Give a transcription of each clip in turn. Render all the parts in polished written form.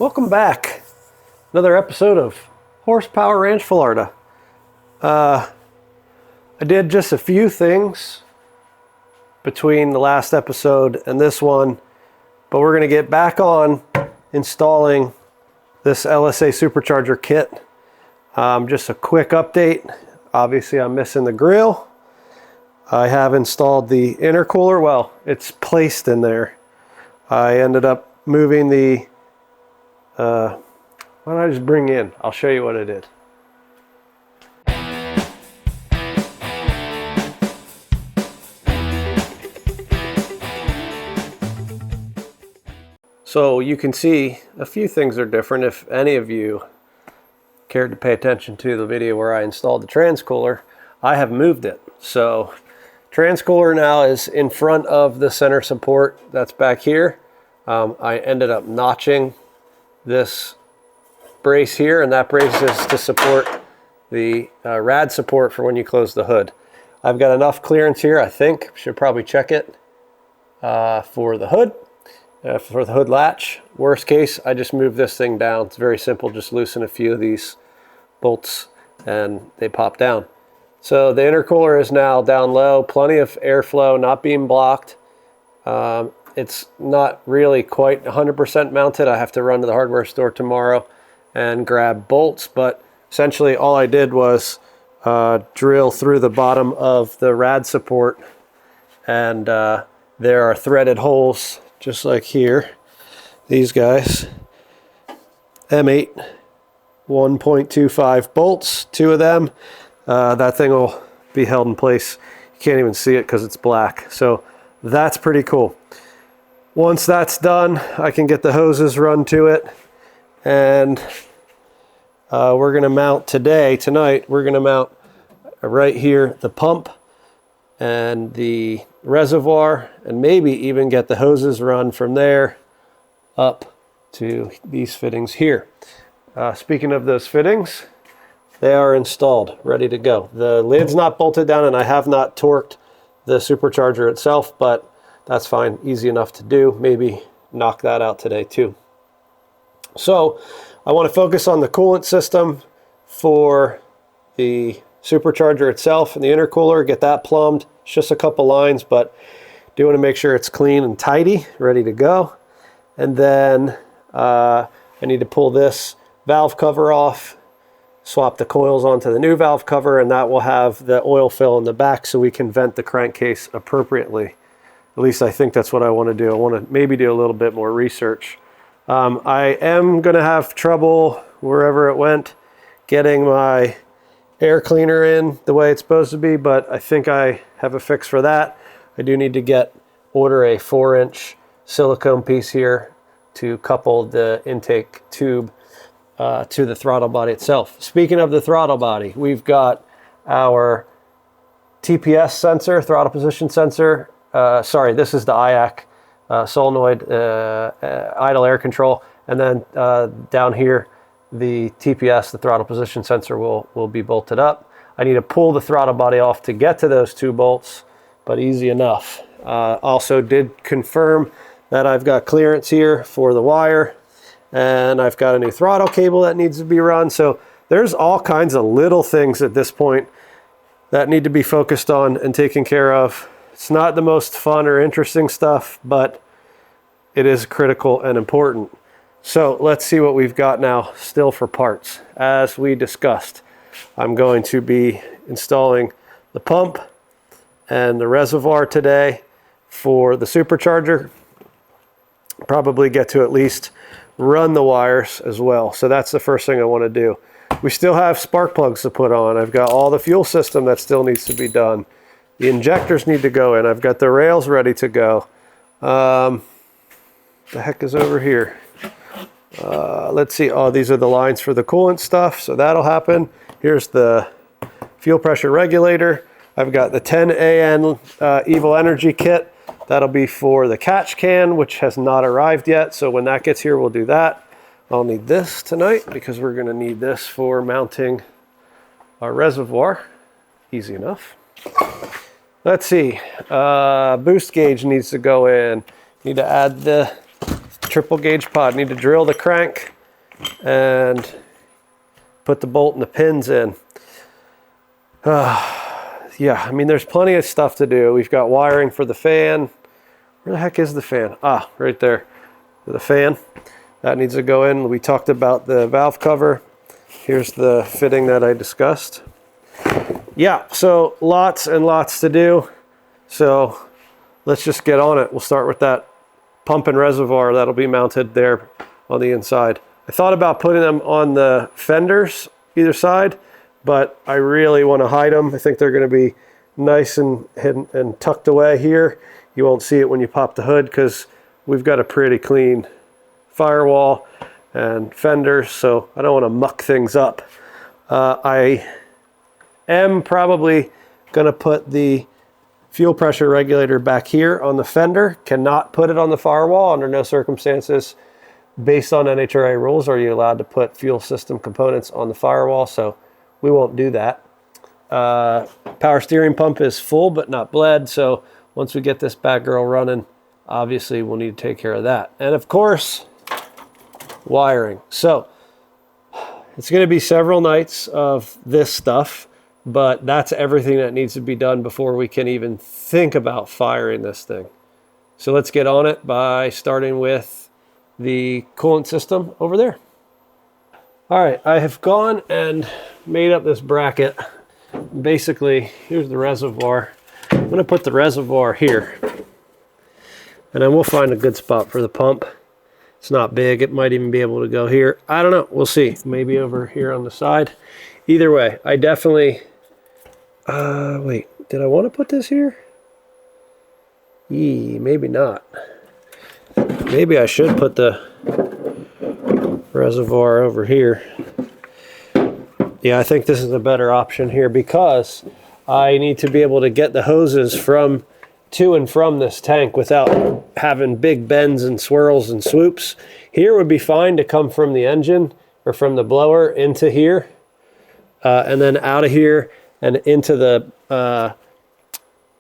Welcome back. Another episode of Horsepower Ranch Florida. I did just a few things between the last episode and this one, but we're going to get back on installing this LSA Supercharger kit. Just a quick update. Obviously I'm missing the grill. I have installed the intercooler. Well, it's placed in there. I ended up moving the, why don't I just bring in? I'll show you what I did. So you can see a few things are different. If any of you cared to pay attention to the video where I installed the transcooler, I have moved it. So transcooler now is in front of the center support that's back here. I ended up notching this brace here, and that brace is to support the rad support for when you close the hood. I've got enough clearance here, I think. Should probably check it for the hood. For the hood latch. Worst case, I just move this thing down. It's very simple. Just loosen a few of these bolts and they pop down. So the intercooler is now down low, plenty of airflow, not being blocked. It's not really quite 100% mounted. I have to run to the hardware store tomorrow and grab bolts, but essentially all I did was drill through the bottom of the rad support, and there are threaded holes just like here. These guys, M8 1.25 bolts, 2 of them. That thing will be held in place. You can't even see it because it's black. So that's pretty cool. Once that's done, I can get the hoses run to it, and we're going to mount tonight, we're going to mount right here the pump and the reservoir, and maybe even get the hoses run from there up to these fittings here. Speaking of those fittings, they are installed, ready to go. The lid's not bolted down, and I have not torqued the supercharger itself, but that's fine, easy enough to do. Maybe knock that out today too. So I want to focus on the coolant system for the supercharger itself and the intercooler, get that plumbed. It's just a couple lines, but do want to make sure it's clean and tidy, ready to go. And then I need to pull this valve cover off, swap the coils onto the new valve cover, and that will have the oil fill in the back so we can vent the crankcase appropriately. At least I think that's what I want to do. I want to maybe do a little bit more research. I am going to have trouble, wherever it went, getting my air cleaner in the way it's supposed to be, but I think I have a fix for that. I do need to order a 4-inch silicone piece here to couple the intake tube to the throttle body itself. Speaking of the throttle body, we've got our TPS sensor, throttle position sensor. Sorry, this is the IAC solenoid idle air control, and then down here the TPS, the throttle position sensor, will be bolted up. I need to pull the throttle body off to get to those 2 bolts, but easy enough. Also did confirm that I've got clearance here for the wire, and I've got a new throttle cable that needs to be run. So there's all kinds of little things at this point that need to be focused on and taken care of. It's not the most fun or interesting stuff, but it is critical and important. So let's see what we've got now still for parts. As we discussed, I'm going to be installing the pump and the reservoir today for the supercharger. Probably get to at least run the wires as well. So that's the first thing I want to do. We still have spark plugs to put on. I've got all the fuel system that still needs to be done. The injectors need to go in. I've got the rails ready to go. The heck is over here? Let's see. Oh, these are the lines for the coolant stuff, so that'll happen. Here's the fuel pressure regulator. I've got the 10 AN Evil Energy kit. That'll be for the catch can, which has not arrived yet. So when that gets here, we'll do that. I'll need this tonight because we're going to need this for mounting our reservoir. Easy enough. Let's see. Boost gauge needs to go in. Need to add the triple gauge pod. Need to drill the crank and put the bolt and the pins in. Yeah, I mean, there's plenty of stuff to do. We've got wiring for the fan. Where the heck is the fan? Ah, right there. The fan. That needs to go in. We talked about the valve cover. Here's the fitting that I discussed. Yeah, so lots and lots to do. So let's just get on it. We'll start with that pump and reservoir that'll be mounted there on the inside. I thought about putting them on the fenders either side, but I really want to hide them. I think they're going to be nice and hidden and tucked away here. You won't see it when you pop the hood because we've got a pretty clean firewall and fenders, so I don't want to muck things up. I am probably going to put the fuel pressure regulator back here on the fender. Cannot put it on the firewall under no circumstances. Based on NHRA rules, are you allowed to put fuel system components on the firewall? So we won't do that. Power steering pump is full but not bled, so once we get this bad girl running, obviously we'll need to take care of that. And of course, wiring. So it's going to be several nights of this stuff, but that's everything that needs to be done before we can even think about firing this thing. So let's get on it by starting with the coolant system over there. All right, I have gone and made up this bracket. Basically, here's the reservoir. I'm going to put the reservoir here, and then we'll find a good spot for the pump. It's not big. It might even be able to go here. I don't know. We'll see. Maybe over here on the side. Either way, I definitely... wait, did I want to put this here? Maybe not. Maybe I should put the reservoir over here. Yeah, I think this is a better option here because I need to be able to get the hoses from to and from this tank without having big bends and swirls and swoops. Here would be fine to come from the engine or from the blower into here, and then out of here and into the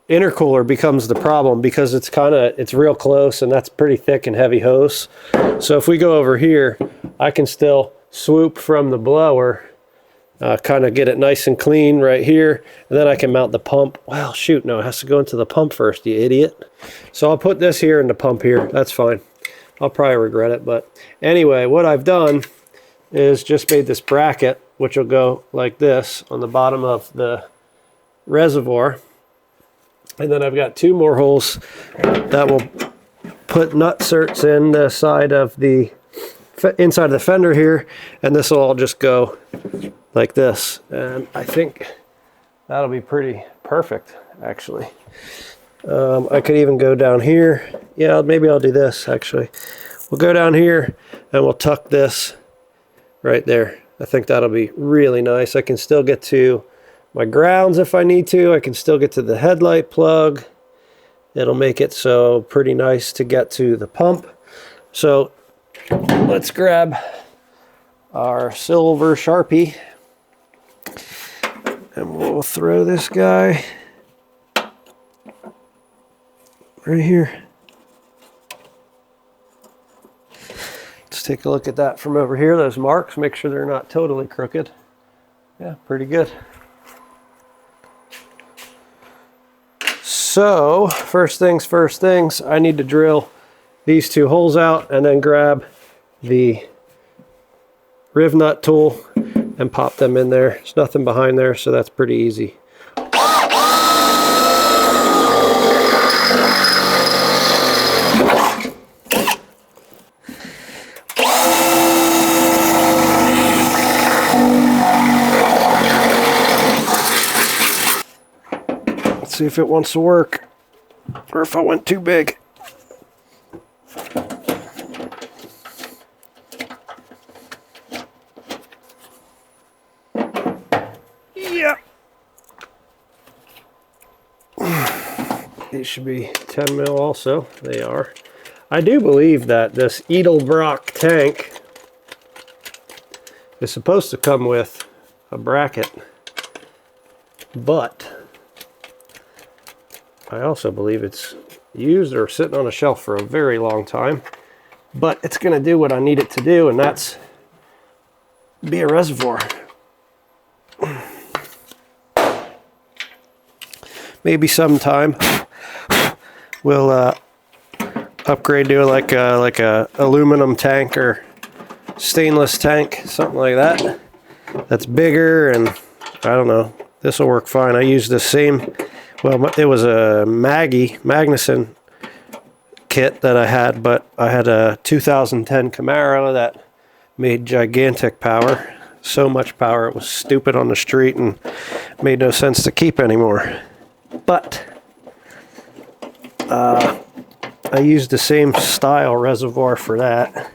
intercooler becomes the problem because it's real close and that's pretty thick and heavy hose. So if we go over here, I can still swoop from the blower, kind of get it nice and clean right here, and then I can mount the pump. Well, shoot, no, it has to go into the pump first, you idiot. So I'll put this here and the pump here. That's fine. I'll probably regret it, but anyway, what I've done is just made this bracket, which will go like this on the bottom of the reservoir. And then I've got two more holes that will put nut certs in the side of the inside of the fender here, and this will all just go like this. And I think that'll be pretty perfect, actually. I could even go down here. Yeah, maybe I'll do this, actually. We'll go down here and we'll tuck this right there. I think that'll be really nice. I can still get to my grounds if I need to. I can still get to the headlight plug. It'll make it so pretty nice to get to the pump. So let's grab our silver Sharpie and we'll throw this guy right here. Let's take a look at that from over here. Those marks, make sure they're not totally crooked. Yeah, pretty good. So, first things, I need to drill these two holes out and then grab the riv nut tool and pop them in there. There's nothing behind there, so that's pretty easy. See if it wants to work or if I went too big. Yeah. These should be 10 mil also. They are. I do believe that this Edelbrock tank is supposed to come with a bracket, but I also believe it's used or sitting on a shelf for a very long time, but it's going to do what I need it to do, and that's be a reservoir. Maybe sometime we'll upgrade to like a aluminum tank or stainless tank, something like that. That's bigger, and I don't know. This will work fine. I used the same. Well, it was a Magnuson kit that I had, but I had a 2010 Camaro that made gigantic power. So much power it was stupid on the street and made no sense to keep anymore. But I used the same style reservoir for that.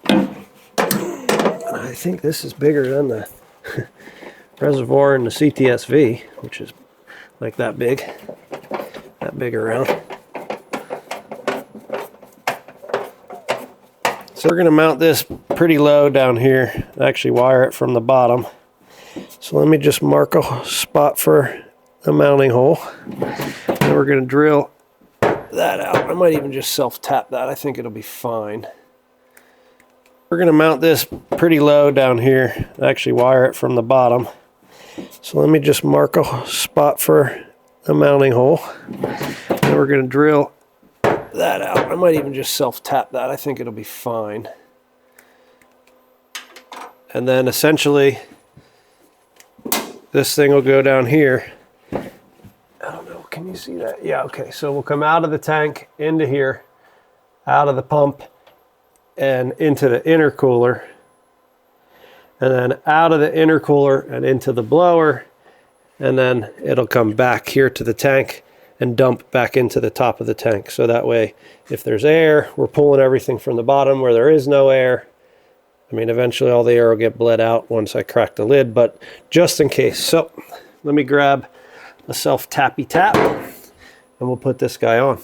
I think this is bigger than the reservoir in the CTSV, which is like that big around. So we're going to mount this pretty low down here, actually wire it from the bottom. So let me just mark a spot for the mounting hole. Then we're going to drill that out. I might even just self-tap that. I think it'll be fine. We're going to mount this pretty low down here, actually wire it from the bottom. So let me just mark a spot for the mounting hole. Then we're going to drill that out. I might even just self-tap that. I think it'll be fine. And then essentially this thing will go down here. I don't know, can you see that? Yeah, okay. So we'll come out of the tank into here, out of the pump, and into the intercooler. And then out of the intercooler and into the blower. And then it'll come back here to the tank and dump back into the top of the tank. So that way, if there's air, we're pulling everything from the bottom where there is no air. I mean, eventually all the air will get bled out once I crack the lid, but just in case. So let me grab a self-tappy tap and we'll put this guy on.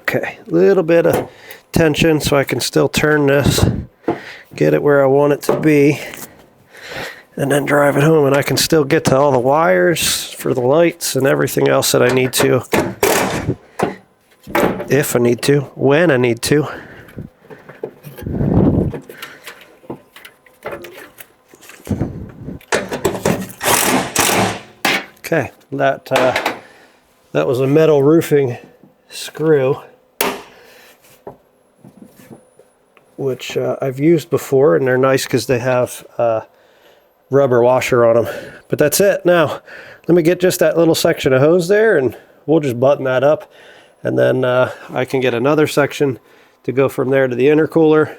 Okay, a little bit of tension so I can still turn this, get it where I want it to be, and then drive it home, and I can still get to all the wires for the lights and everything else that I need to, if I need to, when I need to. Okay, that was a metal roofing screw, which I've used before, and they're nice because they have rubber washer on them. But that's it. Now let me get just that little section of hose there, and we'll just button that up, and then I can get another section to go from there to the intercooler.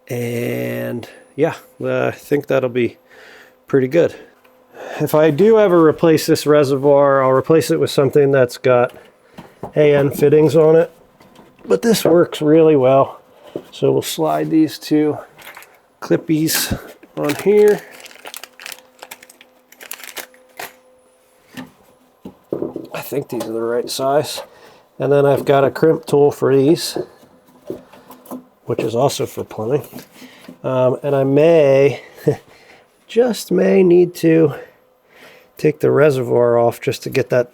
And yeah, I think that'll be pretty good. If I do ever replace this reservoir, I'll replace it with something that's got AN fittings on it, but this works really well. So we'll slide these two clippies on here. I think these are the right size. And then I've got a crimp tool for these, which is also for plumbing. And I may, just may need to take the reservoir off just to get that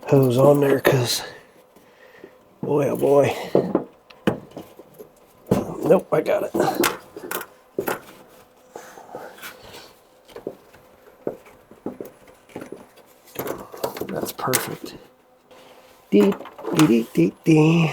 hose on there, because boy, oh boy. Nope, I got it. That's perfect. Dee, dee, dee, dee, dee.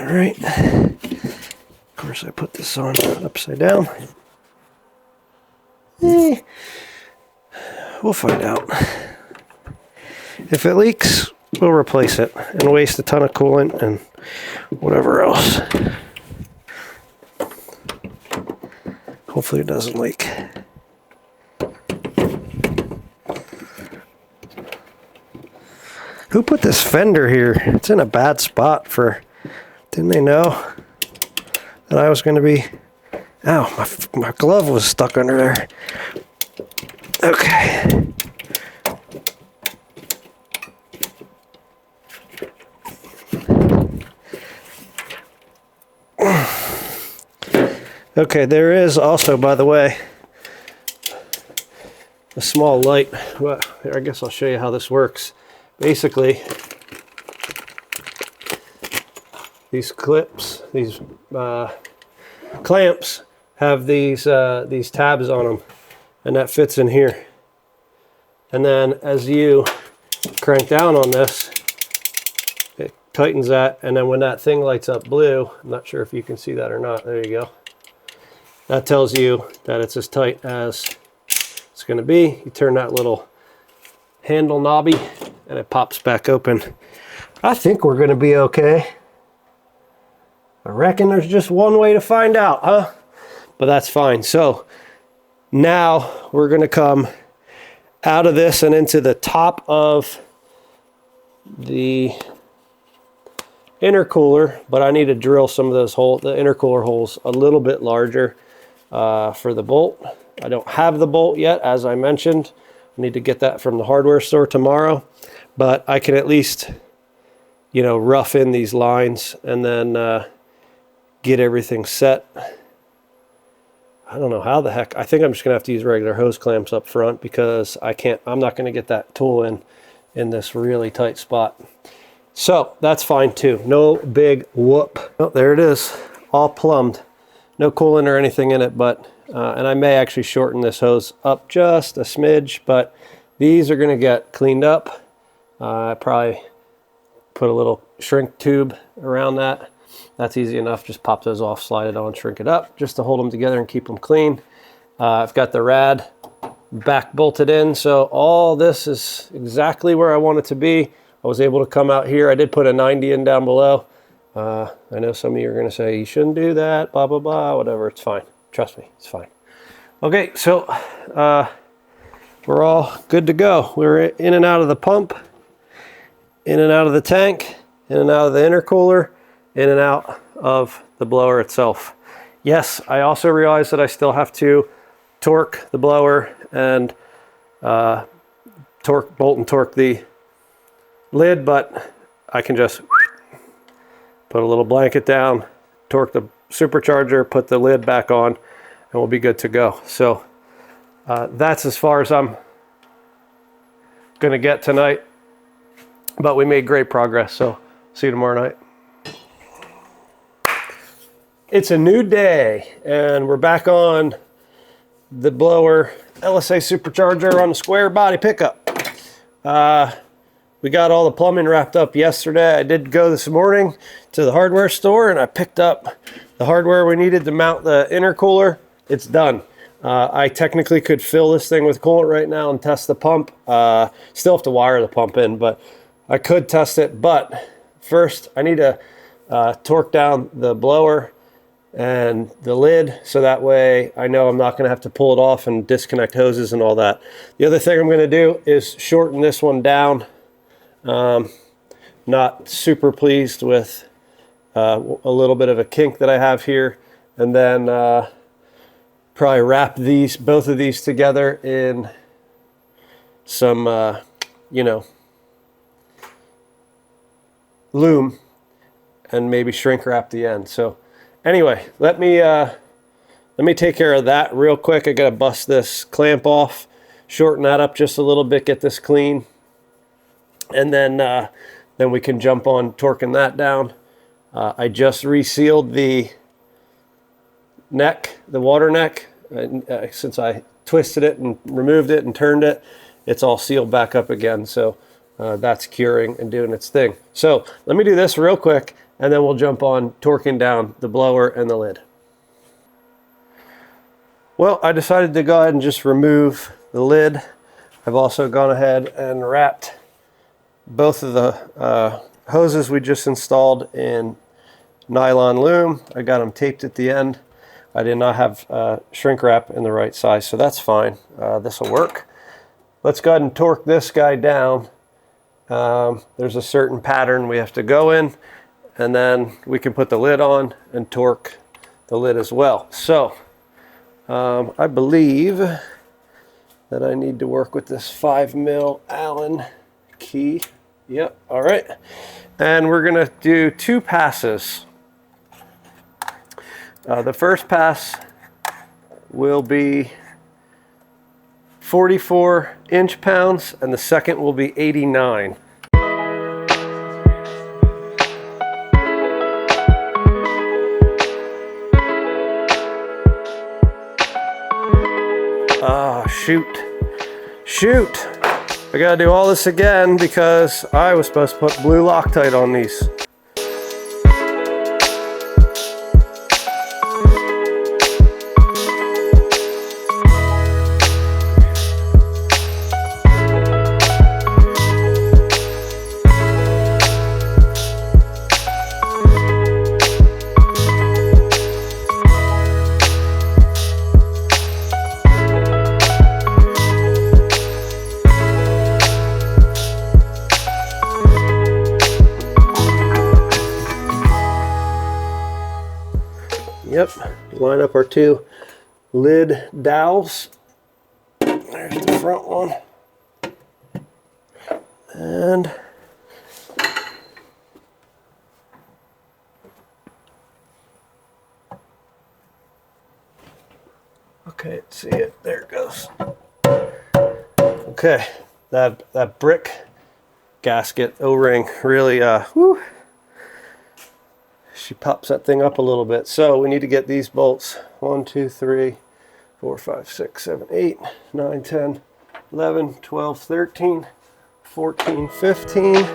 All right. Of course, I put this on upside down. We'll find out. If it leaks, we'll replace it and waste a ton of coolant and whatever else. Hopefully it doesn't leak. Who put this fender here? It's in a bad spot for... Didn't they know that I was going to be... Ow, my glove was stuck under there. Okay. Okay, there is also, by the way, a small light. Well, here, I guess I'll show you how this works. Basically, these clips, these clamps have these tabs on them, and that fits in here. And then as you crank down on this, it tightens that, and then when that thing lights up blue, I'm not sure if you can see that or not, there you go. That tells you that it's as tight as it's going to be. You turn that little handle knobby and it pops back open. I think we're going to be okay. I reckon there's just one way to find out, huh? But that's fine. So now we're going to come out of this and into the top of the intercooler, but I need to drill some of those holes, the intercooler holes, a little bit larger for the bolt. I don't have the bolt yet, as I mentioned. I need to get that from the hardware store tomorrow, but I can at least, you know, rough in these lines and then get everything set. I don't know how the heck. I think I'm just gonna have to use regular hose clamps up front because I'm not gonna get that tool in this really tight spot. So that's fine too. No big whoop. Oh, there it is, all plumbed. No coolant or anything in it, but and I may actually shorten this hose up just a smidge, but these are gonna get cleaned up. I probably put a little shrink tube around that. That's easy enough. Just pop those off, slide it on, shrink it up, just to hold them together and keep them clean. I've got the rad back bolted in, so all this is exactly where I want it to be. I was able to come out here. I did put a 90 in down below. I know some of you are going to say, you shouldn't do that, blah, blah, blah, whatever. It's fine. Trust me, it's fine. Okay, so we're all good to go. We're in and out of the pump, in and out of the tank, in and out of the intercooler, in and out of the blower itself. Yes, I also realize that I still have to torque the blower and bolt and torque the lid, but I can just put a little blanket down, torque the supercharger, put the lid back on, and we'll be good to go. So that's as far as I'm gonna get tonight, but we made great progress, so see you tomorrow night. It's a new day, and we're back on the blower LSA supercharger on the square body pickup. We got all the plumbing wrapped up yesterday. I did go this morning to the hardware store and I picked up the hardware we needed to mount the intercooler. It's done. I technically could fill this thing with coolant right now and test the pump. Still have to wire the pump in, but I could test it. But first I need to torque down the blower and the lid, so that way I know I'm not going to have to pull it off and disconnect hoses and all that. The other thing I'm going to do is shorten this one down. Not super pleased with a little bit of a kink that I have here, and then probably wrap both of these together in some you know, loom, and maybe shrink wrap the end. So anyway, let me take care of that real quick. I gotta bust this clamp off, shorten that up just a little bit, get this clean, and then we can jump on torquing that down. I just resealed the neck, the water neck, since I twisted it and removed it and turned it. It's all sealed back up again, so that's curing and doing its thing. So let me do this real quick, and then we'll jump on torquing down the blower and the lid. Well, I decided to go ahead and just remove the lid. I've also gone ahead and wrapped both of the hoses we just installed in nylon loom. I got them taped at the end. I did not have shrink wrap in the right size, so that's fine. This will work. Let's go ahead and torque this guy down. There's a certain pattern we have to go in, and then we can put the lid on and torque the lid as well. So I believe that I need to work with this 5mm Allen key. Yep, all right. And we're gonna do 2 passes. The first pass will be 44 inch-pounds and the second will be 89. Ah, shoot. I gotta do all this again because I was supposed to put blue Loctite on these. Yep, line up our two lid dowels. There's the front one. And okay, let's see it. There it goes. Okay, that brick gasket O-ring really whew, she pops that thing up a little bit. So we need to get these bolts 1, 2, 3, 4, 5, 6, 7, 8, 9, 10, 11, 12, 13, 14, 15.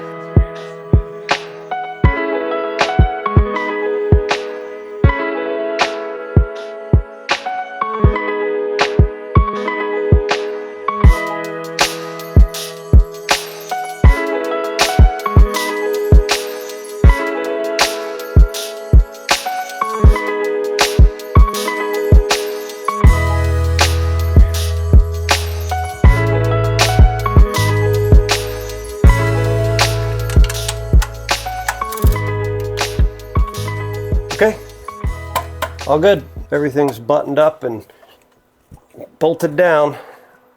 Okay, all good. Everything's buttoned up and bolted down.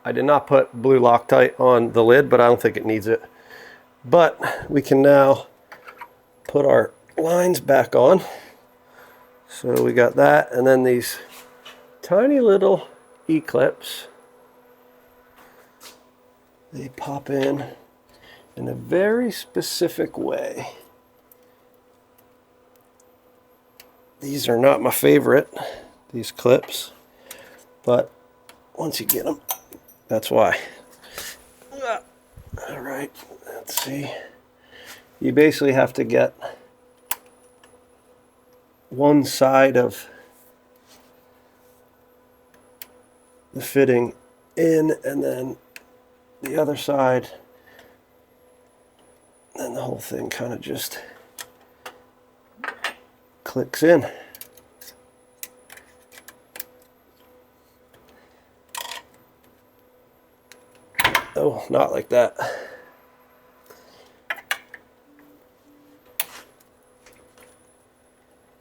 I did not put blue Loctite on the lid, but I don't think it needs it. But we can now put our lines back on. So we got that, and then these tiny little E-clips. They pop in a very specific way. These are not my favorite, these clips, but once you get them, that's why. All right, let's see. You basically have to get one side of the fitting in and then the other side, and the whole thing kind of just clicks in. Oh, not like that.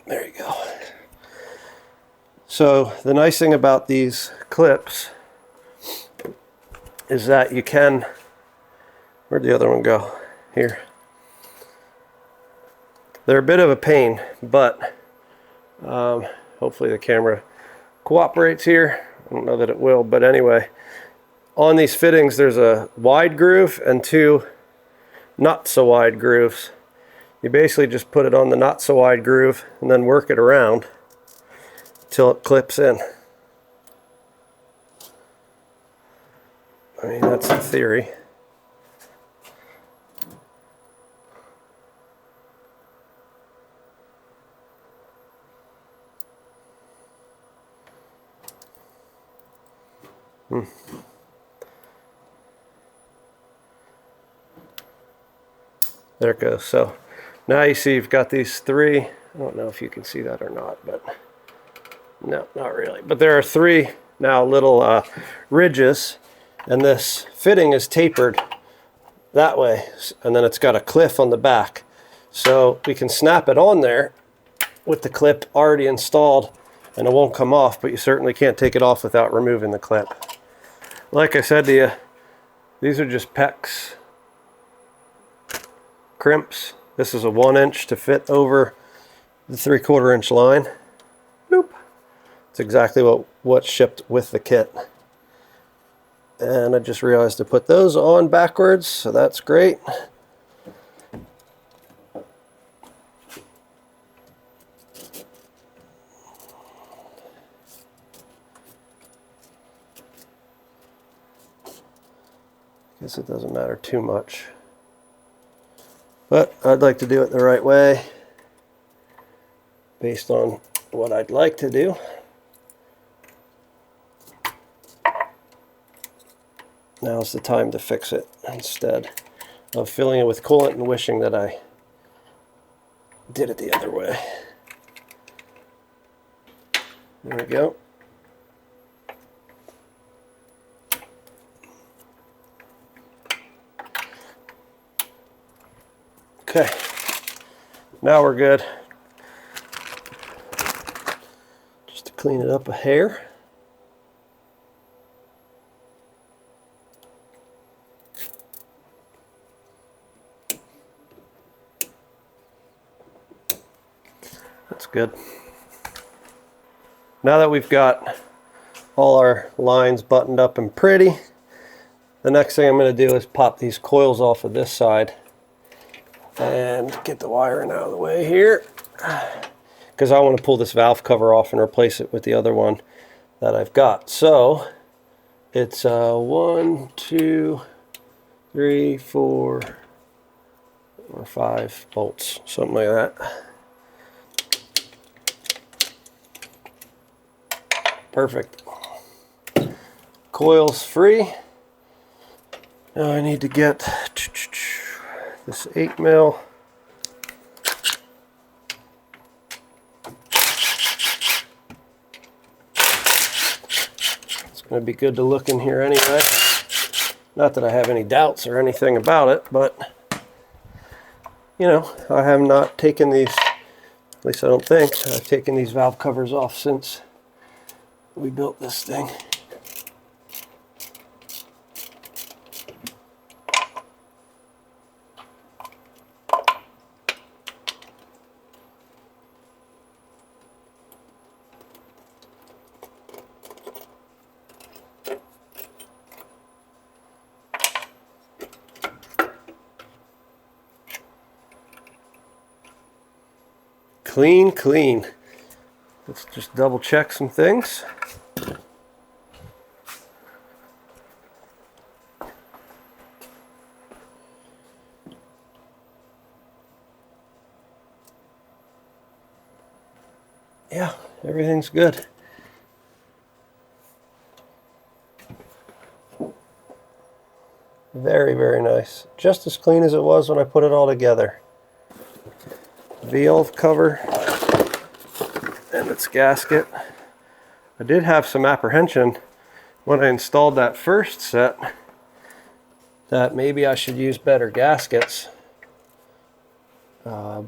There you go. So the nice thing about these clips is that you can, where'd the other one go? Here. They're a bit of a pain, but hopefully the camera cooperates here. I don't know that it will, but anyway, on these fittings there's a wide groove and two not so wide grooves. You basically just put it on the not so wide groove and then work it around till it clips in. I mean, that's the theory. There it goes. So now you see you've got these three. I don't know if you can see that or not, but no, not really. But there are three now little ridges, and this fitting is tapered that way, and then it's got a cliff on the back. So we can snap it on there with the clip already installed, and it won't come off, but you certainly can't take it off without removing the clip. Like I said to you, these are just PEX crimps. This is a 1 inch to fit over the 3/4 inch line. Bloop. It's exactly what's shipped with the kit. And I just realized to put those on backwards, so that's great. Guess it doesn't matter too much, but I'd like to do it the right way based on what I'd like to do. Now's the time to fix it instead of filling it with coolant and wishing that I did it the other way. There we go. Okay, now we're good. Just to clean it up a hair. That's good. Now that we've got all our lines buttoned up and pretty, the next thing I'm going to do is pop these coils off of this side and get the wiring out of the way here, because I want to pull this valve cover off and replace it with the other one that I've got. So it's 1, 2, 3, 4, or 5 bolts, something like that. Perfect. Coils free. Now I need to get this 8 mil. It's going to be good to look in here anyway. Not that I have any doubts or anything about it, but you know, I have not taken these, at least I don't think, I've taken these valve covers off since we built this thing. Clean, clean. Let's just double check some things. Yeah, everything's good. Very, very nice. Just as clean as it was when I put it all together. Valve cover and its gasket. I did have some apprehension when I installed that first set that maybe I should use better gaskets, but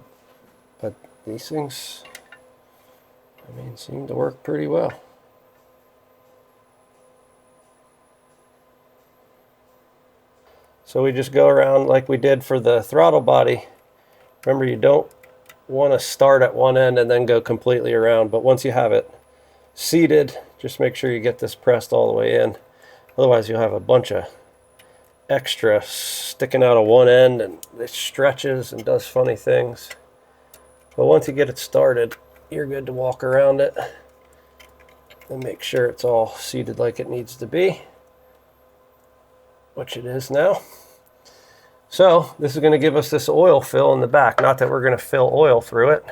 these things, I mean, seem to work pretty well. So we just go around like we did for the throttle body. Remember, you don't want to start at one end and then go completely around, but once you have it seated, just make sure you get this pressed all the way in. Otherwise you'll have a bunch of extra sticking out of one end and it stretches and does funny things. But once you get it started, you're good to walk around it and make sure it's all seated like it needs to be, which it is now. So this is going to give us this oil fill in the back. Not that we're going to fill oil through it.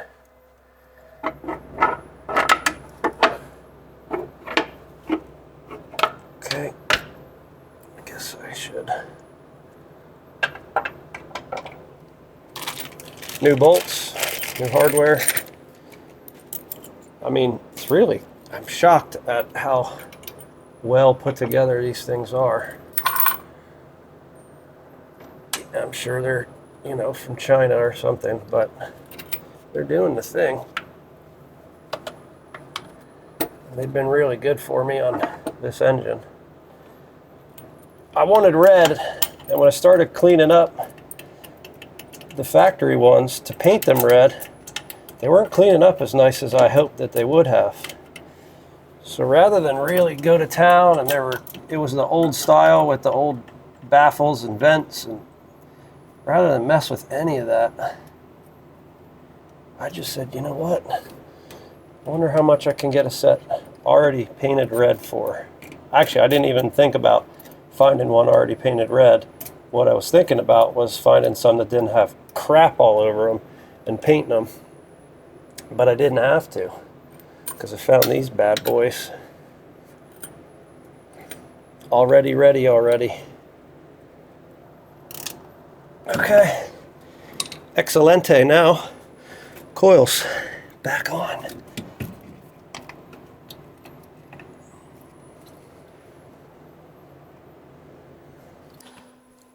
Okay, I guess I should. New bolts, new hardware. I mean, it's really, I'm shocked at how well put together these things are. I'm sure they're, you know, from China or something, but they're doing the thing. They've been really good for me on this engine. I wanted red, and when I started cleaning up the factory ones to paint them red, they weren't cleaning up as nice as I hoped that they would have. So rather than really go to town, and it was the old style with the old baffles and vents, and rather than mess with any of that, I just said, you know what? I wonder how much I can get a set already painted red for. Actually, I didn't even think about finding one already painted red. What I was thinking about was finding some that didn't have crap all over them and painting them. But I didn't have to, because I found these bad boys already ready already. Okay, excelente. Now coils back on.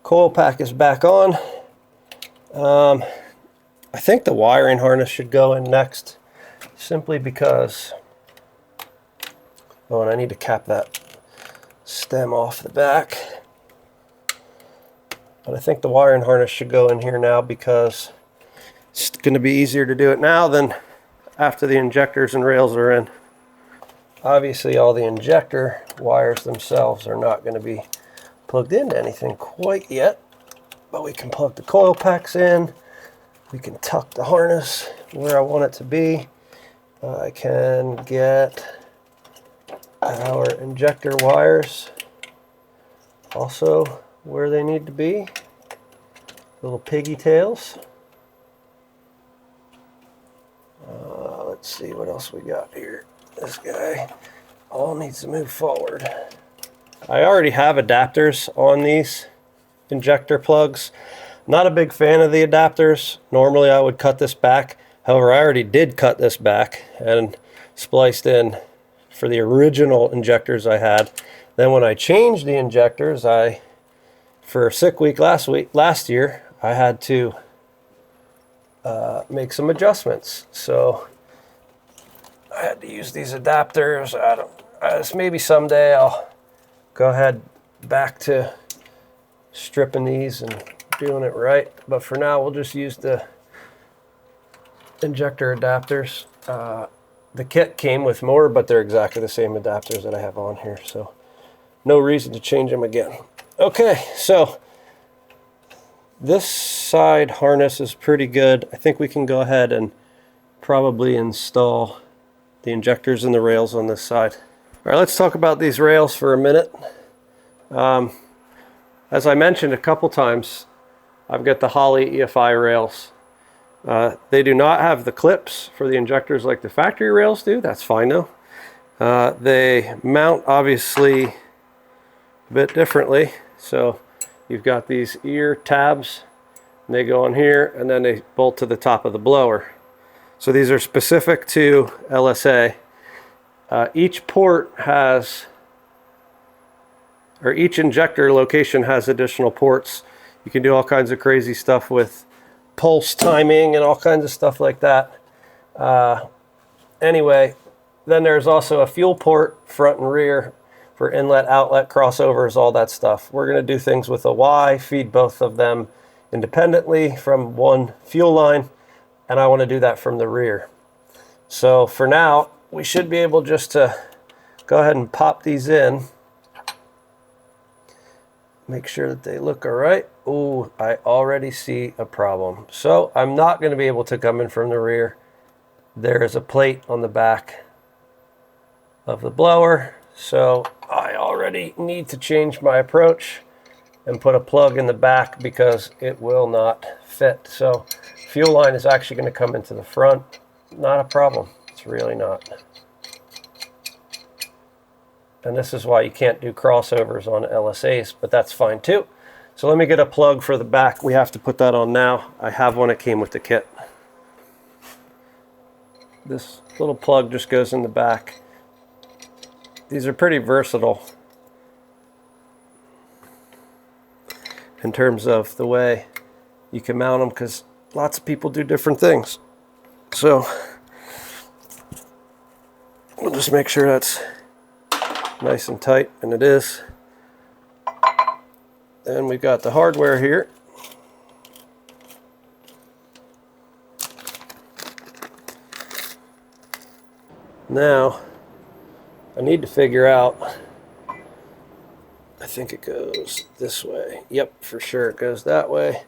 Coil pack is back on. I think the wiring harness should go in next, simply because, oh, and I need to cap that stem off the back. But I think the wiring harness should go in here now, because it's going to be easier to do it now than after the injectors and rails are in. Obviously, all the injector wires themselves are not going to be plugged into anything quite yet, but we can plug the coil packs in. We can tuck the harness where I want it to be. I can get our injector wires also where they need to be. Little piggy tails. Let's see what else we got here. This guy all needs to move forward. I already have adapters on these injector plugs. Not a big fan of the adapters. Normally I would cut this back. However, I already did cut this back and spliced in for the original injectors I had. Then when I changed the injectors, for a sick week last year, I had to make some adjustments. So I had to use these adapters. Maybe someday I'll go ahead back to stripping these and doing it right, but for now we'll just use the injector adapters. The kit came with more, but they're exactly the same adapters that I have on here, so no reason to change them again. Okay, so this side harness is pretty good. I think we can go ahead and probably install the injectors and the rails on this side. All right, let's talk about these rails for a minute. As I mentioned a couple times, I've got the Holley EFI rails. They do not have the clips for the injectors like the factory rails do. That's fine though. They mount obviously a bit differently. So you've got these ear tabs, and they go on here, and then they bolt to the top of the blower. So these are specific to LSA. Each port has, or each injector location has additional ports. You can do all kinds of crazy stuff with pulse timing and all kinds of stuff like that. Anyway, then there's also a fuel port, front and rear, for inlet, outlet, crossovers, all that stuff. We're going to do things with a Y, feed both of them independently from one fuel line, and I want to do that from the rear. So for now, we should be able just to go ahead and pop these in. Make sure that they look all right. Ooh, I already see a problem. So I'm not going to be able to come in from the rear. There is a plate on the back of the blower. So I already need to change my approach and put a plug in the back because it will not fit. So fuel line is actually going to come into the front. Not a problem. It's really not. And this is why you can't do crossovers on LSAs, but that's fine too. So let me get a plug for the back. We have to put that on now. I have one that came with the kit. This little plug just goes in the back. These are pretty versatile in terms of the way you can mount them, because lots of people do different things. So we'll just make sure that's nice and tight, and it is. Then we've got the hardware here. Now I need to figure out, I think it goes this way. Yep, for sure it goes that way.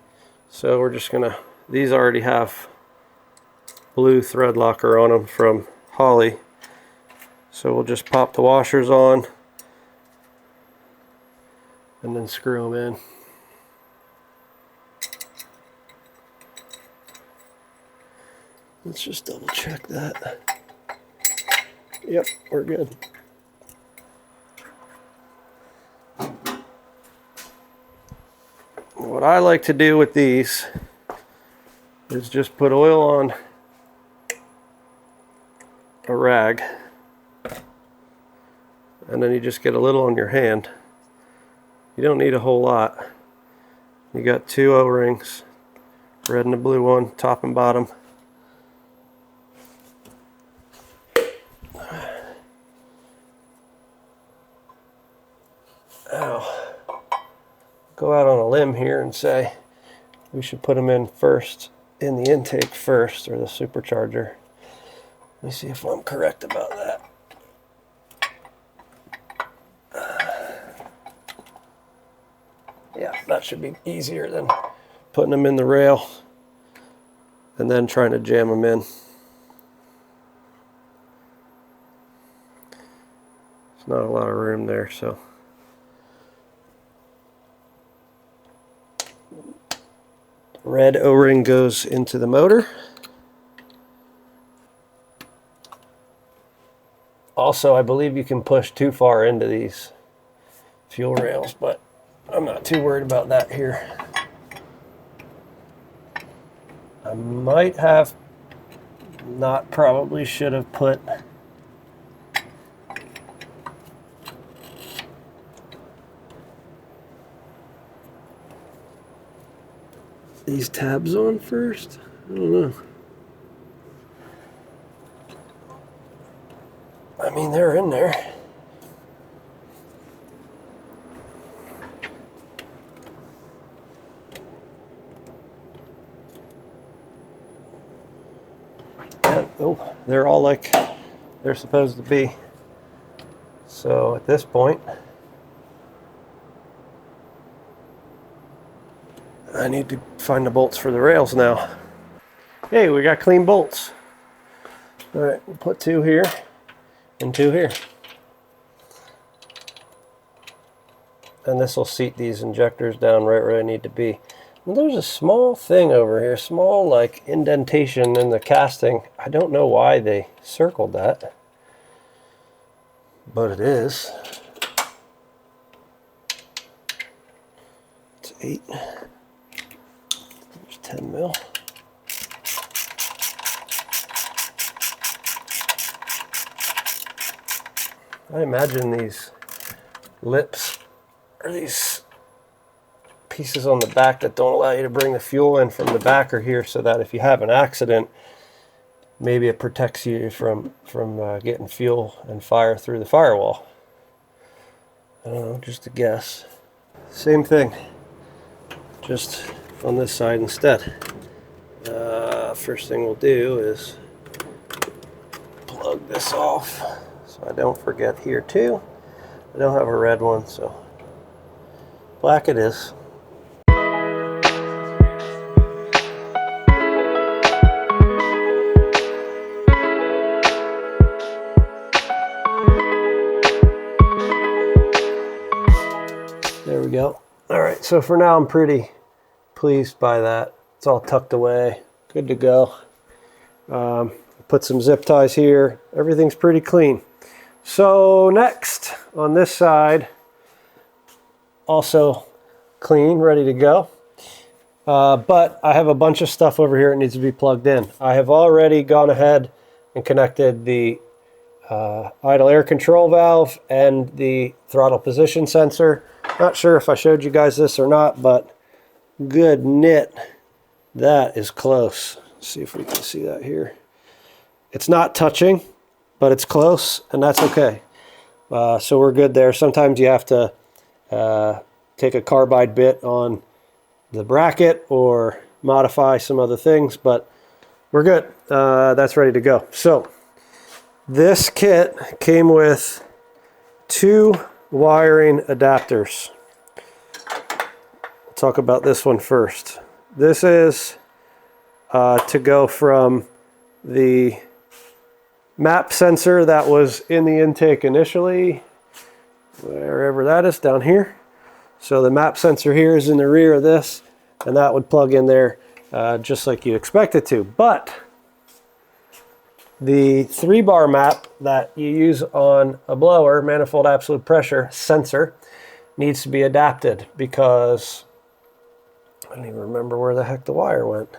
So we're just gonna, these already have blue thread locker on them from Holly. So we'll just pop the washers on and then screw them in. Let's just double check that. Yep, we're good. What I like to do with these is just put oil on a rag, and then you just get a little on your hand. You don't need a whole lot. You got 2 O-rings, red and a blue one, top and bottom. Ow. Go out on a limb here and say we should put them in first, in the intake first, or the supercharger. Let me see if I'm correct about that. Yeah, that should be easier than putting them in the rail and then trying to jam them in. There's not a lot of room there, so. Red O-ring goes into the motor. Also, I believe you can push too far into these fuel rails, but I'm not too worried about that here. I might have not, probably should have put these tabs on first. I don't know. I mean, they're in there. And, oh, they're all like they're supposed to be. So at this point, I need to find the bolts for the rails now. Hey, we got clean bolts. All right, we'll put 2 here and 2 here. And this will seat these injectors down right where they need to be. And there's a small thing over here, small like indentation in the casting. I don't know why they circled that, but it is. It's 8. 10 mil. I imagine these lips are these pieces on the back that don't allow you to bring the fuel in from the back are here so that if you have an accident, maybe it protects you from getting fuel and fire through the firewall. I don't know, just a guess. Same thing, just on this side instead. First thing we'll do is plug this off so I don't forget here too. I don't have a red one, so black it is. There we go. All right, so for now I'm pretty pleased by that. It's all tucked away, good to go. Put some zip ties here. Everything's pretty clean. So next on this side, also clean, ready to go. But I have a bunch of stuff over here that needs to be plugged in. I have already gone ahead and connected the idle air control valve and the throttle position sensor. Not sure if I showed you guys this or not, but good knit. That is close. Let's see if we can see that here. It's not touching, but it's close, and that's okay. So we're good there. Sometimes you have to take a carbide bit on the bracket or modify some other things, but we're good. That's ready to go. So this kit came with two wiring adapters. We'll talk about this one first. This is to go from the MAP sensor that was in the intake initially, wherever that is, down here. So the MAP sensor here is in the rear of this, and that would plug in there just like you expect it to. But the 3-bar MAP that you use on a blower, manifold absolute pressure sensor, needs to be adapted because I don't even remember where the heck the wire went.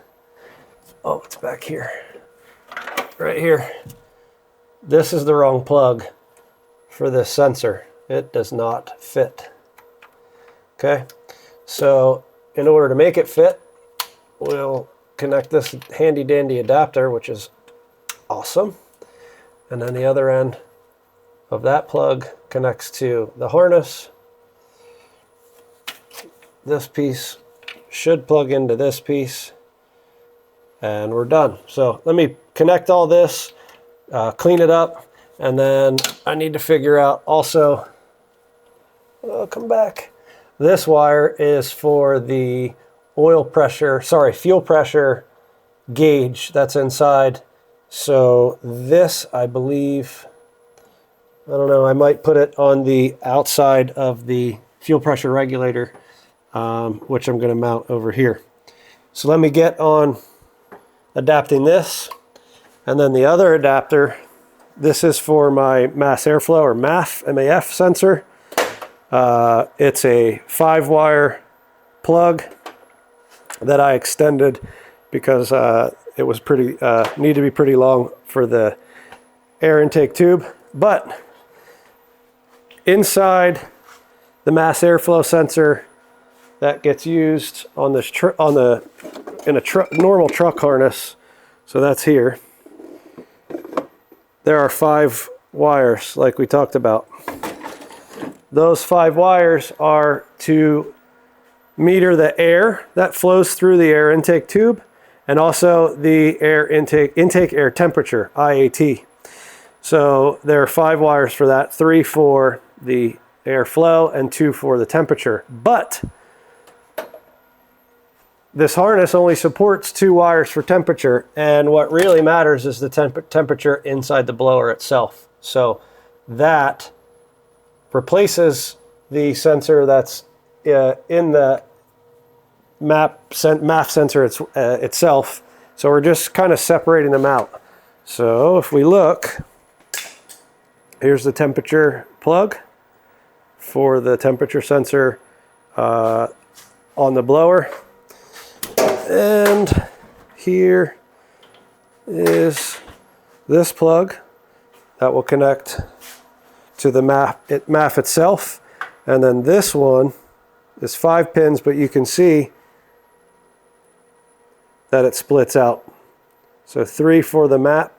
Oh, it's back here. Right here. This is the wrong plug for this sensor. It does not fit. Okay, so in order to make it fit, we'll connect this handy dandy adapter, which is awesome. And then the other end of that plug connects to the harness. This piece should plug into this piece, and we're done. So let me connect all this, clean it up, and then I need to figure out also, come back. This wire is for the fuel pressure gauge that's inside. So this, I believe, I don't know, I might put it on the outside of the fuel pressure regulator, which I'm going to mount over here. So let me get on adapting this, and then the other adapter, this is for my mass airflow or MAF sensor. It's a 5-wire plug that I extended because it was needed to be pretty long for the air intake tube. But inside the mass airflow sensor that gets used on this normal truck harness, so that's here, there are 5 wires like we talked about. Those 5 wires are to meter the air that flows through the air intake tube, and also the air intake air temperature, IAT. So there are 5 wires for that, 3 for the airflow and 2 for the temperature. But this harness only supports 2 wires for temperature, and what really matters is the temperature inside the blower itself. So that replaces the sensor that's in the MAF sensor itself. So we're just kind of separating them out. So if we look, here's the temperature plug for the temperature sensor on the blower. And here is this plug that will connect to the MAF itself. And then this one is 5 pins, but you can see that it splits out. So 3 for the MAF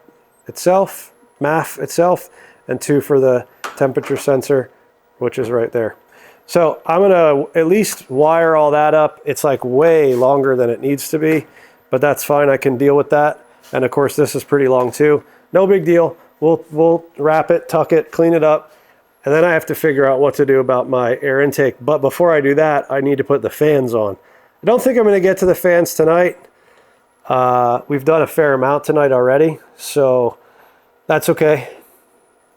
itself, and 2 for the temperature sensor, which is right there. So I'm gonna at least wire all that up. It's like way longer than it needs to be, but that's fine, I can deal with that. And of course this is pretty long too. No big deal. We'll wrap it, tuck it, clean it up, and then I have to figure out what to do about my air intake. But before I do that, I need to put the fans on. I don't think I'm gonna get to the fans tonight. We've done a fair amount tonight already, so that's okay.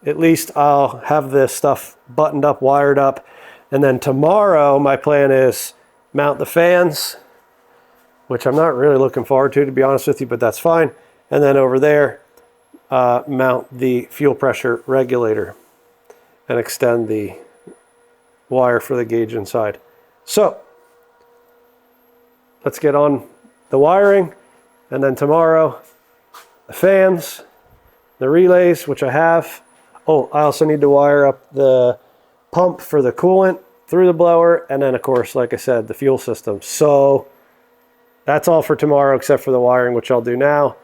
At least I'll have this stuff buttoned up, wired up, and then tomorrow my plan is mount the fans, which I'm not really looking forward to be honest with you, but that's fine. And then over there, mount the fuel pressure regulator and extend the wire for the gauge inside. So let's get on the wiring, and then tomorrow the fans, the relays, which I have. Oh, I also need to wire up the pump for the coolant through the blower, and then of course, like I said, the fuel system. So that's all for tomorrow except for the wiring, which I'll do now.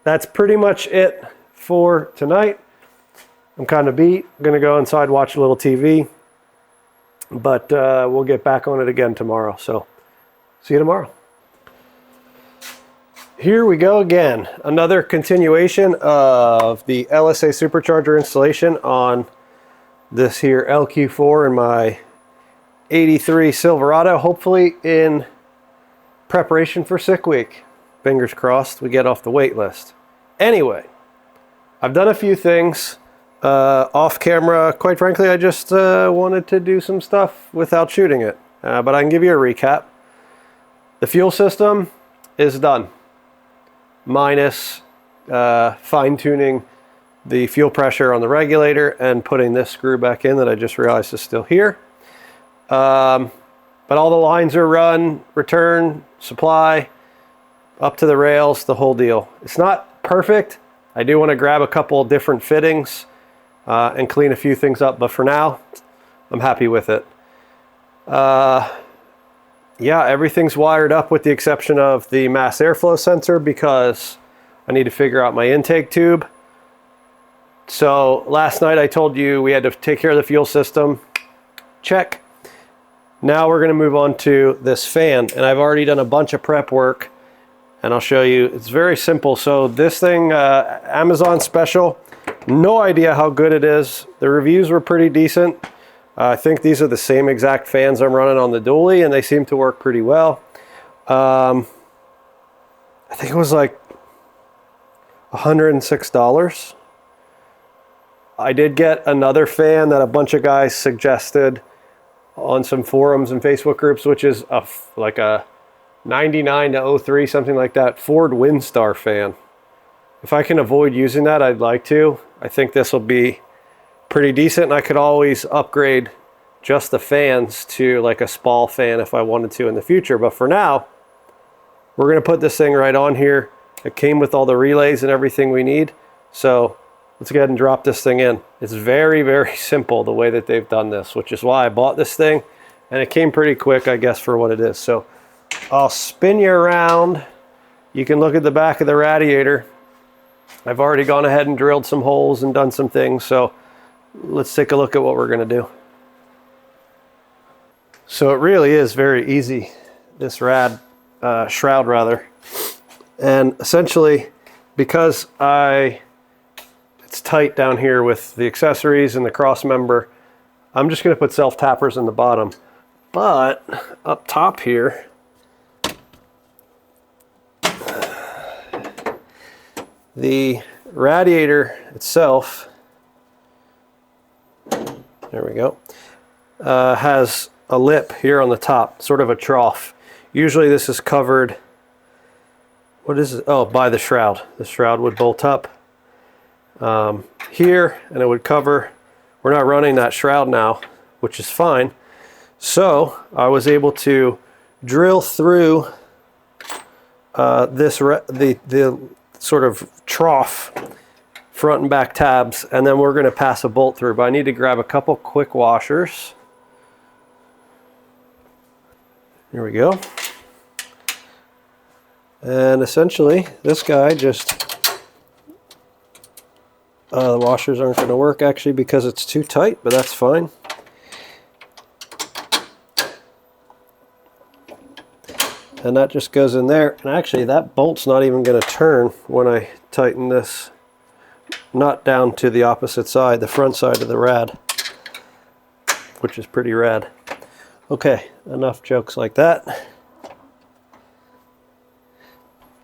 That's pretty much it for tonight. I'm kind of beat. I'm gonna go inside, watch a little TV, but we'll get back on it again tomorrow. So see you tomorrow. Here we go again. Another continuation of the LSA supercharger installation on this here LQ4 in my 83 Silverado, hopefully in preparation for sick week. Fingers crossed we get off the wait list. Anyway, I've done a few things off camera. Quite frankly, I just wanted to do some stuff without shooting it. But I can give you a recap. The fuel system is done, minus fine-tuning the fuel pressure on the regulator and putting this screw back in that I just realized is still here. But all the lines are run, return, supply, up to the rails, the whole deal. It's not perfect. I do want to grab a couple different fittings and clean a few things up, but for now, I'm happy with it. Yeah, everything's wired up with the exception of the mass airflow sensor because I need to figure out my intake tube. So last night I told you we had to take care of the fuel system. Check. Now we're going to move on to this fan, and I've already done a bunch of prep work, and I'll show you. It's very simple. So this thing, Amazon special, no idea how good it is. The reviews were pretty decent. I think these are the same exact fans I'm running on the dually, and they seem to work pretty well. I think it was like $106. I did get another fan that a bunch of guys suggested on some forums and Facebook groups, which is like a 99 to 03, something like that, Ford Windstar fan. If I can avoid using that, I'd like to. I think this will be pretty decent, and I could always upgrade just the fans to like a Spall fan if I wanted to in the future. But for now, we're going to put this thing right on here. It came with all the relays and everything we need. So let's go ahead and drop this thing in. It's very, very simple the way that they've done this, which is why I bought this thing. And it came pretty quick, I guess, for what it is. So I'll spin you around. You can look at the back of the radiator. I've already gone ahead and drilled some holes and done some things. So let's take a look at what we're going to do. So it really is very easy, this shroud rather. And essentially, because it's tight down here with the accessories and the cross member, I'm just going to put self tappers in the bottom. But up top here, the radiator itself, there we go, has a lip here on the top, sort of a trough. Usually this is covered, what is it? Oh, by the shroud. The shroud would bolt up here, and it would cover. We're not running that shroud now, which is fine. So I was able to drill through the sort of trough front and back tabs, and then we're going to pass a bolt through. But I need to grab a couple quick washers. Here we go. And essentially, this guy just, the washers aren't going to work actually because it's too tight, but that's fine. And that just goes in there. And actually, that bolt's not even going to turn when I tighten this nut down to the opposite side, the front side of the rad, which is pretty rad. Okay, enough jokes like that.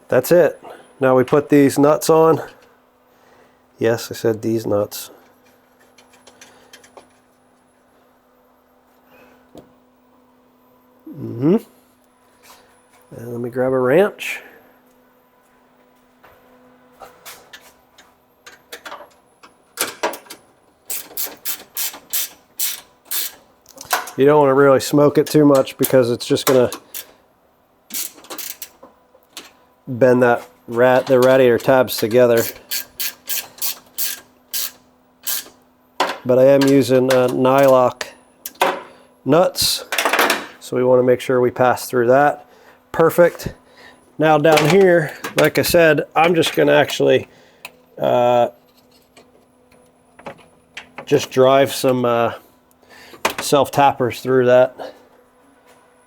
That's it. Now we put these nuts on. Yes, I said these nuts. And let me grab a wrench. You don't want to really smoke it too much because it's just going to bend the radiator tabs together. But I am using nylock nuts, so we want to make sure we pass through that. Perfect. Now down here, like I said, I'm just going to actually just drive some self tappers through that,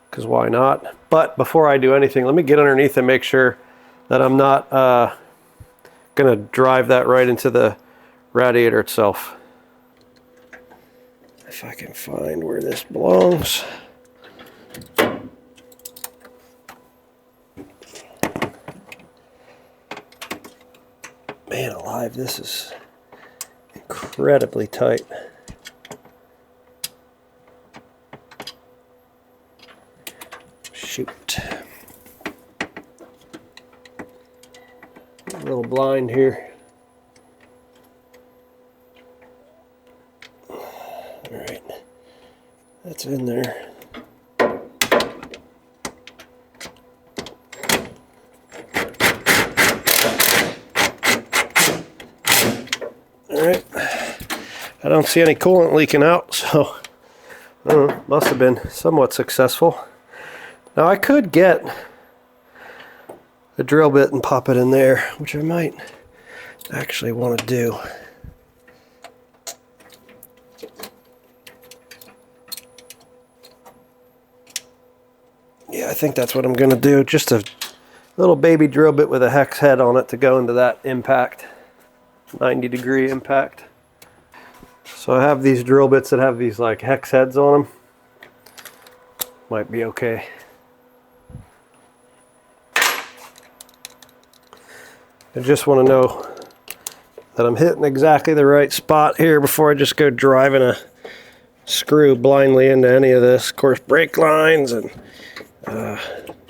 because why not? But before I do anything, let me get underneath and make sure that I'm not going to drive that right into the radiator itself. if I can find where this belongs. Man alive, this is incredibly tight. Shoot. A little blind here. Alright, that's in there. Alright, I don't see any coolant leaking out, so I don't know, must have been somewhat successful. Now I could get a drill bit and pop it in there, which I might actually want to do. Yeah, I think that's what I'm going to do. Just a little baby drill bit with a hex head on it to go into that impact, 90-degree impact. So I have these drill bits that have these like hex heads on them. Might be okay. I just want to know that I'm hitting exactly the right spot here before I just go driving a screw blindly into any of this. Of course, brake lines and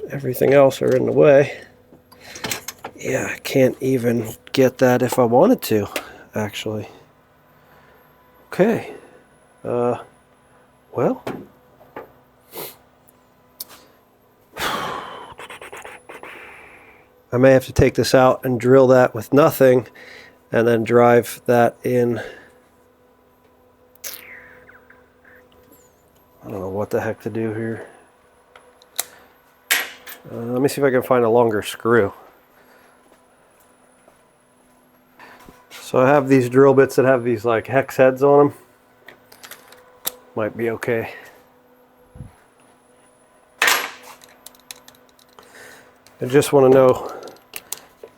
everything else are in the way. Yeah, I can't even get that if I wanted to, actually. Okay. Well. I may have to take this out and drill that with nothing and then drive that in. I don't know what the heck to do here. Let me see if I can find a longer screw. So I have these drill bits that have these like hex heads on them. Might be okay. I just want to know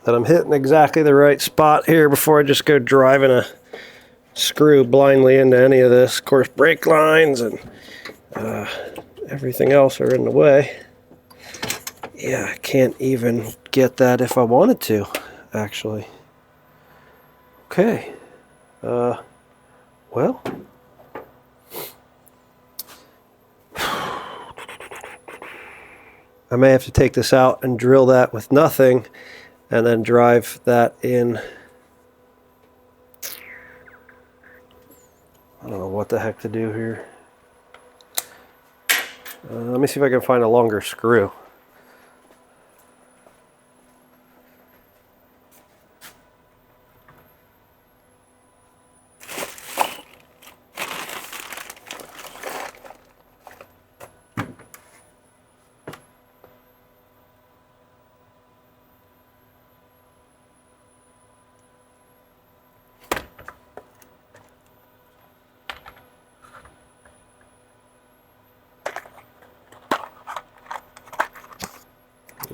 that I'm hitting exactly the right spot here before I just go driving a screw blindly into any of this. Of course, brake lines and everything else are in the way. Yeah, I can't even get that if I wanted to, actually. Okay. Well. I may have to take this out and drill that with nothing and then drive that in. I don't know what the heck to do here. Let me see if I can find a longer screw.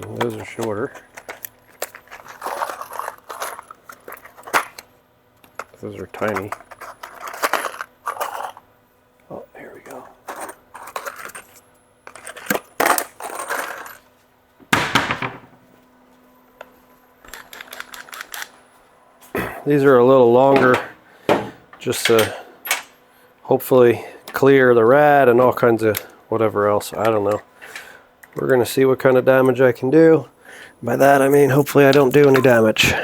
Those are shorter. Those are tiny. Oh, here we go. These are a little longer, just to hopefully clear the rad and all kinds of whatever else. I don't know. We're going to see what kind of damage I can do. By that I mean hopefully I don't do any damage.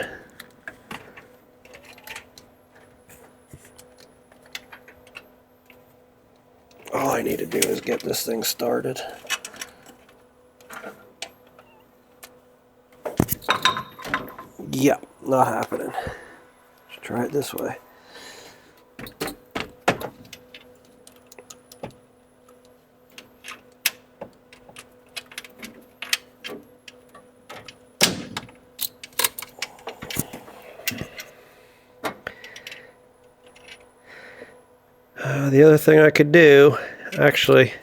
All I need to do is get this thing started. Yeah, not happening. Let's try it this way. The other thing I could do, actually,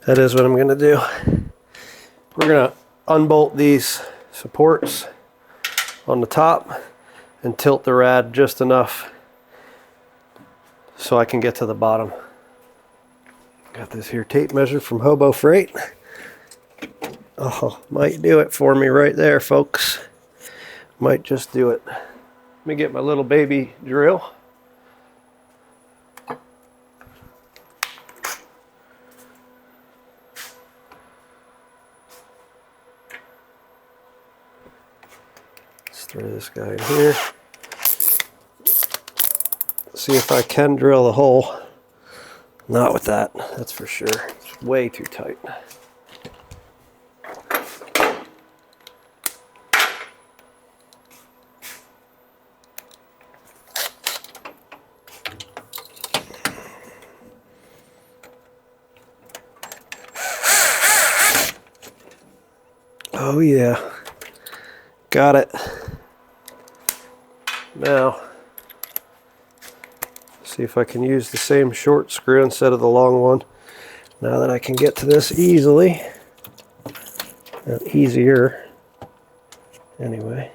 that is what I'm going to do. We're going to unbolt these supports on the top and tilt the rad just enough so I can get to the bottom. Got this here tape measure from Hobo Freight. Oh, might do it for me right there, folks. Might just do it. Let me get my little baby drill. Let's throw this guy in here. See if I can drill a hole. Not with that, that's for sure. It's way too tight. Oh yeah, got it. Now, see if I can use the same short screw instead of the long one. Now that I can get to this easily, easier anyway.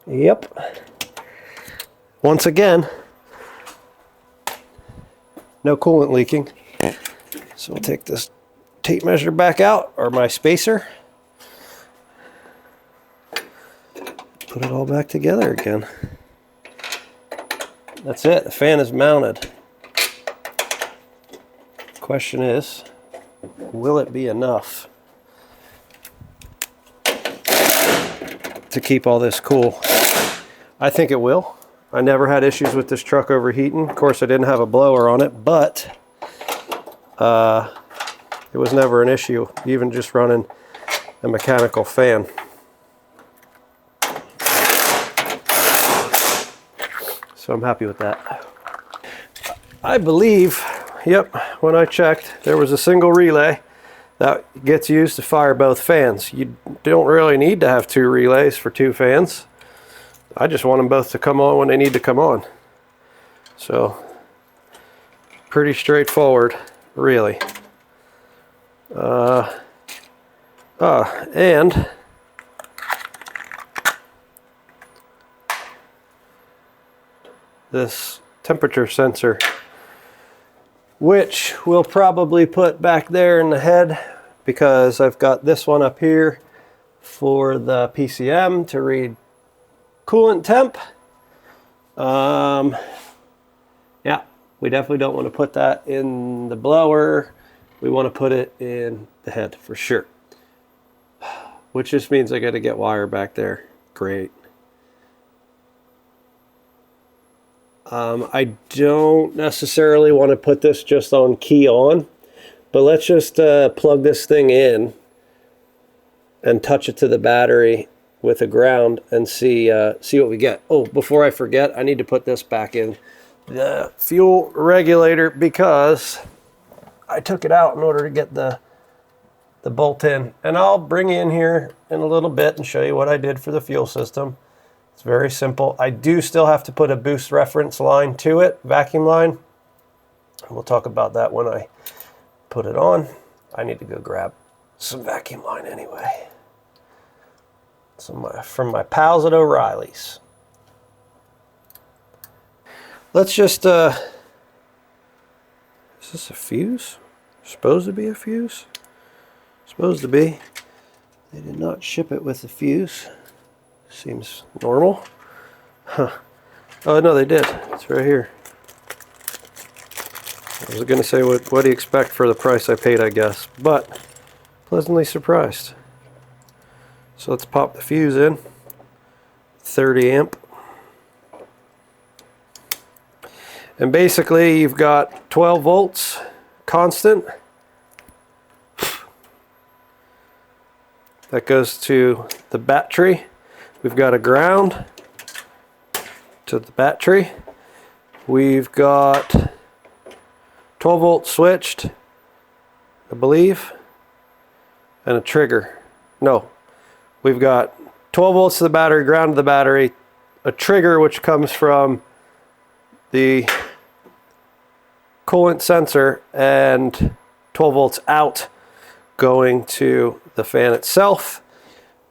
Yep. Once again, no coolant leaking. So we'll take this tape measure back out, or my spacer. Put it all back together again. That's it, the fan is mounted. Question is, will it be enough to keep all this cool? I think it will. I never had issues with this truck overheating. Of course, I didn't have a blower on it, but it was never an issue, even just running a mechanical fan. So I'm happy with that. I believe, yep, when I checked, there was a single relay that gets used to fire both fans. You don't really need to have two relays for two fans. I just want them both to come on when they need to come on. So, pretty straightforward, really. And this temperature sensor, which we'll probably put back there in the head, because I've got this one up here for the PCM to read coolant temp. Yeah, we definitely don't want to put that in the blower. We want to put it in the head for sure. Which just means I got to get wire back there. Great. I don't necessarily want to put this just on key on, but let's just plug this thing in and touch it to the battery with a ground and see what we get. Oh, before I forget, I need to put this back in the fuel regulator because I took it out in order to get the bolt in. And I'll bring you in here in a little bit and show you what I did for the fuel system. It's very simple. I do still have to put a boost reference line to it, vacuum line. We'll talk about that when I put it on. I need to go grab some vacuum line anyway. From my pals at O'Reilly's. Let's just, is this a fuse? Supposed to be a fuse? Supposed to be. They did not ship it with a fuse. Seems normal. Huh. Oh no, they did. It's right here. I was going to say, what do you expect for the price I paid, I guess. But, pleasantly surprised. So let's pop the fuse in. 30 amp. And basically you've got 12 volts constant. That goes to the battery. We've got a ground to the battery. We've got 12 volt switched, I believe, and a trigger. No, we've got 12 volts to the battery, ground to the battery, a trigger which comes from the coolant sensor, and 12 volts out going to the fan itself.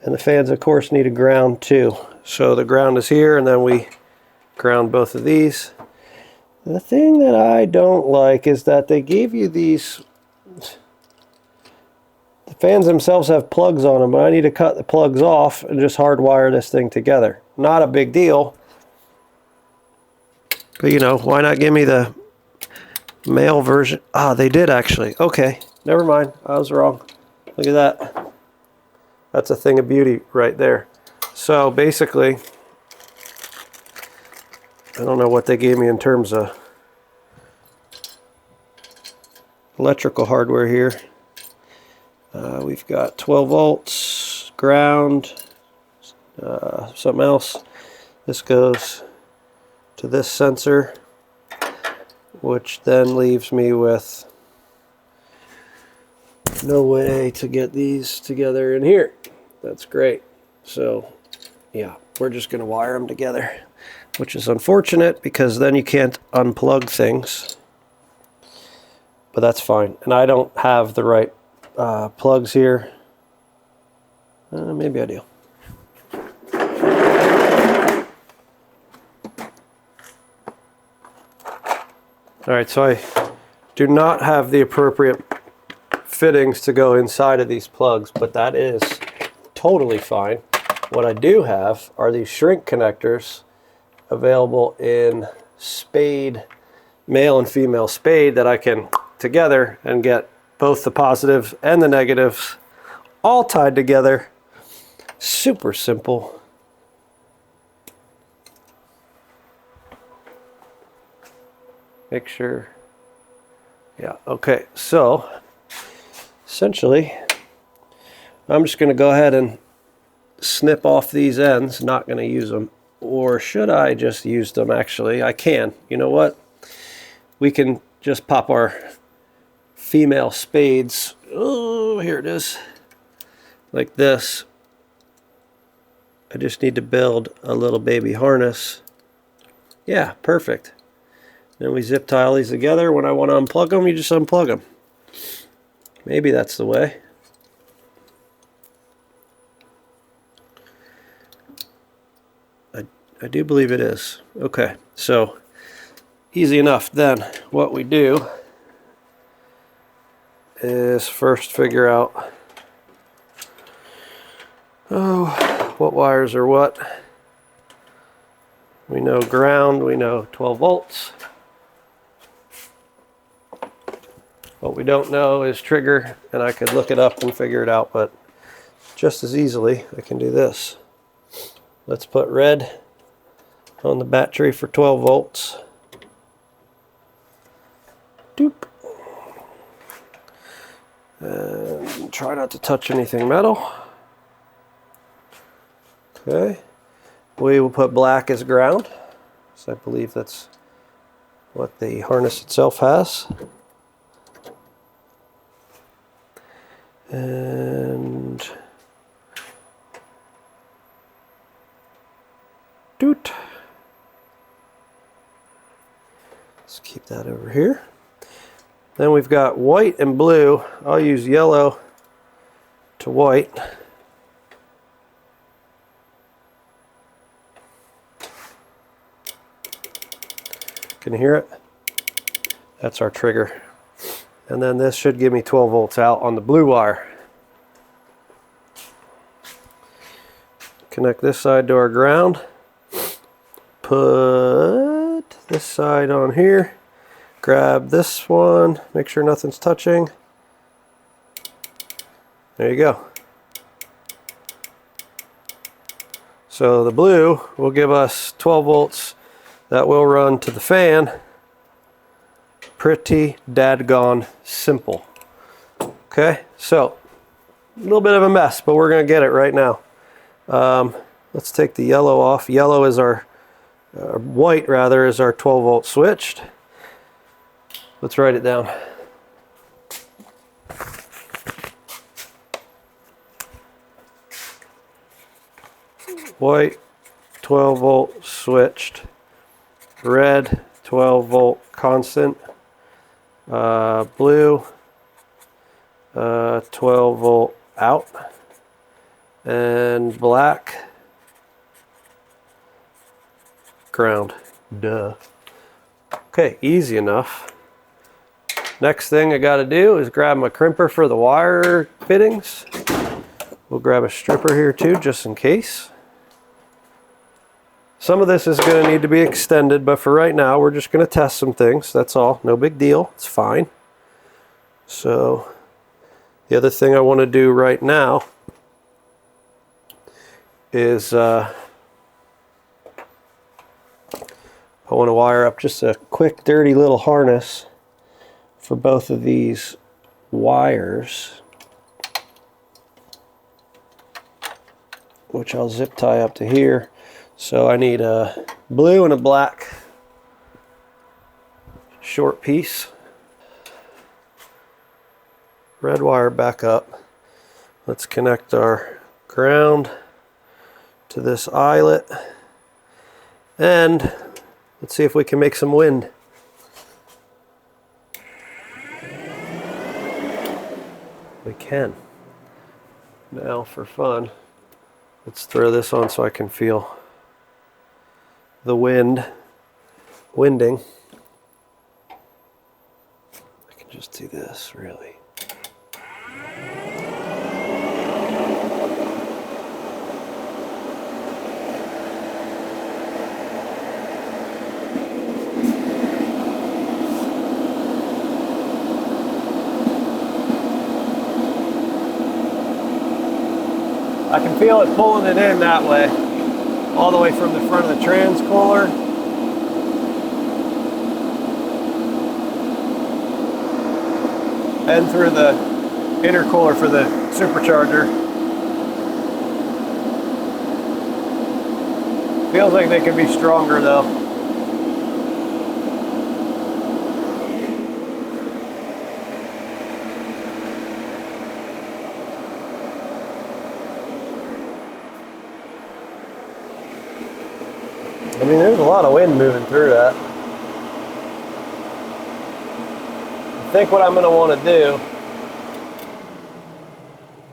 And the fans, of course, need a ground too. So the ground is here, and then we ground both of these. The thing that I don't like is that they gave you these... The fans themselves have plugs on them, but I need to cut the plugs off and just hardwire this thing together. Not a big deal. But, you know, why not give me the male version? Ah, they did actually. Okay, never mind. I was wrong. Look at that. That's a thing of beauty right there. So basically, I don't know what they gave me in terms of electrical hardware here. We've got 12 volts, ground, something else. This goes to this sensor, which then leaves me with no way to get these together in here. That's great. So yeah, we're just going to wire them together, which is unfortunate because then you can't unplug things, but that's fine. And I don't have the right plugs here. Maybe I do. Alright, so I do not have the appropriate fittings to go inside of these plugs, but that is totally fine. What I do have are these shrink connectors available in spade, male and female spade, that I can together and get both the positives and the negatives all tied together. Super simple. Make sure. Yeah, okay, so essentially I'm just going to go ahead and snip off these ends. Not going to use them. Or should I just use them? Actually, I can. You know what? We can just pop our female spades. Oh, here it is. Like this. I just need to build a little baby harness. Yeah, perfect. Then we zip tie all these together. When I want to unplug them, you just unplug them. Maybe that's the way. I do believe it is. Okay, so easy enough. Then what we do is first figure out what wires are what. We know ground, we know 12 volts. What we don't know is trigger, and I could look it up and figure it out, but just as easily I can do this. Let's put red on the battery for 12 volts. Doop. And try not to touch anything metal. Okay. We will put black as ground, so I believe that's what the harness itself has. And doot. Let's keep that over here. Then we've got white and blue. I'll use yellow to white. Can you hear it? That's our trigger. And then this should give me 12 volts out on the blue wire. Connect this side to our ground. Put this side on here. Grab this one. Make sure nothing's touching. There you go. So the blue will give us 12 volts that will run to the fan. Pretty dadgone simple. Okay, so a little bit of a mess, but we're going to get it right now. Let's take the yellow off. Yellow is our, white rather, is our 12 volt switched. Let's write it down. White 12 volt switched. Red 12 volt constant. Blue 12 volt out, and black, ground. Duh. Okay, easy enough. Next thing I got to do is grab my crimper for the wire fittings. We'll grab a stripper here too, just in case. Some of this is going to need to be extended, but for right now, we're just going to test some things. That's all. No big deal. It's fine. So, the other thing I want to do right now is I want to wire up just a quick, dirty little harness for both of these wires, which I'll zip tie up to here. So I need a blue and a black short piece. Red wire back up. Let's connect our ground to this eyelet, and let's see if we can make some wind. We can. Now for fun, let's throw this on so I can feel the winding. I can just do this, really. I can feel it pulling it in that way, all the way from the front of the transcooler. And through the intercooler for the supercharger. Feels like they could be stronger though. I mean, there's a lot of wind moving through that. I think what I'm going to want to do,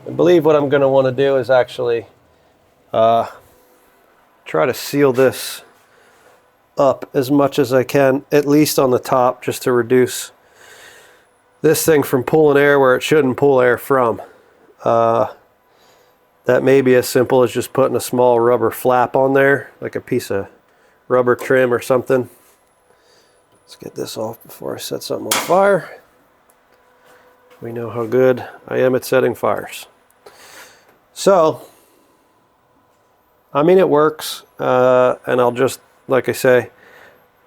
I believe what I'm going to want to do is actually try to seal this up as much as I can, at least on the top, just to reduce this thing from pulling air where it shouldn't pull air from. That may be as simple as just putting a small rubber flap on there, like a piece of rubber trim or something. Let's get this off before I set something on fire. We know how good I am at setting fires. So, I mean, it works, and I'll just, like I say,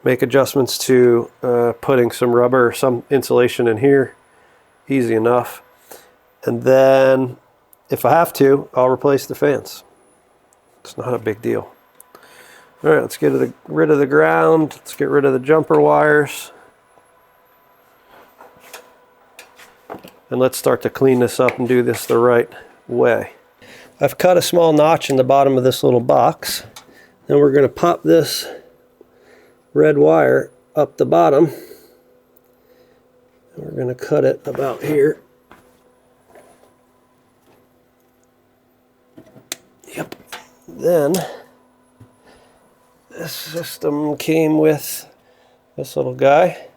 make adjustments to putting some rubber or some insulation in here. Easy enough. And then, if I have to, I'll replace the fans. It's not a big deal. All right, let's get rid of the ground. Let's get rid of the jumper wires. And let's start to clean this up and do this the right way. I've cut a small notch in the bottom of this little box. Then we're going to pop this red wire up the bottom. And we're going to cut it about here. Yep. Then this system came with this little guy,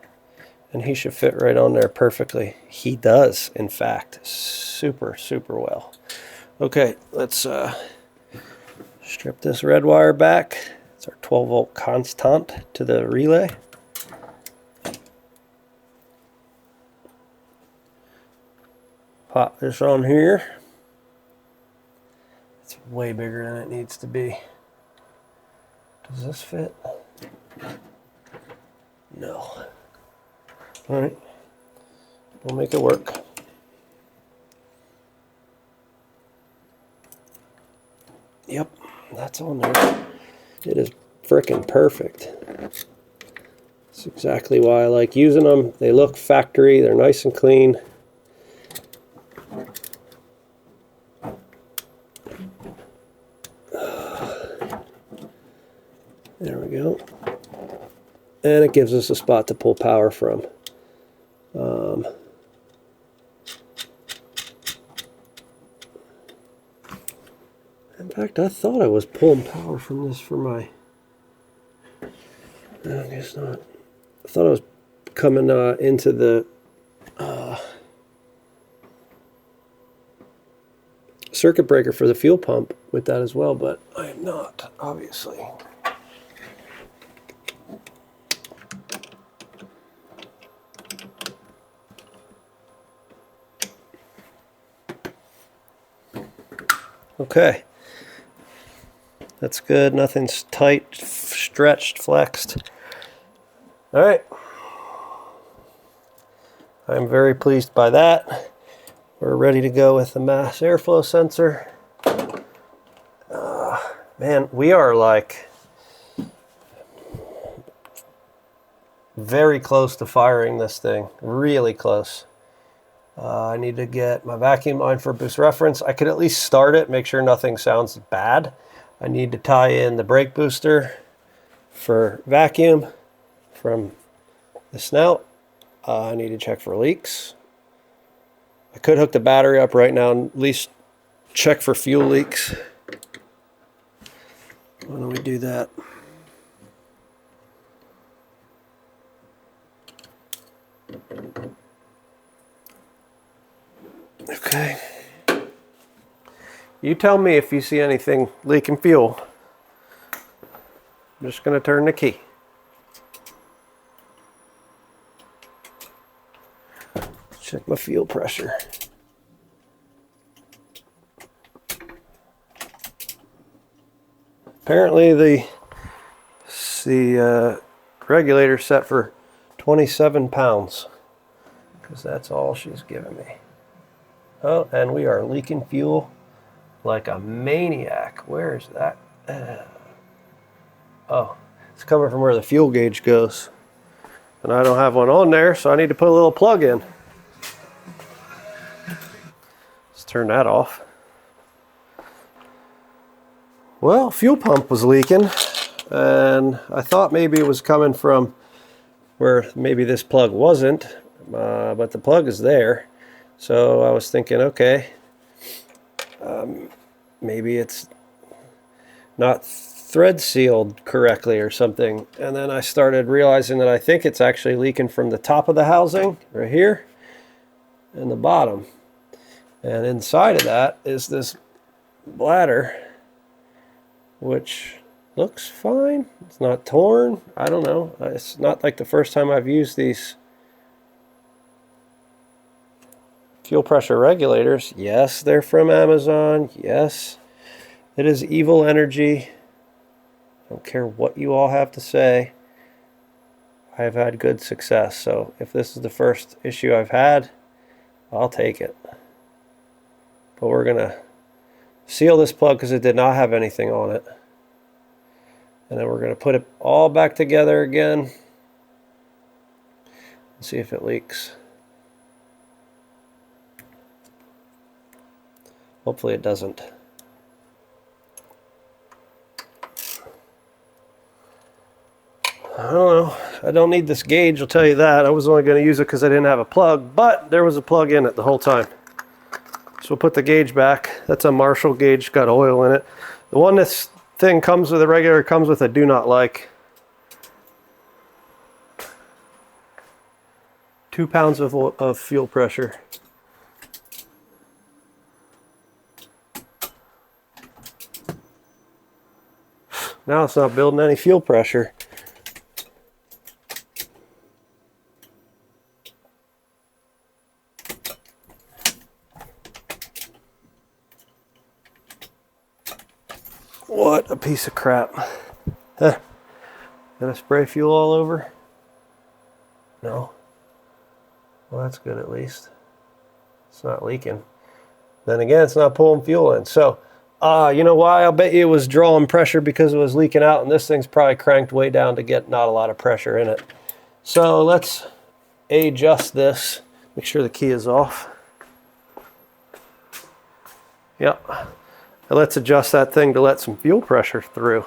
and he should fit right on there perfectly. He does, in fact, super, super well. Okay, let's strip this red wire back. It's our 12-volt constant to the relay. Pop this on here. It's way bigger than it needs to be. Does this fit? No. All right. We'll make it work. Yep, that's on there. It is frickin' perfect. That's exactly why I like using them. They look factory. They're nice and clean. There we go. And it gives us a spot to pull power from. In fact, I thought I was pulling power from this for my... No, I guess not. I thought I was coming into the circuit breaker for the fuel pump with that as well, but I am not, obviously. Okay, that's good. Nothing's tight, stretched, flexed. All right, I'm very pleased by that. We're ready to go with the mass airflow sensor. Man, we are like very close to firing this thing, really close. I need to get my vacuum line for boost reference. I could at least start it, make sure nothing sounds bad. I need to tie in the brake booster for vacuum from the snout. I need to check for leaks. I could hook the battery up right now and at least check for fuel leaks. Why don't we do that? Okay. You tell me if you see anything leaking fuel. I'm just going to turn the key. Check my fuel pressure. Apparently the regulator set for 27 pounds because that's all she's given me. Oh, and we are leaking fuel like a maniac. Where is that? Oh, it's coming from where the fuel gauge goes. And I don't have one on there, so I need to put a little plug in. Let's turn that off. Well, fuel pump was leaking, and I thought maybe it was coming from where maybe this plug wasn't, but the plug is there. So I was thinking, okay, maybe it's not thread sealed correctly or something. And then I started realizing that I think it's actually leaking from the top of the housing right here and the bottom. And inside of that is this bladder, which looks fine. It's not torn. I don't know. It's not like the first time I've used these fuel pressure regulators. Yes, they're from Amazon. Yes, it is evil energy. I don't care what you all have to say. I've had good success. So if this is the first issue I've had, I'll take it. But we're going to seal this plug because it did not have anything on it. And then we're going to put it all back together again and see if it leaks. Hopefully it doesn't. I don't know. I don't need this gauge, I'll tell you that. I was only going to use it because I didn't have a plug, but there was a plug in it the whole time. So we'll put the gauge back. That's a Marshall gauge, got oil in it. The one this thing comes with, the regulator comes with, I do not like. 2 pounds of fuel pressure. Now it's not building any fuel pressure. What a piece of crap. Huh. Did I spray fuel all over? No. Well, that's good at least. It's not leaking. Then again, it's not pulling fuel in. So, you know why? I'll bet you it was drawing pressure because it was leaking out, and this thing's probably cranked way down to get not a lot of pressure in it. So let's adjust this. Make sure the key is off. Yep. Now let's adjust that thing to let some fuel pressure through,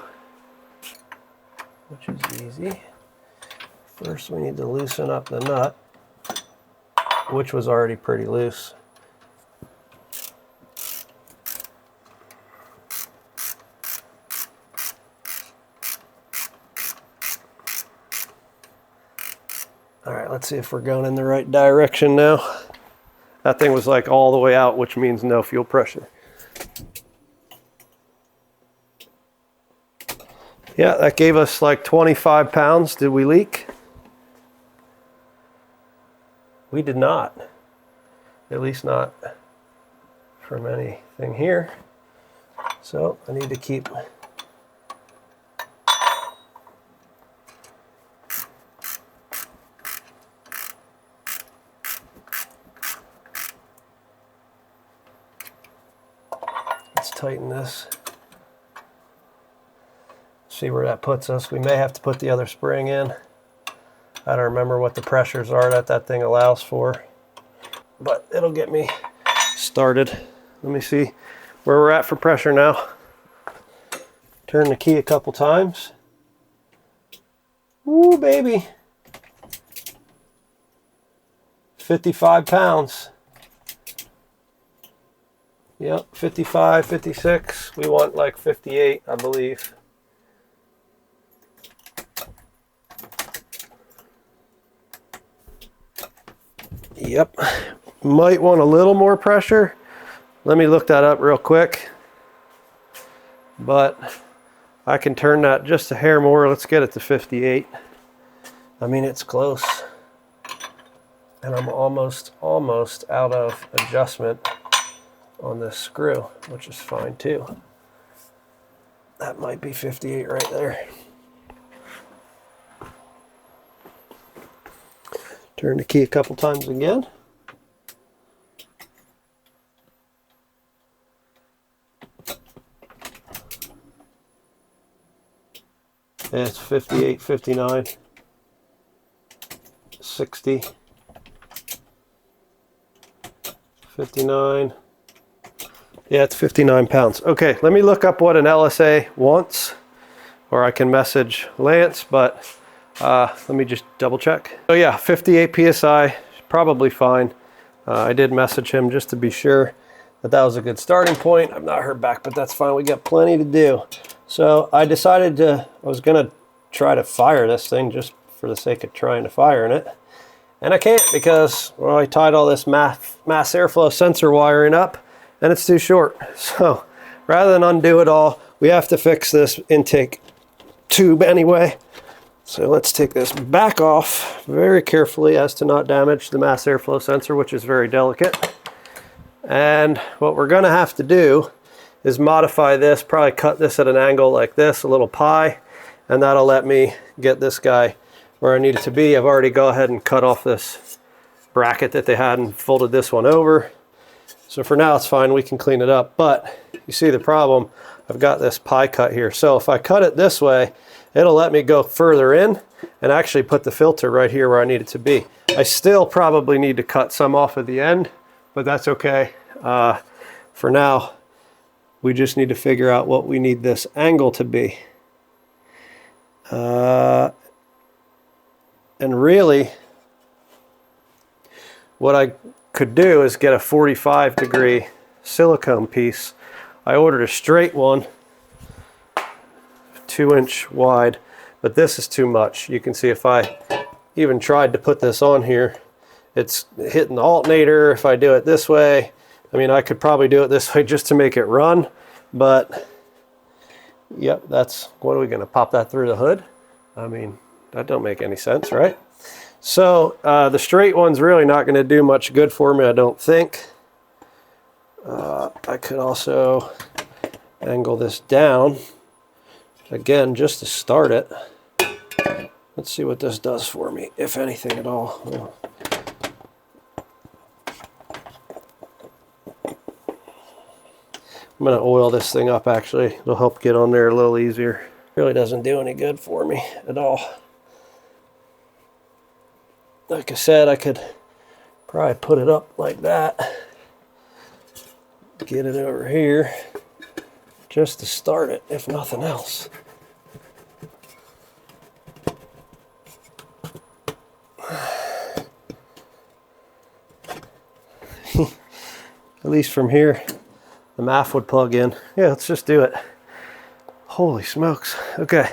which is easy. First, we need to loosen up the nut, which was already pretty loose. Let's see if we're going in the right direction now. That thing was like all the way out, which means no fuel pressure. Yeah, that gave us like 25 pounds. Did we leak? We did not. At least not from anything here. So I need to keep tighten this. See where that puts us. We may have to put the other spring in. I don't remember what the pressures are that thing allows for, but it'll get me started. Let me see where we're at for pressure now. Turn the key a couple times. Ooh, baby. 55 pounds. Yep, 55, 56. We want like 58, I believe. Yep, might want a little more pressure. Let me look that up real quick. But I can turn that just a hair more. Let's get it to 58. I mean, it's close. And I'm almost out of adjustment on this screw, which is fine too. That might be 58 right there. Turn the key a couple times again. And it's 58, 59, 60, 59. Yeah, it's 59 pounds. Okay, let me look up what an LSA wants, or I can message Lance, but let me just double check. So yeah, 58 PSI, probably fine. I did message him just to be sure that that was a good starting point. I've not heard back, but that's fine. We got plenty to do. So I decided I was gonna try to fire this thing just for the sake of trying to fire in it. And I can't because, well, I tied all this mass airflow sensor wiring up and it's too short. So rather than undo it all, we have to fix this intake tube anyway. So let's take this back off very carefully as to not damage the mass airflow sensor, which is very delicate. And what we're gonna have to do is modify this, probably cut this at an angle like this, a little pi, and that'll let me get this guy where I need it to be. I've already gone ahead and cut off this bracket that they had and folded this one over. So for now it's fine, we can clean it up. But you see the problem, I've got this pi cut here. So if I cut it this way, it'll let me go further in and actually put the filter right here where I need it to be. I still probably need to cut some off at the end, but that's okay. For now, we just need to figure out what we need this angle to be. And really, what I could do is get a 45-degree silicone piece. I ordered a straight one, 2-inch wide, but this is too much. You can see if I even tried to put this on here, it's hitting the alternator. If I do it this way, I mean, I could probably do it this way just to make it run, but yep, that's, what are we gonna pop that through the hood? I mean, that don't make any sense, right? So the straight one's really not gonna do much good for me, I don't think. I could also angle this down, again, just to start it. Let's see what this does for me, if anything at all. I'm gonna oil this thing up actually. It'll help get on there a little easier. Really doesn't do any good for me at all. Like I said, I could probably put it up like that. Get it over here just to start it, if nothing else. At least from here, the MAF would plug in. Yeah, let's just do it. Holy smokes. Okay,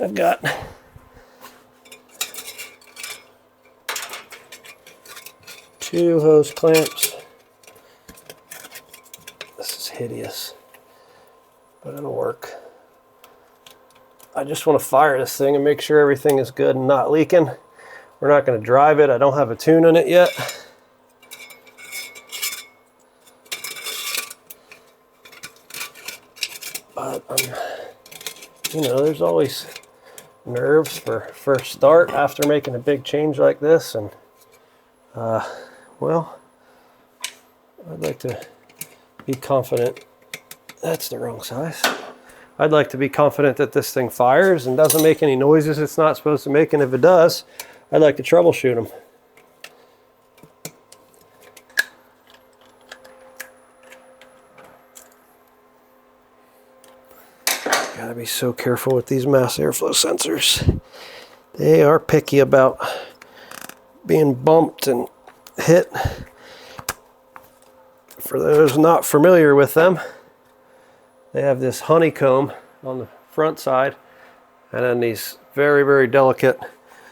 I've got 2 hose clamps. This is hideous, but it'll work. I just want to fire this thing and make sure everything is good and not leaking. We're not going to drive it. I don't have a tune on it yet. But, you know, there's always nerves for first start after making a big change like this. And, well, I'd like to be confident. That's the wrong size. I'd like to be confident that this thing fires and doesn't make any noises it's not supposed to make, and if it does, I'd like to troubleshoot them. Gotta be so careful with these mass airflow sensors. They are picky about being bumped and hit. For those not familiar with them, they have this honeycomb on the front side and then these very, very delicate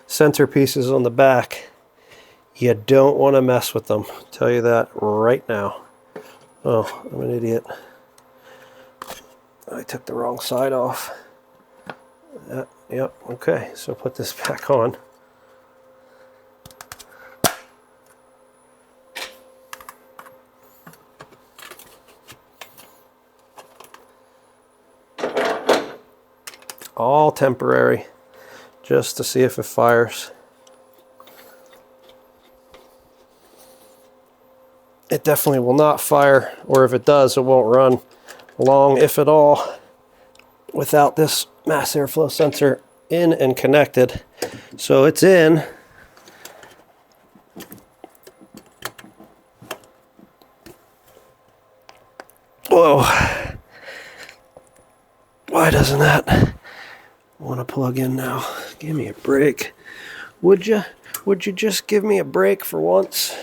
center pieces on the back. You don't want to mess with them. I'll tell you that right now. Oh, I'm an idiot. I took the wrong side off. Yep, okay, so put this back on. All temporary, just to see if it fires. It definitely will not fire, or if it does, it won't run long, if at all, without this mass airflow sensor in and connected. So it's in. Whoa. Why doesn't that want to plug in now? Give me a break. Would you? Would you just give me a break for once?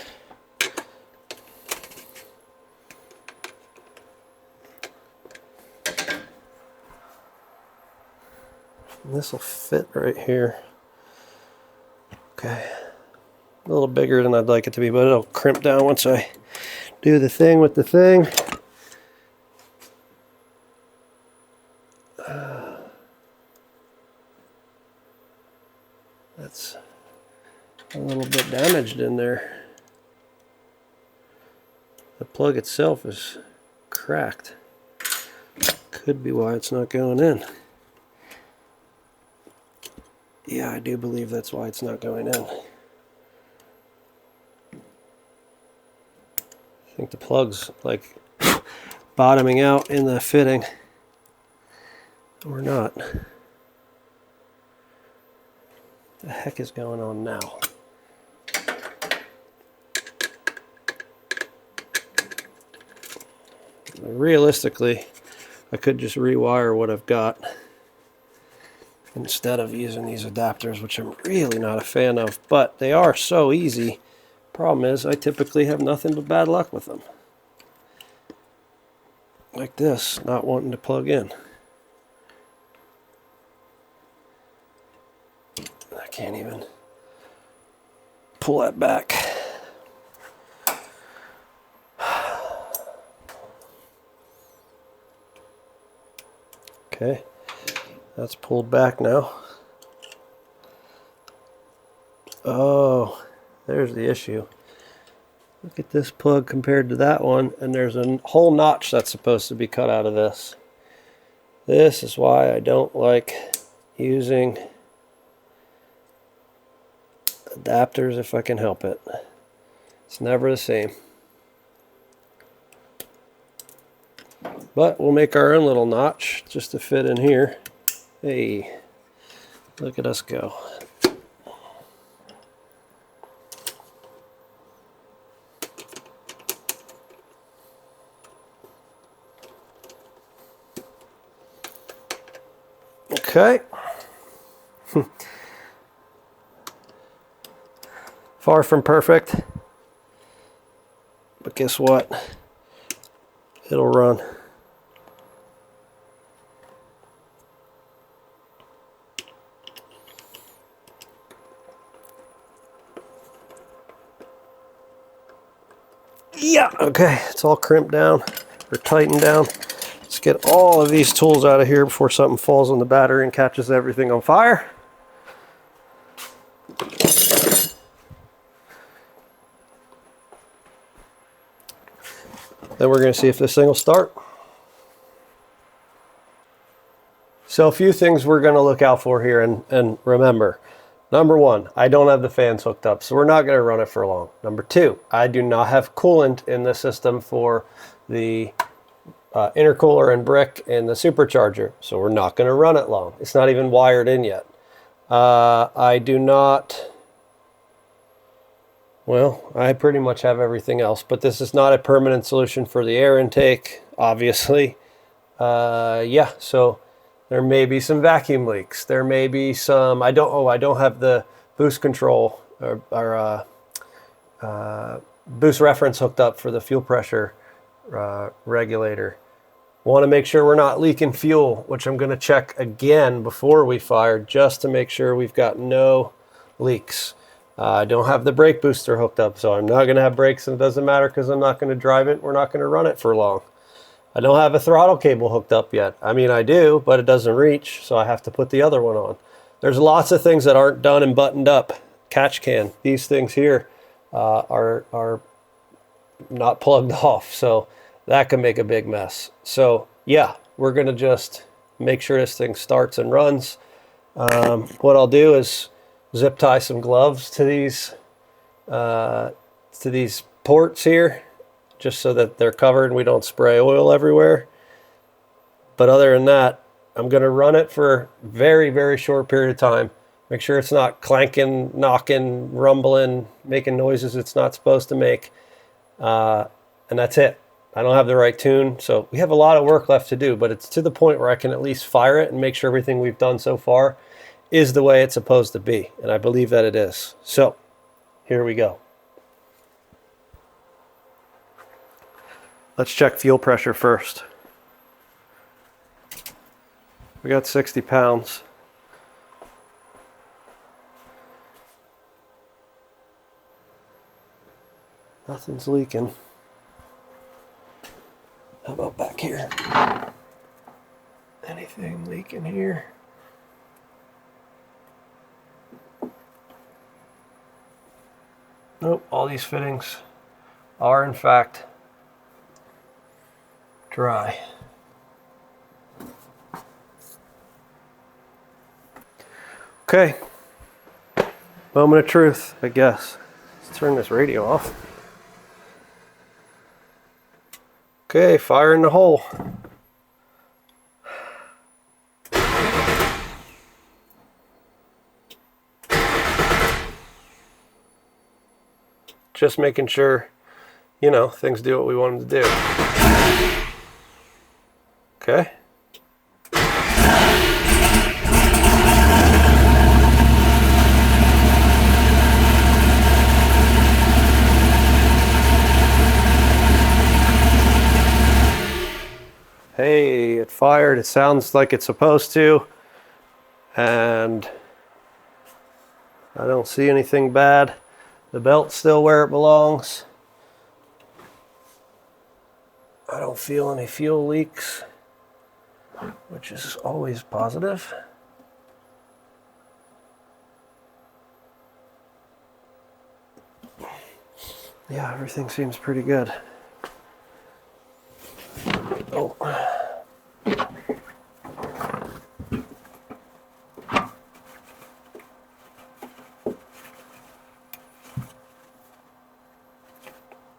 This will fit right here. Okay. A little bigger than I'd like it to be, but it'll crimp down once I do the thing with the thing. That's a little bit damaged in there. The plug itself is cracked. Could be why it's not going in. Yeah, I do believe that's why it's not going in. I think the plug's like bottoming out in the fitting. Or not. The heck is going on now? Realistically, I could just rewire what I've got instead of using these adapters, which I'm really not a fan of, but they are so easy. Problem is, I typically have nothing but bad luck with them. Like this, not wanting to plug in. I can't even pull that back. Okay, that's pulled back now. Oh, there's the issue. Look at this plug compared to that one, and there's a whole notch that's supposed to be cut out of this. This is why I don't like using adapters if I can help it. It's never the same. But we'll make our own little notch just to fit in here. Hey, look at us go. Okay. Far from perfect, but guess what? It'll run. Yeah, okay, it's all crimped down or tightened down. Let's get all of these tools out of here before something falls on the battery and catches everything on fire. Then we're going to see if this thing will start. So a few things we're going to look out for here, and remember, number one, I don't have the fans hooked up, so we're not going to run it for long. Number two, I do not have coolant in the system for the intercooler and brick and the supercharger, so we're not going to run it long. It's not even wired in yet. I do not, well, I pretty much have everything else, but this is not a permanent solution for the air intake, obviously. Yeah, so there may be some vacuum leaks. There may be some, I don't have the boost control or boost reference hooked up for the fuel pressure regulator. Want to make sure we're not leaking fuel, which I'm going to check again before we fire, just to make sure we've got no leaks. I don't have the brake booster hooked up, so I'm not going to have brakes, and it doesn't matter because I'm not going to drive it. We're not going to run it for long. I don't have a throttle cable hooked up yet. I mean, I do, but it doesn't reach, so I have to put the other one on. There's lots of things that aren't done and buttoned up. Catch can, these things here are not plugged off, so that can make a big mess. So yeah, we're going to just make sure this thing starts and runs. What I'll do is zip tie some gloves to these ports here, just so that they're covered and we don't spray oil everywhere. But other than that, I'm going to run it for a very, very short period of time. Make sure it's not clanking, knocking, rumbling, making noises it's not supposed to make. And that's it. I don't have the right tune, so we have a lot of work left to do, but it's to the point where I can at least fire it and make sure everything we've done so far is the way it's supposed to be. And I believe that it is. So here we go. Let's check fuel pressure first. We got 60 pounds. Nothing's leaking. How about back here? Anything leaking here? Nope, all these fittings are in fact dry. Okay, moment of truth, I guess. Let's turn this radio off. Okay, fire in the hole. Just making sure, you know, things do what we want them to do. Okay. Hey, it fired. It sounds like it's supposed to. And I don't see anything bad. The belt's still where it belongs. I don't feel any fuel leaks, which is always positive. Yeah, everything seems pretty good. Oh.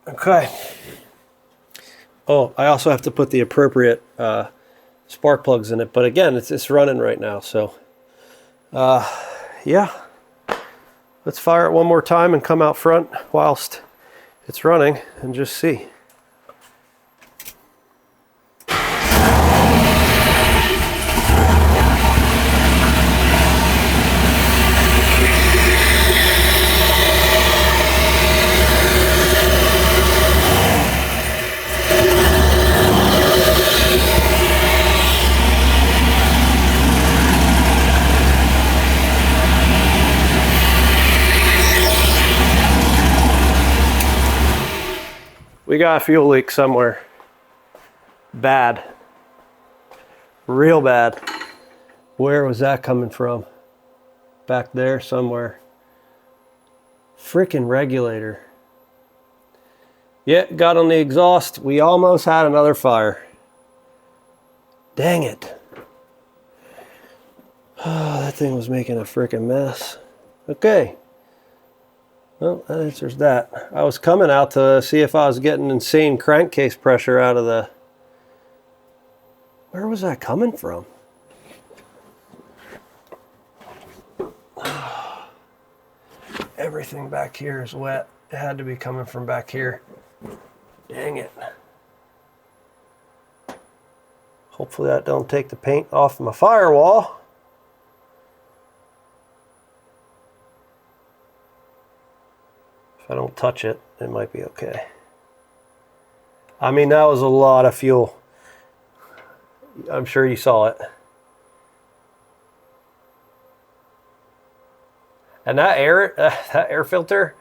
Okay. Oh, I also have to put the appropriate spark plugs in it, but again, it's running right now, so yeah. Let's fire it one more time and come out front whilst it's running and just see. we got a fuel leak somewhere. Bad. Real bad. Where was that coming from? Back there somewhere. Freaking regulator. Yeah, got on the exhaust. We almost had another fire. Dang it. Oh, that thing was making a freaking mess. Okay. Well, that answers that. I was coming out to see if I was getting insane crankcase pressure out of the... Where was that coming from? Everything back here is wet. It had to be coming from back here. Dang it. Hopefully that don't take the paint off my firewall. If I don't touch it, it might be okay. I mean, that was a lot of fuel. I'm sure you saw it. And that air filter,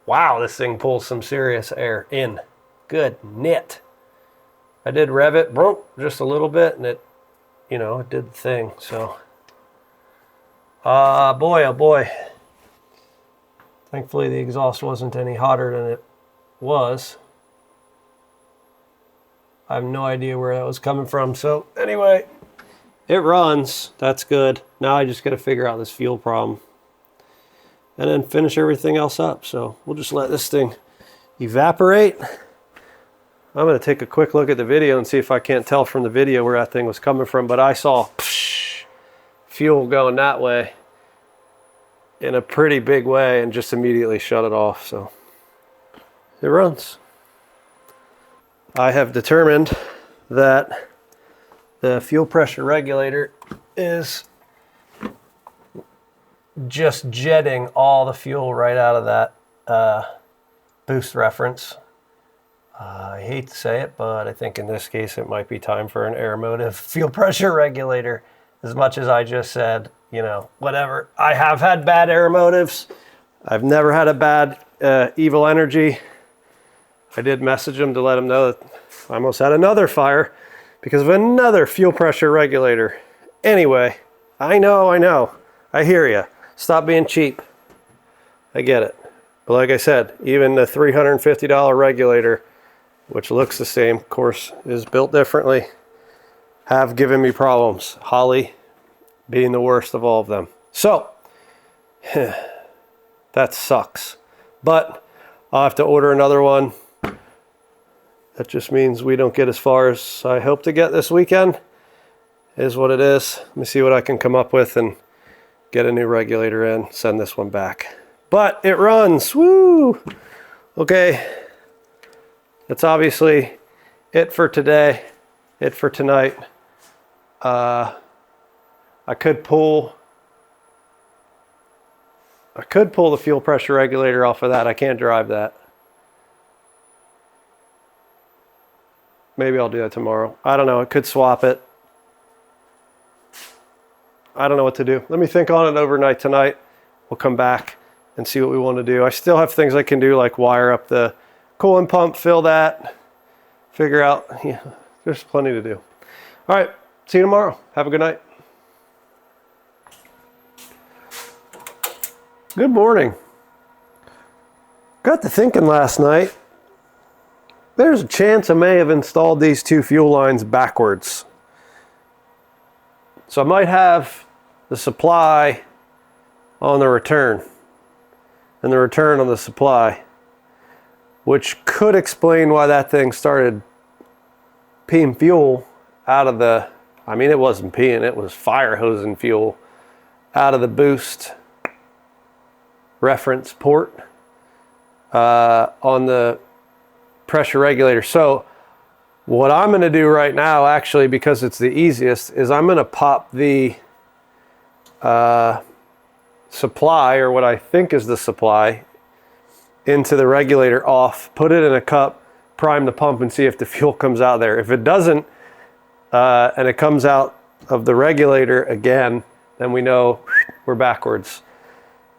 wow, this thing pulls some serious air in. Good knit. I did rev it, just a little bit, and it, you know, it did the thing. So, boy, oh boy. Thankfully, the exhaust wasn't any hotter than it was. I have no idea where that was coming from. So, anyway, it runs. That's good. Now I just got to figure out this fuel problem. And then finish everything else up. So we'll just let this thing evaporate. I'm going to take a quick look at the video and see if I can't tell from the video where that thing was coming from. But I saw fuel going that way in a pretty big way and just immediately shut it off. So it runs. I have determined that the fuel pressure regulator is just jetting all the fuel right out of that boost reference. I hate to say it, but I think in this case it might be time for an air motive fuel pressure regulator. As much as I just said, you know, whatever. I have had bad air motives. I've never had a bad Evil Energy. I did message them to let them know that I almost had another fire because of another fuel pressure regulator. Anyway, I know. I hear you. Stop being cheap. I get it. But like I said, even the $350 regulator, which looks the same, of course, is built differently, have given me problems. Holly being the worst of all of them. So, that sucks. But I'll have to order another one. That just means we don't get as far as I hope to get this weekend. Is what it is. Let me see what I can come up with and get a new regulator in, send this one back. But it runs, woo! Okay, that's obviously it for today, it for tonight. I could pull the fuel pressure regulator off of that. I can't drive that. Maybe I'll do that tomorrow. I don't know, I could swap it. I don't know what to do. Let me think on it overnight tonight. We'll come back and see what we want to do. I still have things I can do, like wire up the coolant pump, fill that, figure out, yeah, there's plenty to do. All right, see you tomorrow. Have a good night. Good morning. Got to thinking last night, there's a chance I may have installed these two fuel lines backwards. So I might have the supply on the return and the return on the supply, which could explain why that thing started peeing fuel out of the, I mean, it wasn't peeing, it was fire hosing fuel out of the boost reference port on the pressure regulator. So what I'm going to do right now, actually, because it's the easiest, is I'm going to pop the supply, or what I think is the supply, into the regulator off, put it in a cup, prime the pump, and see if the fuel comes out there. If it doesn't, and it comes out of the regulator again, then we know we're backwards.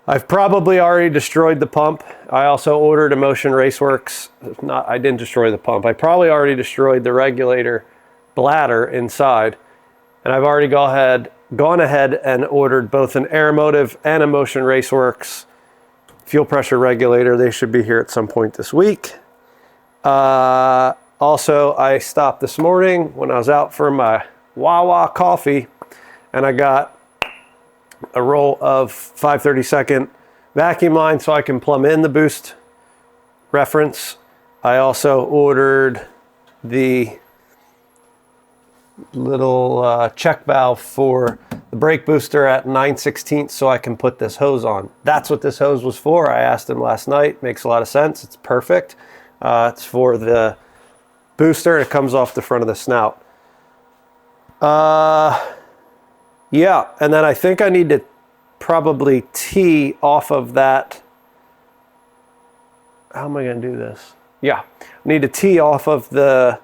I've probably already destroyed the pump. I also ordered a Motion Raceworks. I didn't destroy the pump. I probably already destroyed the regulator bladder inside. And I've already gone ahead and ordered both an Aeromotive and a Motion Raceworks fuel pressure regulator. They should be here at some point this week. Also, I stopped this morning when I was out for my Wawa coffee, and I got a roll of 5/32 vacuum line so I can plumb in the boost reference. I also ordered the little check valve for the brake booster at 9/16 so I can put this hose on. That's what this hose was for. I asked him last night. Makes a lot of sense. It's perfect. It's for the booster. It comes off the front of the snout. Yeah, and then I think I need to probably tee off of that. How am I going to do this? Yeah, I need to tee off of the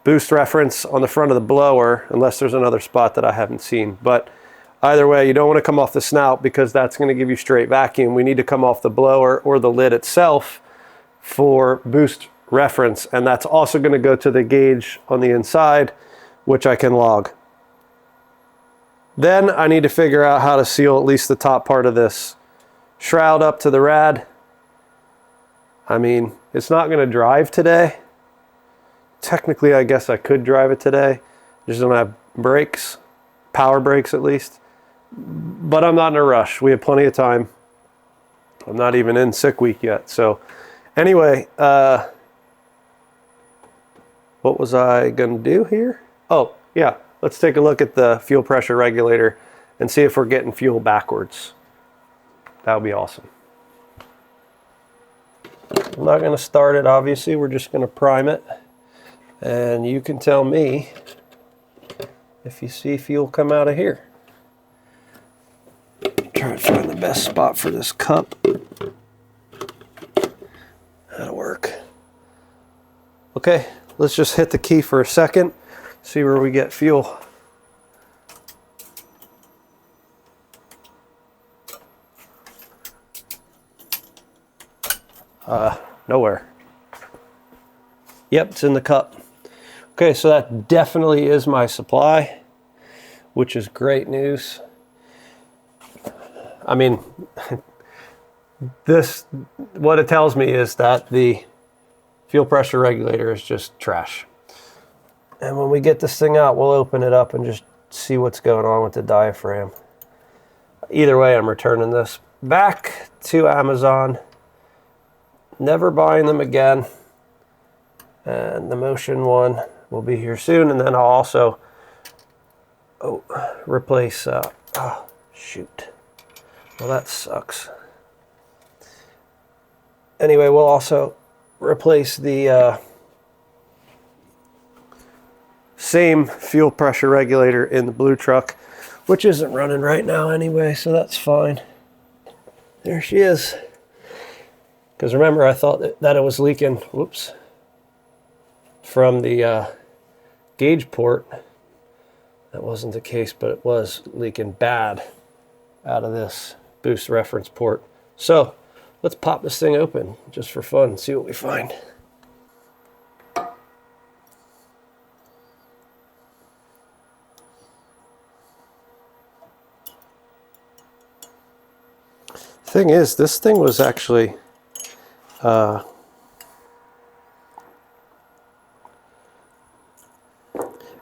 boost reference on the front of the blower, unless there's another spot that I haven't seen. But either way, you don't want to come off the snout because that's going to give you straight vacuum. We need to come off the blower or the lid itself for boost reference, and that's also going to go to the gauge on the inside, which I can log. Then I need to figure out how to seal at least the top part of this shroud up to the rad. I mean, it's not going to drive today. Technically, I guess I could drive it today. Just don't have brakes, power brakes at least. But I'm not in a rush. We have plenty of time. I'm not even in sick week yet. So anyway, what was I going to do here? Oh, yeah. Let's take a look at the fuel pressure regulator and see if we're getting fuel backwards. That would be awesome. I'm not going to start it, obviously. We're just going to prime it. And you can tell me if you see fuel come out of here. Try to find the best spot for this cup. That'll work. Okay, let's just hit the key for a second. See where we get fuel. Nowhere. Yep, it's in the cup. Okay, so that definitely is my supply, which is great news. I mean, what it tells me is that the fuel pressure regulator is just trash. And when we get this thing out, we'll open it up and just see what's going on with the diaphragm. Either way, I'm returning this back to Amazon. Never buying them again. And the Motion one will be here soon. And then I'll also replace, oh, shoot. Well, that sucks. Anyway, we'll also replace the same fuel pressure regulator in the blue truck, which isn't running right now anyway, so that's fine. There she is. Because remember, I thought that it was leaking, whoops, from the gauge port. That wasn't the case, but it was leaking bad out of this boost reference port. So let's pop this thing open just for fun, see what we find. Thing is, this thing was actually it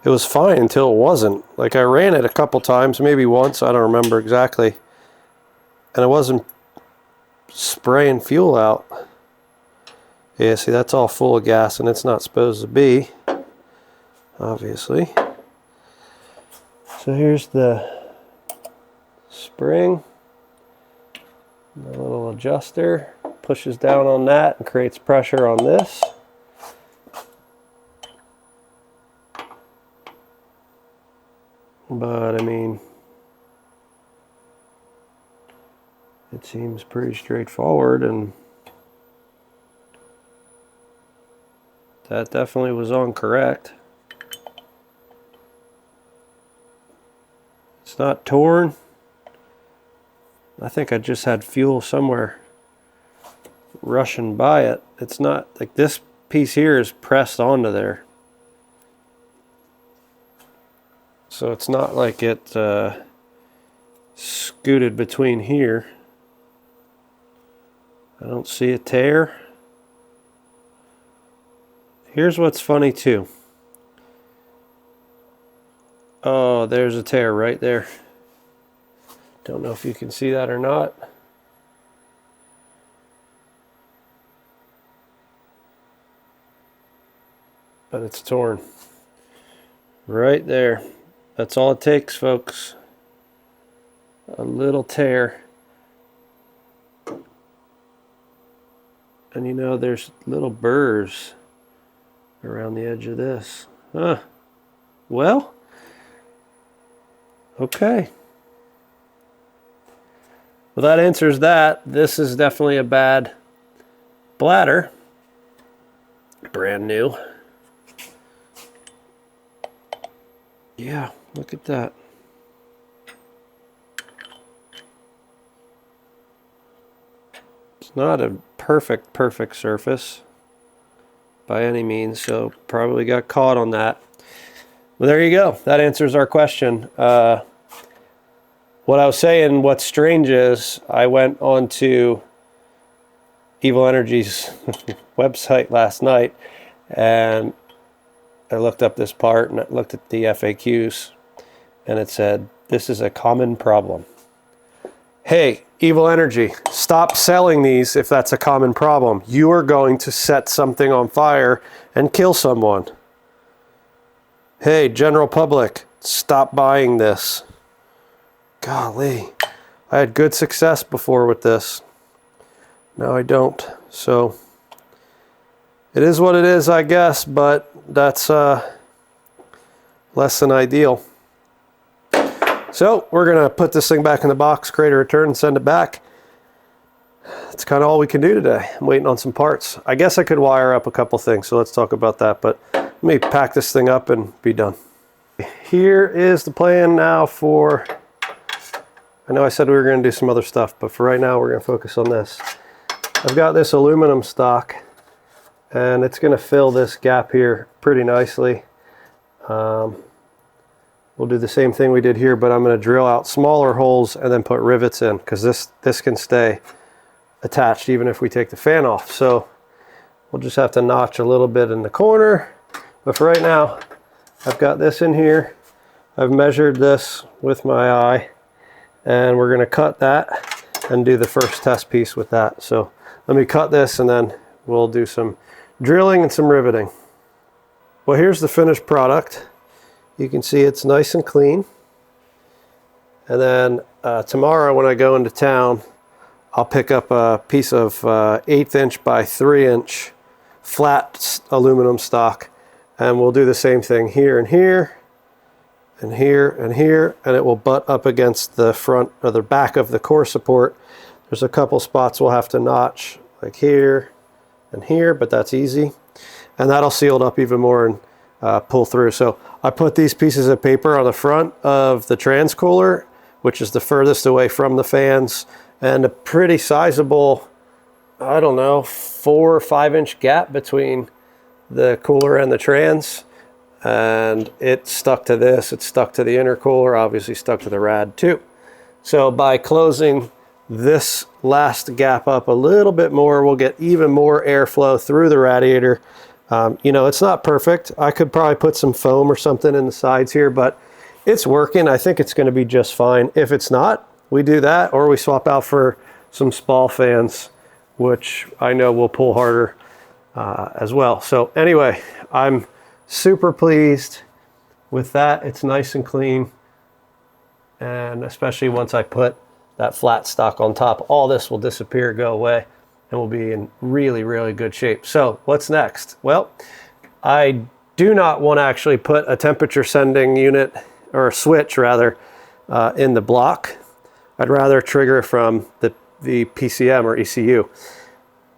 was fine until it wasn't. Like, I ran it a couple times, maybe once, I don't remember exactly, and it wasn't spraying fuel out. Yeah, see, that's all full of gas and it's not supposed to be, obviously. So here's the spring. The little adjuster pushes down on that and creates pressure on this. But I mean, it seems pretty straightforward, and that definitely was on correct. It's not torn. I think I just had fuel somewhere rushing by it. It's not like this piece here is pressed onto there. So it's not like it scooted between here. I don't see a tear. Here's what's funny too. Oh, there's a tear right there. Don't know if you can see that or not. But it's torn. Right there. That's all it takes, folks. A little tear. And you know, there's little burrs around the edge of this. Huh. Well, okay. Well, that answers that. This is definitely a bad bladder. Brand new. Yeah, look at that. It's not a perfect surface by any means, so probably got caught on that. Well, there you go. That answers our question. What I was saying, what's strange is I went on to Evil Energy's website last night and I looked up this part and I looked at the FAQs and it said, this is a common problem. Hey, Evil Energy, stop selling these if that's a common problem. You are going to set something on fire and kill someone. Hey, general public, stop buying this. Golly, I had good success before with this. Now I don't. So it is what it is, I guess, but that's less than ideal. So we're gonna put this thing back in the box, create a return, and send it back. That's kind of all we can do today. I'm waiting on some parts. I guess I could wire up a couple things, so let's talk about that, but let me pack this thing up and be done. Here is the plan now for, I know I said we were gonna do some other stuff, but for right now we're gonna focus on this. I've got this aluminum stock and it's going to fill this gap here pretty nicely. We'll do the same thing we did here, but I'm going to drill out smaller holes and then put rivets in because this can stay attached even if we take the fan off. So we'll just have to notch a little bit in the corner. But for right now, I've got this in here. I've measured this with my eye and we're going to cut that and do the first test piece with that. So let me cut this and then we'll do some drilling and some riveting. Well, here's the finished product. You can see it's nice and clean. And then tomorrow when I go into town, I'll pick up a piece of 1/8 inch by 3 inch flat aluminum stock. And we'll do the same thing here and here, and here and here, and it will butt up against the front or the back of the core support. There's a couple spots we'll have to notch, like here and here, but that's easy. And that'll seal it up even more and pull through. So I put these pieces of paper on the front of the transcooler, which is the furthest away from the fans, and a pretty sizable, I don't know, 4 or 5 inch gap between the cooler and the trans. And it stuck to this, it stuck to the intercooler, obviously stuck to the rad too. So by closing this last gap up a little bit more, we'll get even more airflow through the radiator. You know, it's not perfect. I could probably put some foam or something in the sides here, but it's working. I think it's going to be just fine. If it's not, we do that, or we swap out for some Spall fans, which I know will pull harder as well. So anyway, I'm super pleased with that. It's nice and clean, and especially once I put that flat stock on top, all this will disappear, go away, and we'll be in really, really good shape. So what's next? Well, I do not want to actually put a temperature sending unit, or a switch rather, in the block. I'd rather trigger from the PCM or ECU.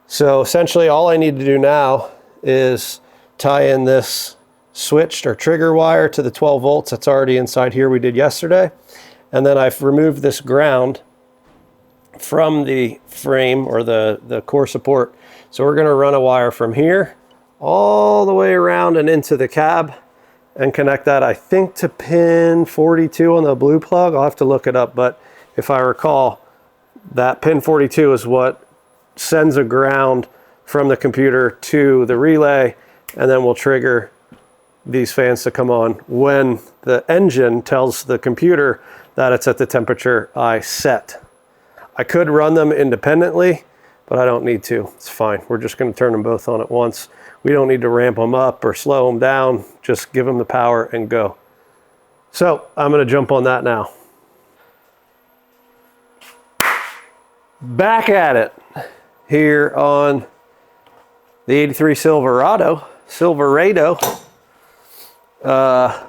So essentially all I need to do now is tie in this switched or trigger wire to the 12 volts that's already inside here we did yesterday. And then I've removed this ground from the frame or the core support. So we're going to run a wire from here all the way around and into the cab and connect that, I think, to pin 42 on the blue plug. I'll have to look it up, but if I recall, that pin 42 is what sends a ground from the computer to the relay, and then we'll trigger these fans to come on when the engine tells the computer that it's at the temperature I set. I could run them independently, but I don't need to. It's fine. We're just going to turn them both on at once. We don't need to ramp them up or slow them down. Just give them the power and go. So I'm going to jump on that now. Back at it here on the 83 Silverado. I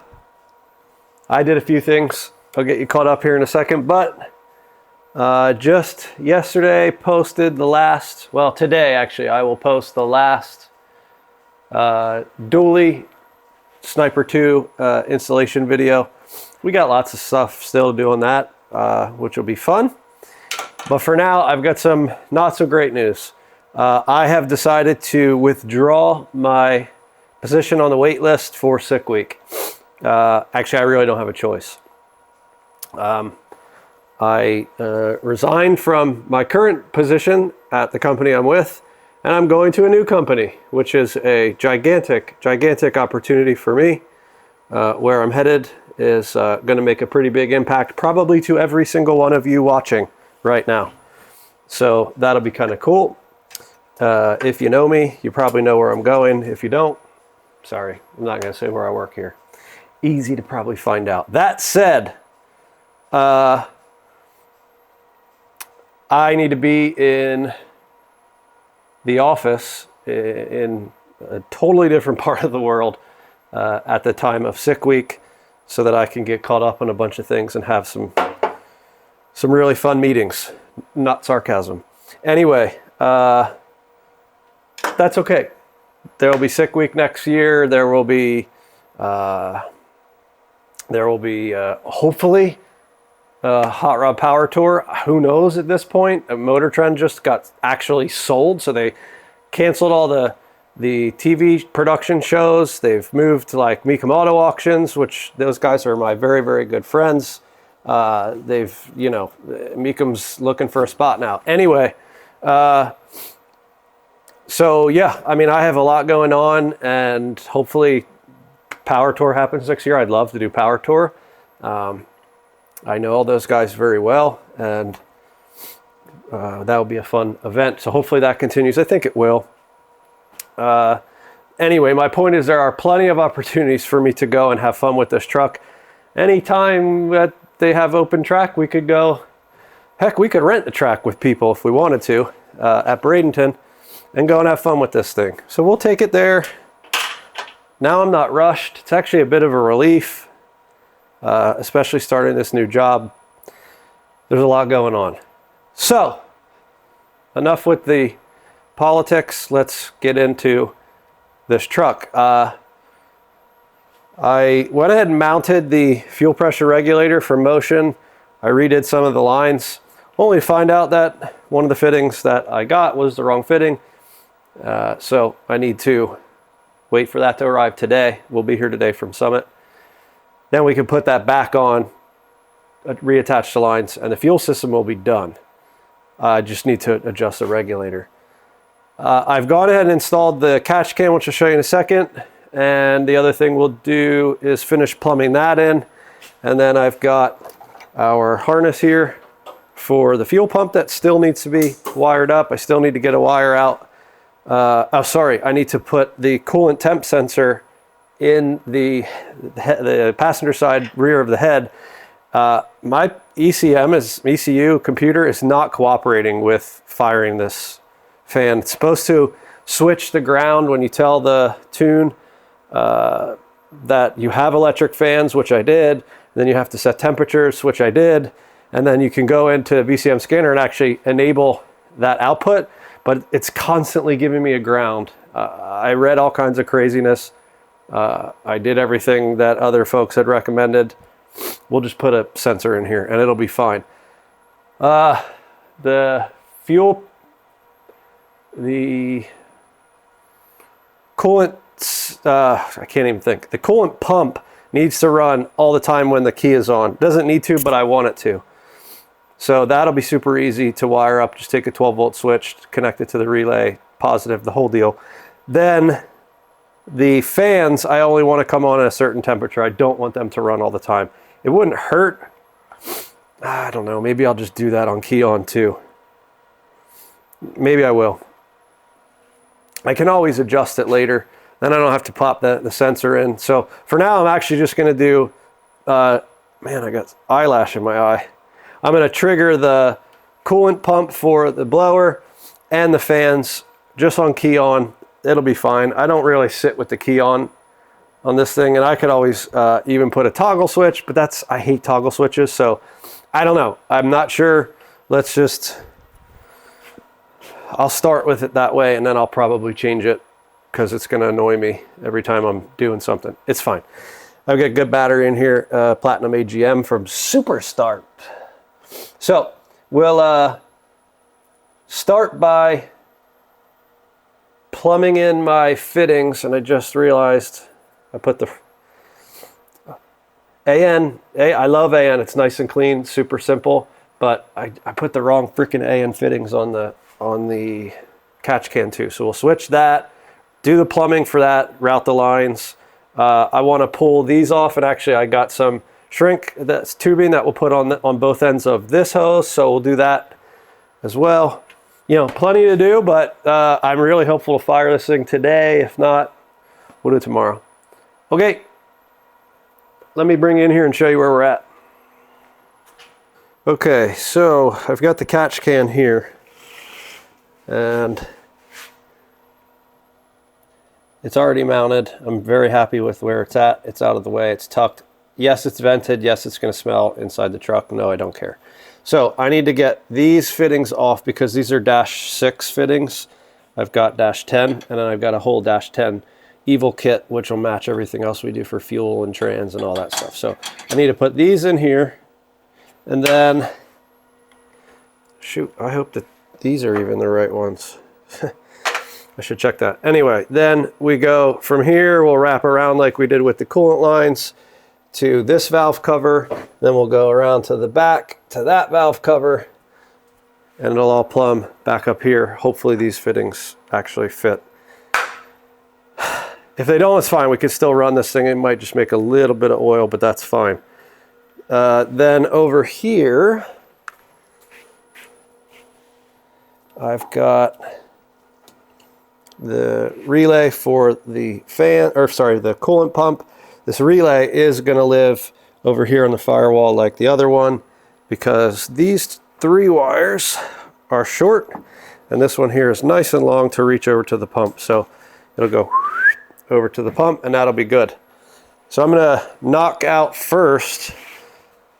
did a few things. I'll get you caught up here in a second, but just yesterday posted the last, well, today actually, I will post the last dually Sniper 2 installation video. We got lots of stuff still to do on that, which will be fun. But for now, I've got some not so great news. I have decided to withdraw my position on the wait list for sick week. Actually, I really don't have a choice. I resigned from my current position at the company I'm with, and I'm going to a new company, which is a gigantic opportunity for me. Where I'm headed is going to make a pretty big impact, probably to every single one of you watching right now. So that'll be kind of cool. If you know me, you probably know where I'm going. If you don't, sorry, I'm not going to say where I work here. Easy to probably find out. That said, I need to be in the office in a totally different part of the world at the time of sick week so that I can get caught up on a bunch of things and have some really fun meetings. Not sarcasm. Anyway, that's okay. There will be sick week next year. There will be hopefully a hot rod power tour. Who knows at this point? Motor Trend just got actually sold, so they canceled all the TV production shows. They've moved to like Mecum Auto Auctions, which those guys are my very, very good friends. Mecum's looking for a spot now. Anyway, so yeah, I mean, I have a lot going on, and hopefully Power Tour happens next year. I'd love to do Power Tour. I know all those guys very well, and that will be a fun event. So hopefully that continues. I think it will. Anyway, my point is there are plenty of opportunities for me to go and have fun with this truck. Anytime that they have open track, we could go. Heck, we could rent the track with people if we wanted to at Bradenton and go and have fun with this thing. So we'll take it there. Now I'm not rushed. It's actually a bit of a relief, especially starting this new job. There's a lot going on. So enough with the politics. Let's get into this truck. I went ahead and mounted the fuel pressure regulator for motion. I redid some of the lines, only to find out that one of the fittings that I got was the wrong fitting. So I need to wait for that to arrive today. We'll be here today from Summit. Then we can put that back on, reattach the lines, and the fuel system will be done. I just need to adjust the regulator. I've gone ahead and installed the catch can, which I'll show you in a second. And the other thing we'll do is finish plumbing that in. And then I've got our harness here for the fuel pump that still needs to be wired up. I still need to get a wire out. I need to put the coolant temp sensor in the passenger side rear of the head. My ECU computer is not cooperating with firing this fan. It's supposed to switch the ground when you tell the tune that you have electric fans, which I did. Then you have to set temperatures, which I did. And then you can go into VCM scanner and actually enable that output, but it's constantly giving me a ground. I read all kinds of craziness. I did everything that other folks had recommended. We'll just put a sensor in here and it'll be fine. the coolant, I can't even think. The coolant pump needs to run all the time when the key is on. Doesn't need to, but I want it to. So that'll be super easy to wire up. Just take a 12-volt switch, connect it to the relay, positive, the whole deal. Then the fans, I only want to come on at a certain temperature. I don't want them to run all the time. It wouldn't hurt. I don't know. Maybe I'll just do that on key on too. Maybe I will. I can always adjust it later. Then I don't have to pop the sensor in. So for now, I'm actually just going to do, man, I got eyelash in my eye. I'm going to trigger the coolant pump for the blower and the fans just on key on. It'll be fine. I don't really sit with the key on this thing, and I could always even put a toggle switch, but I hate toggle switches, so I don't know. I'm not sure. I'll start with it that way, and then I'll probably change it because it's going to annoy me every time I'm doing something. It's fine. I've got a good battery in here, Platinum AGM from Superstart. So we'll start by plumbing in my fittings, and I just realized I put the AN. I love AN. It's nice and clean, super simple, but I put the wrong freaking AN fittings on the catch can too. So we'll switch that, do the plumbing for that, route the lines. I want to pull these off, and actually I got some shrink that's tubing that we'll put on both ends of this hose, so we'll do that as well. You know, plenty to do, but I'm really hopeful to fire this thing today. If not, we'll do it tomorrow. Okay, let me bring you in here and show you where we're at. Okay, so I've got the catch can here, and it's already mounted. I'm very happy with where it's at. It's out of the way, it's tucked. Yes, it's vented. Yes, it's going to smell inside the truck. No, I don't care. So I need to get these fittings off because these are -6 fittings. I've got -10, and then I've got a whole -10 Evil kit, which will match everything else we do for fuel and trans and all that stuff. So I need to put these in here, and then, shoot, I hope that these are even the right ones. I should check that. Anyway, then we go from here, we'll wrap around like we did with the coolant lines to this valve cover, then we'll go around to the back to that valve cover, and it'll all plumb back up here. Hopefully these fittings actually fit. If they don't, it's fine. We can still run this thing. It might just make a little bit of oil, but that's fine. Then over here, I've got the relay for the fan, or sorry, the coolant pump. This relay is going to live over here on the firewall like the other one, because these 3 wires are short, and this one here is nice and long to reach over to the pump. So it'll go over to the pump, and that'll be good. So I'm going to knock out first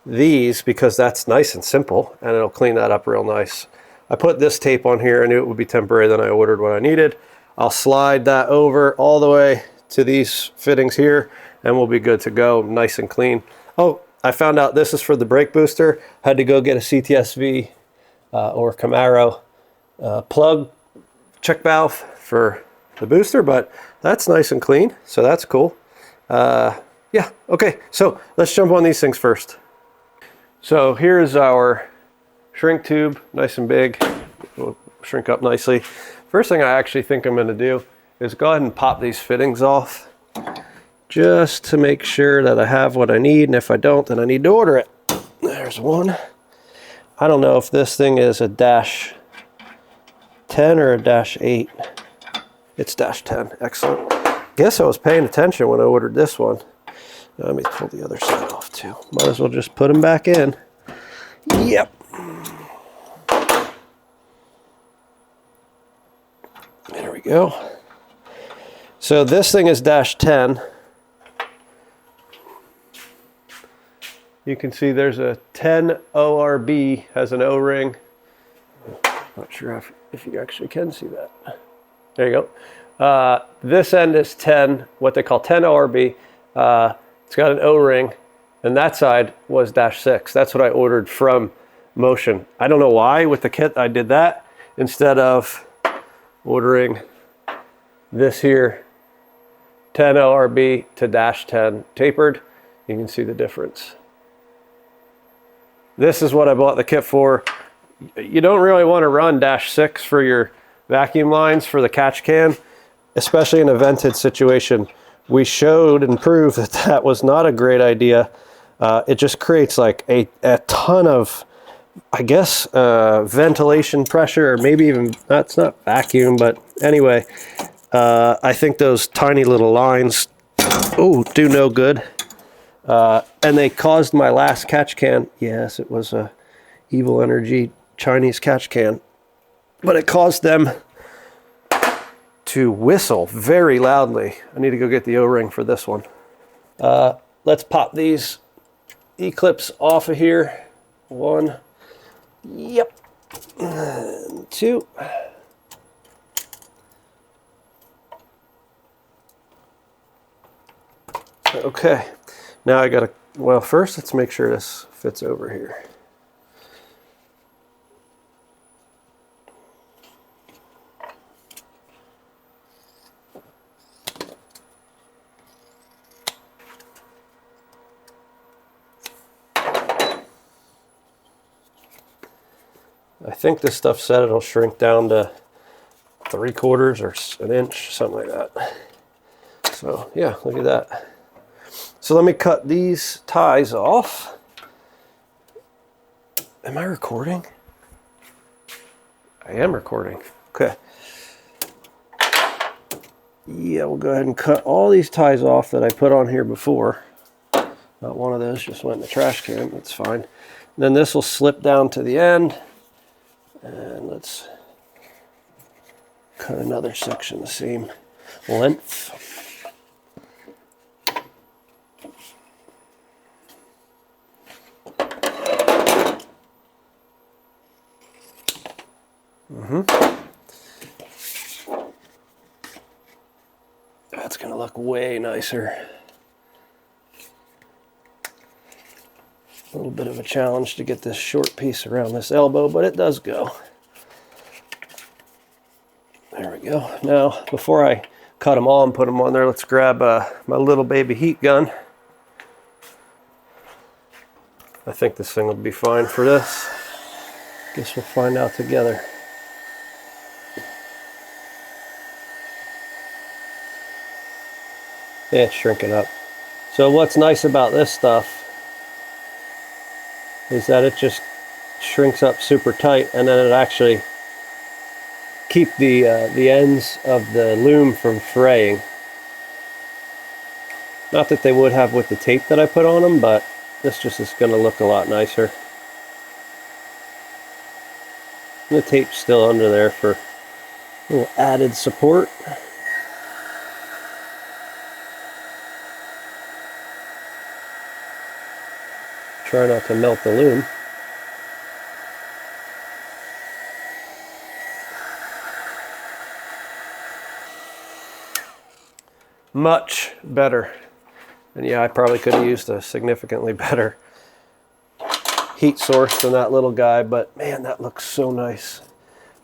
these, because that's nice and simple, and it'll clean that up real nice. I put this tape on here. I knew it would be temporary, then I ordered what I needed. I'll slide that over all the way to these fittings here, and we'll be good to go, nice and clean. Oh, I found out this is for the brake booster. Had to go get a CTSV or Camaro plug check valve for the booster, but that's nice and clean, so that's cool. Yeah, okay, so let's jump on these things first. So here's our shrink tube, nice and big. It'll shrink up nicely. First thing I actually think I'm going to do is go ahead and pop these fittings off, just to make sure that I have what I need, and if I don't, then I need to order it. There's one. I don't know if this thing is a -10 or a -8. It's -10, excellent. Guess I was paying attention when I ordered this one. Now let me pull the other side off too. Might as well just put them back in. Yep. There we go. So this thing is -10. You can see there's a 10 ORB, has an O-ring. Not sure if you actually can see that. There you go. This end is 10, what they call 10 ORB. It's got an O-ring, and that side was -6. That's what I ordered from motion. I don't know why with the kit I did that instead of ordering this here 10 ORB to -10 tapered. You can see the difference. This is what I bought the kit for. You don't really want to run -6 for your vacuum lines for the catch can, especially in a vented situation. We showed and proved that that was not a great idea. It just creates like a ton of, I guess, ventilation pressure, or maybe even, that's not vacuum, but anyway, I think those tiny little lines, do no good. And they caused my last catch can, yes, it was a Evil Energy Chinese catch can, but it caused them to whistle very loudly. I need to go get the O-ring for this one. Let's pop these E-clips off of here. 1, yep, and 2. Okay, now I gotta, well, first let's make sure this fits over here. I think this stuff said it'll shrink down to 3/4 or an inch, something like that. So yeah, look at that. So let me cut these ties off. Am I recording? I am recording. Okay. Yeah, we'll go ahead and cut all these ties off that I put on here before. Not one of those just went in the trash can. That's fine. And then this will slip down to the end. And let's cut another section the same length. That's going to look way nicer. A little bit of a challenge to get this short piece around this elbow, but it does go. There we go. Now, before I cut them all and put them on there, let's grab my little baby heat gun. I think this thing will be fine for this. Guess we'll find out together. Yeah, it's shrinking up. So what's nice about this stuff is that it just shrinks up super tight, and then it actually keep the ends of the loom from fraying. Not that they would have with the tape that I put on them, but this just is going to look a lot nicer. And the tape's still under there for a little added support. Try not to melt the loom. Much better. And yeah, I probably could have used a significantly better heat source than that little guy, but man, that looks so nice.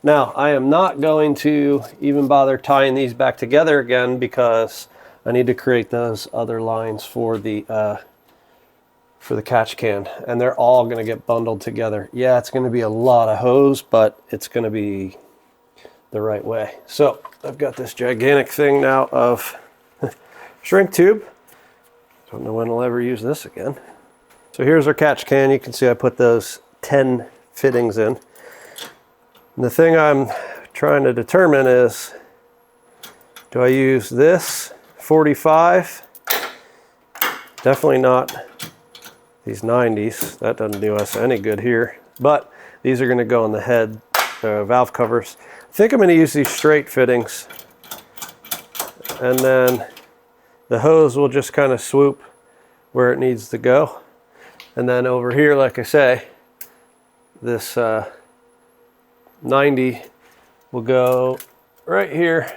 Now, I am not going to even bother tying these back together again because I need to create those other lines for the catch can, and they're all going to get bundled together. Yeah, it's going to be a lot of hose, but it's going to be the right way. So I've got this gigantic thing now of shrink tube. Don't know when I'll ever use this again. So here's our catch can. You can see I put those 10 fittings in. And the thing I'm trying to determine is, do I use this 45? Definitely not these 90s. That doesn't do us any good here. But these are going to go on the head valve covers. I think I'm going to use these straight fittings. And then the hose will just kind of swoop where it needs to go. And then over here, like I say, this 90 will go right here,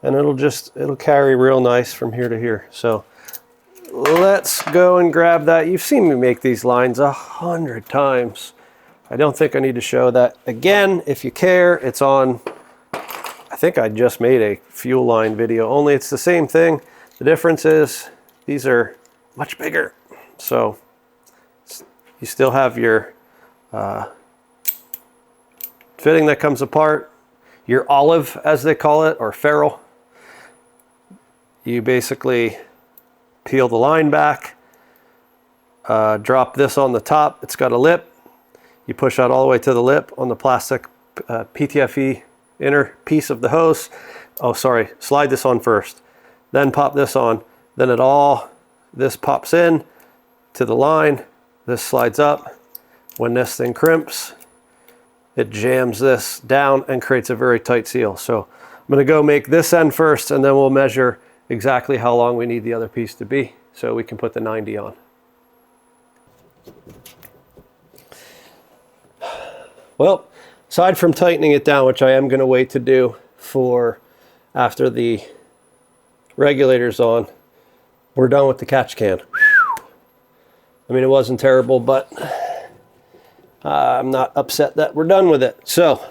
and it'll carry real nice from here to here. So let's go and grab that. You've seen me make these lines 100 times. I don't think I need to show that again. If you care, it's on, I think I just made a fuel line video, only it's the same thing. The difference is these are much bigger. So you still have your fitting that comes apart, your olive as they call it, or ferrule. You basically peel the line back, drop this on the top. It's got a lip. You push out all the way to the lip on the plastic PTFE inner piece of the hose. Oh, sorry, slide this on first. Then pop this on. Then this pops in to the line. This slides up. When this thing crimps, it jams this down and creates a very tight seal. So I'm going to go make this end first, and then we'll measure exactly how long we need the other piece to be so we can put the 90 on. Well, aside from tightening it down, which I am going to wait to do for after the regulator's on, we're done with the catch can. I mean, it wasn't terrible, but I'm not upset that we're done with it. So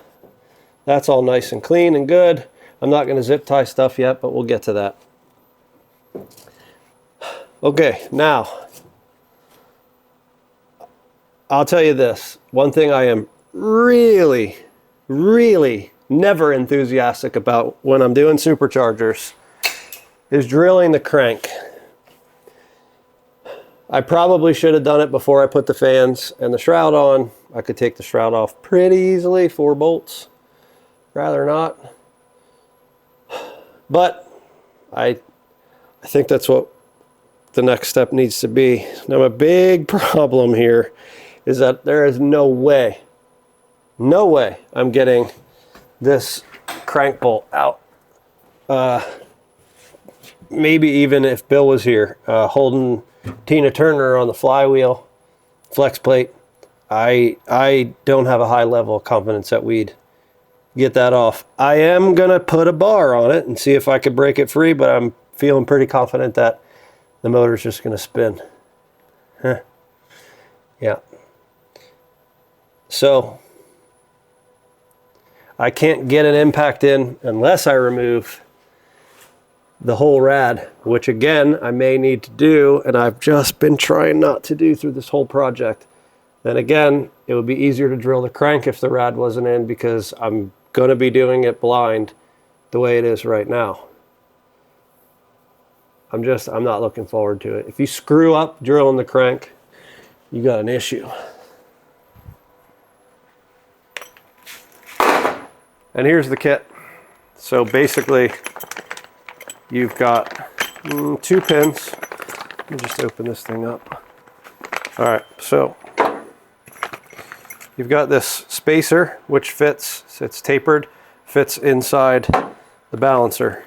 that's all nice and clean and good. I'm not going to zip tie stuff yet, but we'll get to that. Okay, now I'll tell you this. One thing I am really never enthusiastic about when I'm doing superchargers is drilling the crank. I probably should have done it before I put the fans and the shroud on. I could take the shroud off pretty easily, 4 bolts. Rather not. But I think that's what the next step needs to be. Now, a big problem here is that there is no way I'm getting this crank bolt out. Maybe even if Bill was here holding Tina Turner on the flywheel flex plate, I don't have a high level of confidence that we'd get that off. I am gonna put a bar on it and see if I could break it free, but I'm feeling pretty confident that the motor's just gonna spin. Huh. Yeah. So I can't get an impact in unless I remove the whole rad, which again I may need to do, and I've just been trying not to do through this whole project. Then again, it would be easier to drill the crank if the rad wasn't in, because I'm going to be doing it blind the way it is right now. I'm not looking forward to it. If you screw up drilling the crank, you got an issue. And here's the kit. So basically, you've got 2 pins. Let me just open this thing up. All right, so you've got this spacer, which fits, it's tapered, fits inside the balancer.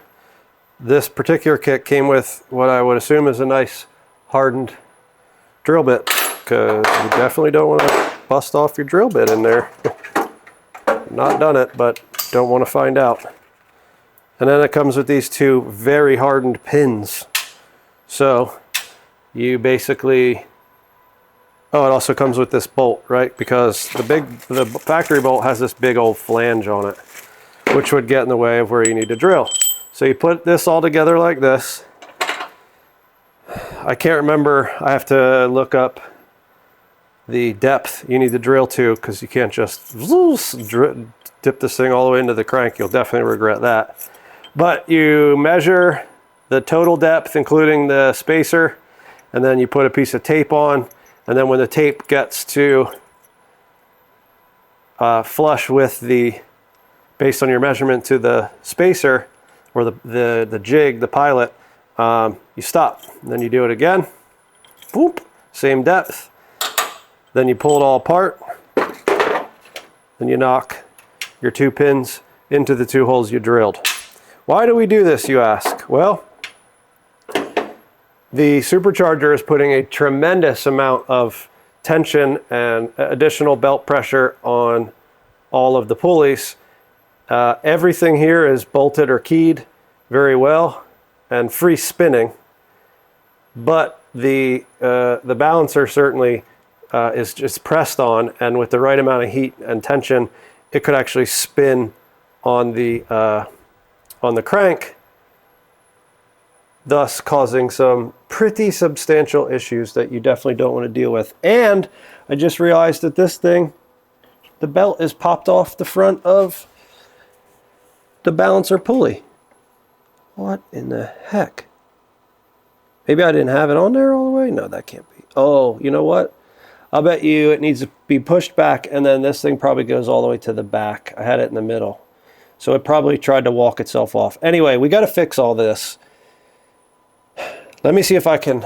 This particular kit came with what I would assume is a nice hardened drill bit, because you definitely don't want to bust off your drill bit in there. Not done it, but don't want to find out. And then it comes with these 2 very hardened pins. So you basically, oh, it also comes with this bolt, right? Because the factory bolt has this big old flange on it, which would get in the way of where you need to drill. So you put this all together like this. I can't remember, I have to look up the depth you need to drill to, because you can't just dip this thing all the way into the crank. You'll definitely regret that. But you measure the total depth, including the spacer, and then you put a piece of tape on, and then when the tape gets to flush with the, based on your measurement to the spacer, or the jig, the pilot, you stop. And then you do it again. Boop, same depth. Then you pull it all apart. Then you knock your 2 pins into the 2 holes you drilled. Why do we do this, you ask? Well, the supercharger is putting a tremendous amount of tension and additional belt pressure on all of the pulleys. Everything here is bolted or keyed very well and free spinning, but the balancer certainly is just pressed on, and with the right amount of heat and tension, it could actually spin on the crank, thus causing some pretty substantial issues that you definitely don't want to deal with. And I just realized that this thing, the belt is popped off the front of the balancer pulley. What in the heck? Maybe I didn't have it on there all the way? No, that can't be. Oh, you know what? I'll bet you it needs to be pushed back, and then this thing probably goes all the way to the back. I had it in the middle. So it probably tried to walk itself off. Anyway, we got to fix all this. Let me see if I can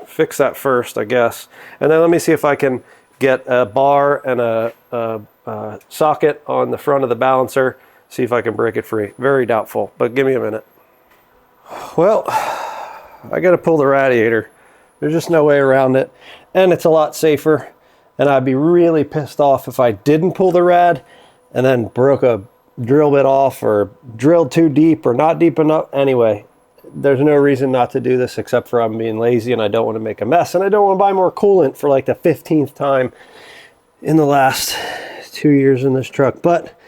fix that first, I guess. And then let me see if I can get a bar and a socket on the front of the balancer. See if I can break it free. Very doubtful, but give me a minute. Well, I got to pull the radiator. There's just no way around it. And it's a lot safer. And I'd be really pissed off if I didn't pull the rad and then broke a drill bit off or drilled too deep or not deep enough. Anyway, there's no reason not to do this except for I'm being lazy and I don't want to make a mess. And I don't want to buy more coolant for like the 15th time in the last 2 years in this truck. But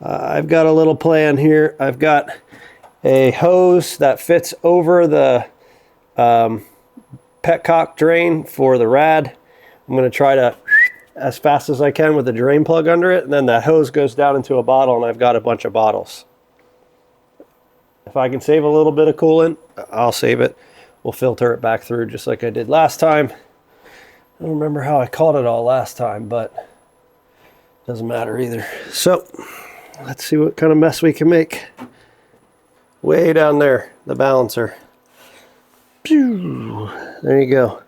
I've got a little plan here. I've got a hose that fits over the petcock drain for the rad. I'm going to try to as fast as I can with the drain plug under it, and then that hose goes down into a bottle, and I've got a bunch of bottles. If I can save a little bit of coolant, I'll save it. We'll filter it back through just like I did last time. I don't remember how I caught it all last time, but it doesn't matter either. So let's see what kind of mess we can make. Way down there, the balancer. Pew! There you go.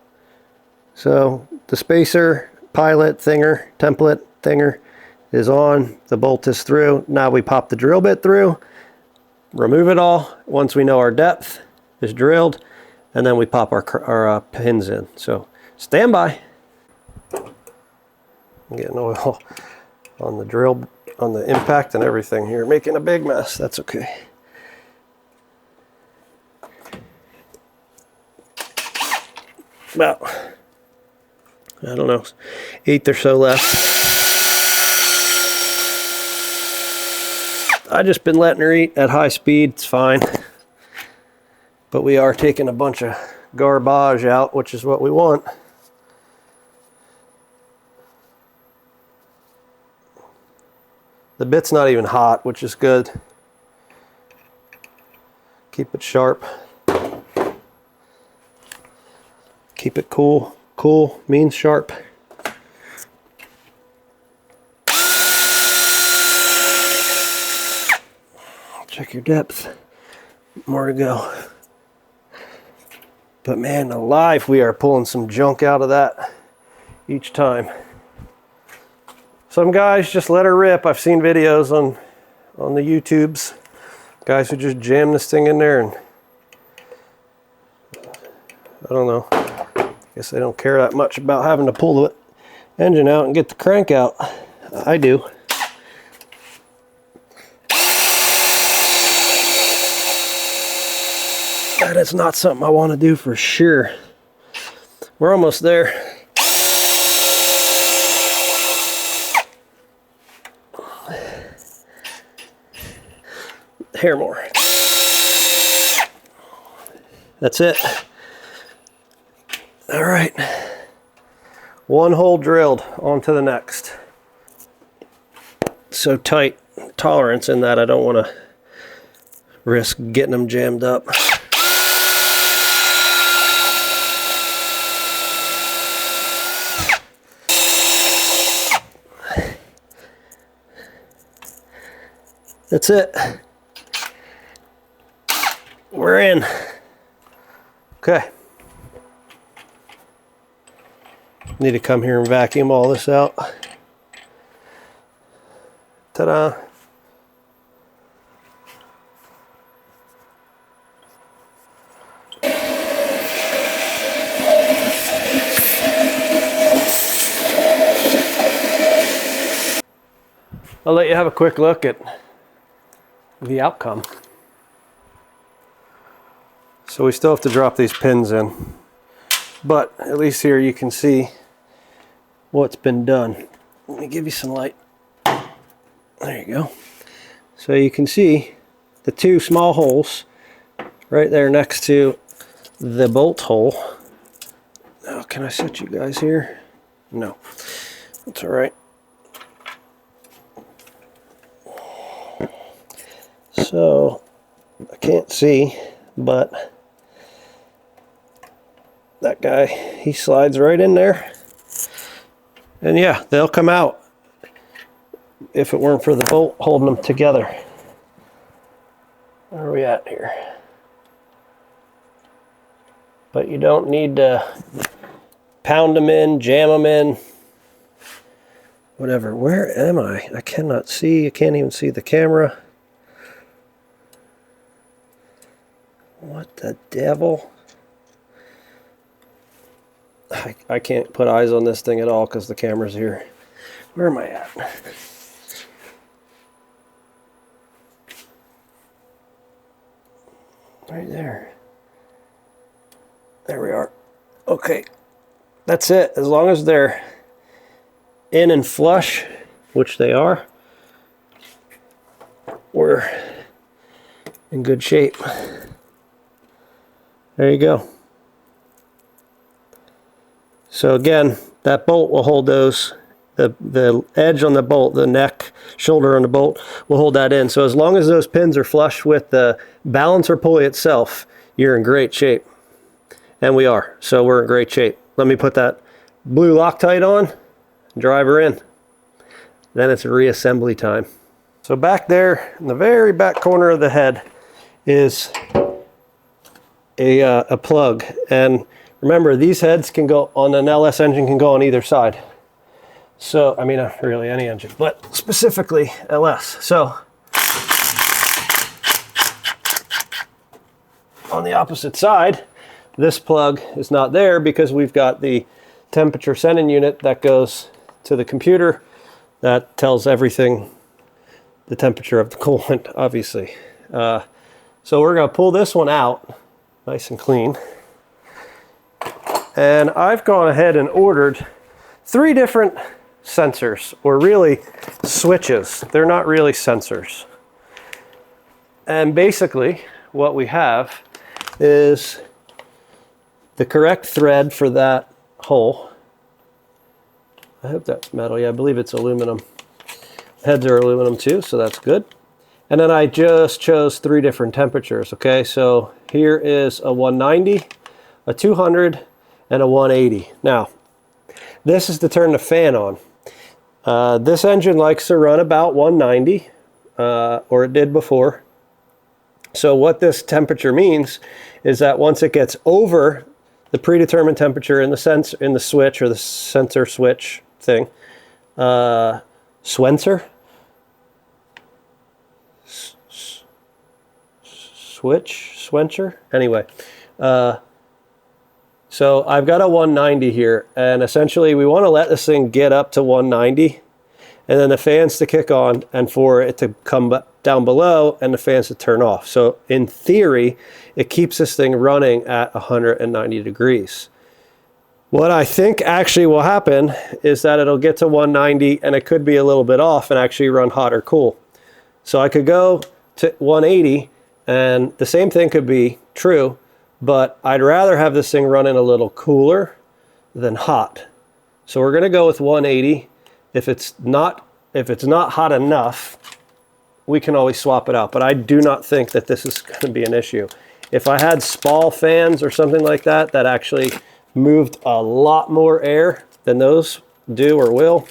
So the spacer, pilot thinger, template thinger is on. The bolt is through. Now we pop the drill bit through, remove it all once we know our depth is drilled, and then we pop our pins in. So stand by. I'm getting oil on the drill, on the impact and everything here, making a big mess. That's okay. About, I don't know, 1/8 or so left. I just been letting her eat at high speed. It's fine. But we are taking a bunch of garbage out, which is what we want. The bit's not even hot, which is good. Keep it sharp. Keep it cool. Cool means sharp. Check your depth. More to go. But man alive, we are pulling some junk out of that each time. Some guys just let her rip. I've seen videos on the YouTubes. Guys who just jam this thing in there and I don't know. Guess they don't care that much about having to pull the engine out and get the crank out. I do. That is not something I want to do for sure. We're almost there. Hair more. That's it. All right, one hole drilled, on to the next. So tight tolerance in that I don't want to risk getting them jammed up. That's it. We're in. Okay. Need to come here and vacuum all this out. Ta-da. I'll let you have a quick look at the outcome. So we still have to drop these pins in, but at least here you can see what's been done. Let me give you some light. There you go. So you can see the two small holes right there next to the bolt hole. Oh, can I set you guys here? No, that's all right. So I can't see, but that guy, he slides right in there. And yeah, they'll come out if it weren't for the bolt holding them together. Where are we at here? But you don't need to pound them in, jam them in, whatever. Where am I? I cannot see. I can't even see the camera. What the devil? I can't put eyes on this thing at all because the camera's here. Where am I at? Right there. There we are. Okay. That's it. As long as they're in and flush, which they are, we're in good shape. There you go. So again, that bolt will hold those, the edge on the bolt, the neck, shoulder on the bolt will hold that in. So as long as those pins are flush with the balancer pulley itself, you're in great shape. And we are, so we're in great shape. Let me put that blue Loctite on, drive her in. Then it's reassembly time. So back there in the very back corner of the head is a plug. And remember, these heads can go on an LS engine, can go on either side. So, I mean, really any engine, but specifically LS. So, on the opposite side, this plug is not there because we've got the temperature sending unit that goes to the computer that tells everything, the temperature of the coolant, obviously. So we're going to pull this one out nice and clean. And I've gone ahead and ordered 3 different sensors, or really switches. They're not really sensors. And basically what we have is the correct thread for that hole. I hope that's metal. Yeah, I believe it's aluminum. Heads are aluminum too, so that's good. And then I just chose 3 different temperatures, okay? So here is a 190, a 200, and a 180. Now, this is to turn the fan on. This engine likes to run about 190, or it did before. So what this temperature means is that once it gets over the predetermined temperature in the switch, or the sensor switch thing, Swenser? Swenser? Anyway, so I've got a 190 here, and essentially we want to let this thing get up to 190, and then the fans to kick on, and for it to come down below, and the fans to turn off. So in theory, it keeps this thing running at 190 degrees. What I think actually will happen is that it'll get to 190, and it could be a little bit off and actually run hot or cool. So I could go to 180, and the same thing could be true, but I'd rather have this thing running a little cooler than hot. So we're going to go with 180. If it's not hot enough, we can always swap it out, but I do not think that this is going to be an issue. If I had Spall fans or something like that that actually moved a lot more air than those do or will,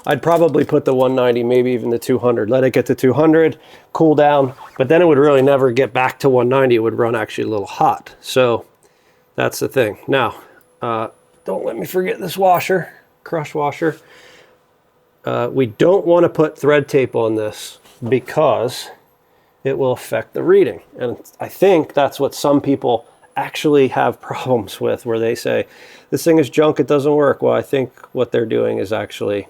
I'd probably put the 190, maybe even the 200. Let it get to 200, cool down, but then it would really never get back to 190. It would run actually a little hot. So that's the thing. Now, don't let me forget this washer, crush washer. We don't want to put thread tape on this because it will affect the reading. And I think that's what some people actually have problems with, where they say, this thing is junk, it doesn't work. Well, I think what they're doing is actually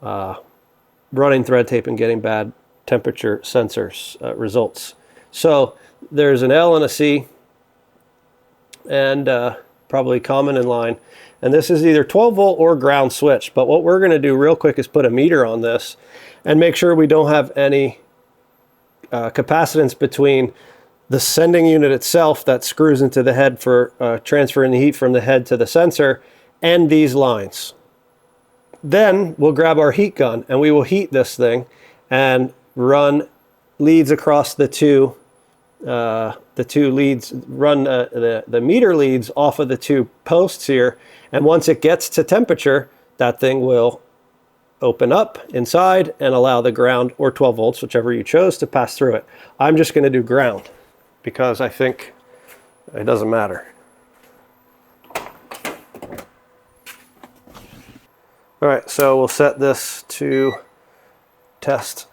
running thread tape and getting bad temperature sensors results. So there's an L and a C, and probably common in line. And this is either 12 volt or ground switch. But what we're going to do real quick is put a meter on this and make sure we don't have any capacitance between the sending unit itself that screws into the head for transferring the heat from the head to the sensor and these lines. Then we'll grab our heat gun and we will heat this thing and run leads across the two leads, run the meter leads off of the two posts here. And once it gets to temperature, that thing will open up inside and allow the ground or 12 volts, whichever you chose, to pass through it. I'm just going to do ground because I think it doesn't matter. All right, so we'll set this to test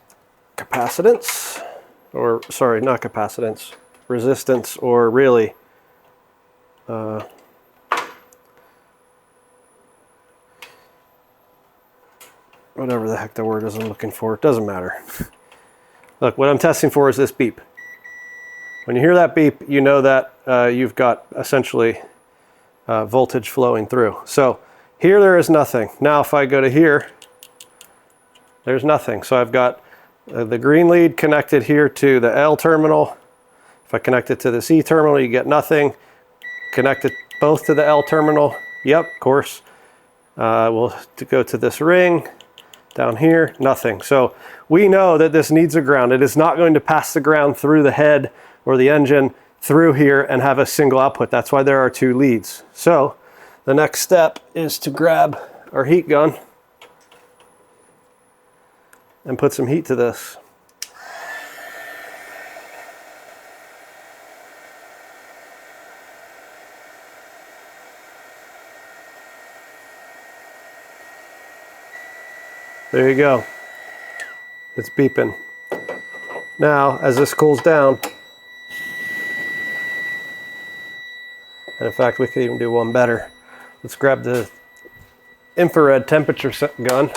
capacitance, or sorry, not capacitance, resistance, or really whatever the heck the word is I'm looking for. It doesn't matter. Look, what I'm testing for is this beep. When you hear that beep, you know that you've got essentially voltage flowing through. So here there is nothing. Now if I go to here, there's nothing. So I've got the green lead connected here to the L terminal. If I connect it to the C terminal, you get nothing. Connect it both to the L terminal. Yep, of course. We'll go to this ring. Down here, nothing. So we know that this needs a ground. It is not going to pass the ground through the head or the engine through here and have a single output. That's why there are two leads. So the next step is to grab our heat gun and put some heat to this. There you go. It's beeping. Now, as this cools down, and in fact, we could even do one better. Let's grab the infrared temperature gun.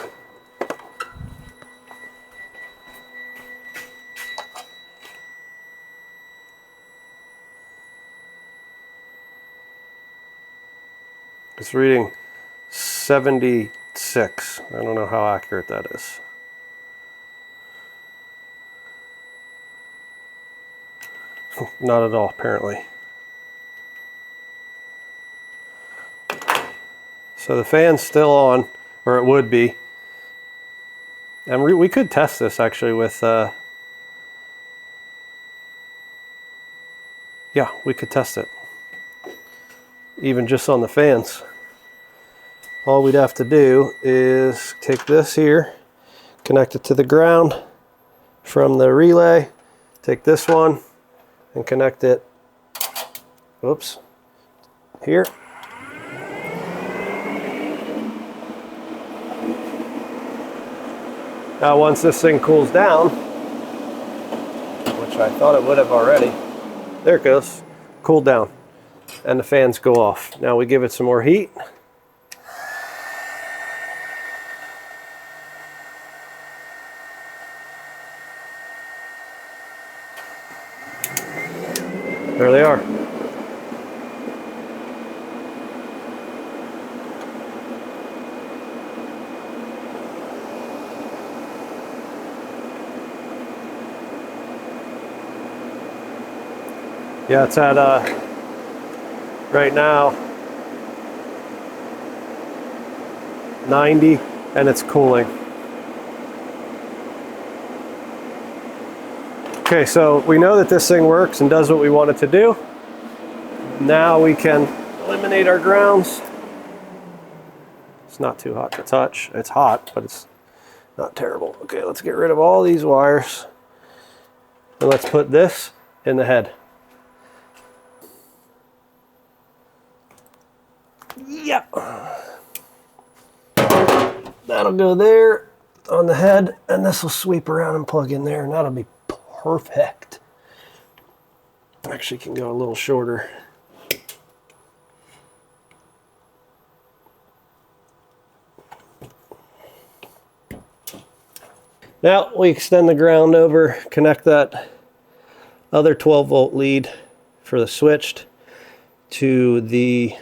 It's reading 76. I don't know how accurate that is. Not at all, apparently. So the fan's still on, or it would be. And we could test this actually with, yeah, we could test it. Even just on the fans. All we'd have to do is take this here, connect it to the ground from the relay, take this one and connect it, oops, here. Now once this thing cools down, which I thought it would have already, there it goes, cooled down, and the fans go off. Now we give it some more heat. There they are. Yeah, it's at right now 90 and it's cooling. Okay, so we know that this thing works and does what we want it to do. Now we can eliminate our grounds. It's not too hot to touch. It's hot, but it's not terrible. Okay, let's get rid of all these wires. And let's put this in the head. Yep. That'll go there on the head, and this will sweep around and plug in there, and that'll be perfect. Actually can go a little shorter. Now we extend the ground over, connect that other 12 volt lead for the switched to the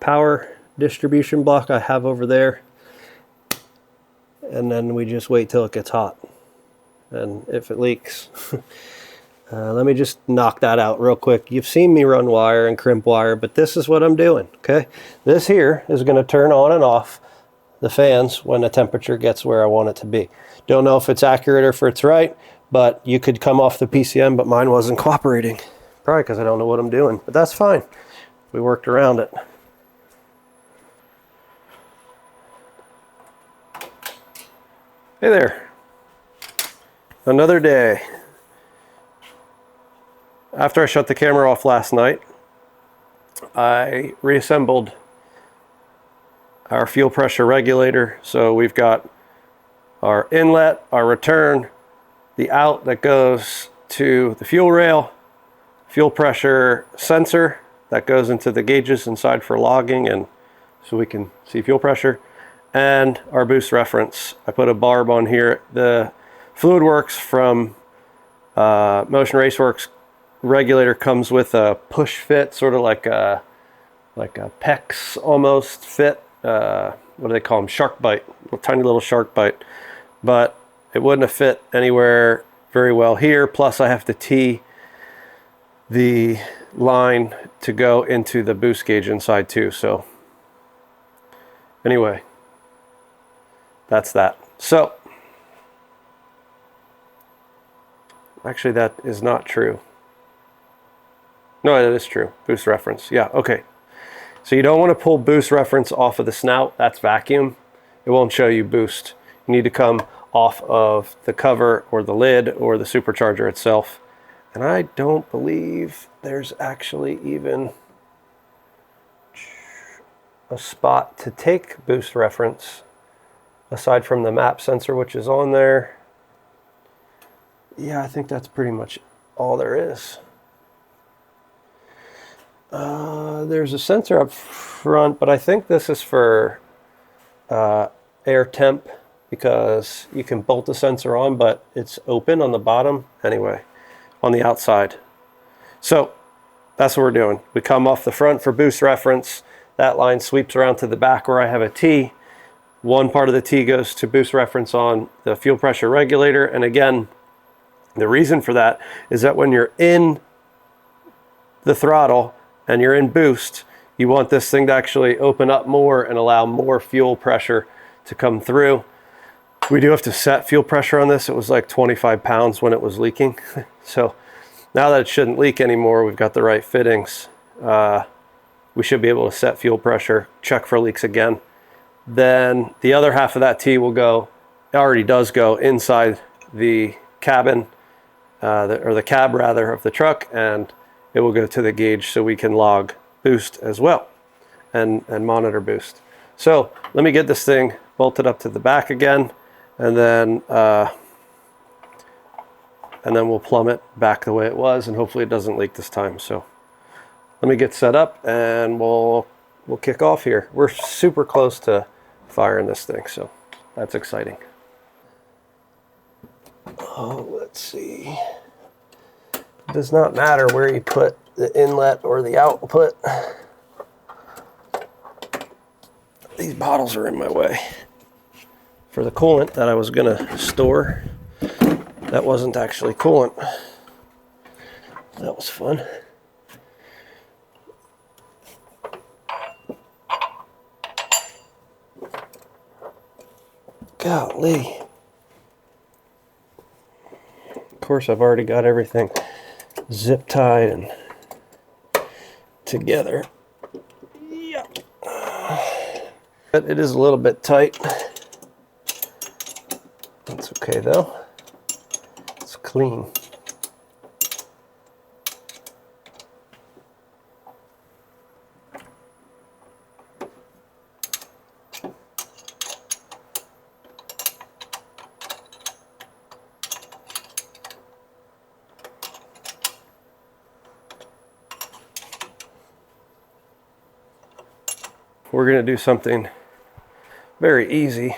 power distribution block I have over there, and then we just wait till it gets hot. And if it leaks, let me just knock that out real quick. You've seen me run wire and crimp wire, but this is what I'm doing, okay? This here is going to turn on and off the fans when the temperature gets where I want it to be. Don't know if it's accurate or if it's right, but you could come off the PCM, but mine wasn't cooperating. Probably because I don't know what I'm doing, but that's fine. We worked around it. Hey there. Another day. After I shut the camera off last night, I reassembled our fuel pressure regulator. So we've got our inlet, our return, the out that goes to the fuel rail, fuel pressure sensor that goes into the gauges inside for logging and so we can see fuel pressure, and our boost reference. I put a barb on here. The FluidWorks from Motion Raceworks regulator comes with a push fit, sort of like a PEX almost fit. What do they call them? Shark bite, a tiny little shark bite. But it wouldn't have fit anywhere very well here. Plus I have to tee the line to go into the boost gauge inside too. So anyway, that's that. So actually that is not true. No, it is true. Boost reference. Yeah, okay. So you don't want to pull boost reference off of the snout. That's vacuum. It won't show you boost. You need to come off of the cover or the lid or the supercharger itself. And I don't believe there's actually even a spot to take boost reference aside from the map sensor, which is on there. Yeah, I think that's pretty much all there is. There's a sensor up front, but I think this is for air temp, because you can bolt the sensor on, but it's open on the bottom anyway, on the outside. So that's what we're doing. We come off the front for boost reference. That line sweeps around to the back where I have a T. One part of the T goes to boost reference on the fuel pressure regulator. And again, the reason for that is that when you're in the throttle and you're in boost, you want this thing to actually open up more and allow more fuel pressure to come through. We do have to set fuel pressure on this. It was like 25 pounds when it was leaking. So now that it shouldn't leak anymore, we've got the right fittings. We should be able to set fuel pressure, check for leaks again. Then the other half of that T will go, it already does go inside the cabin, or the cab rather, of the truck, and it will go to the gauge so we can log boost as well and monitor boost. So let me get this thing bolted up to the back again, and then we'll plumb it back the way it was, and hopefully it doesn't leak this time. So let me get set up and we'll kick off here. We're super close to firing this thing, so that's exciting. Oh, let's see. It does not matter where you put the inlet or the output. These bottles are in my way. For the coolant that I was gonna store, that wasn't actually coolant. That was fun. Golly. Of course, I've already got everything zip tied and together. Yeah. But it is a little bit tight. That's okay though. It's clean. We're going to do something very easy,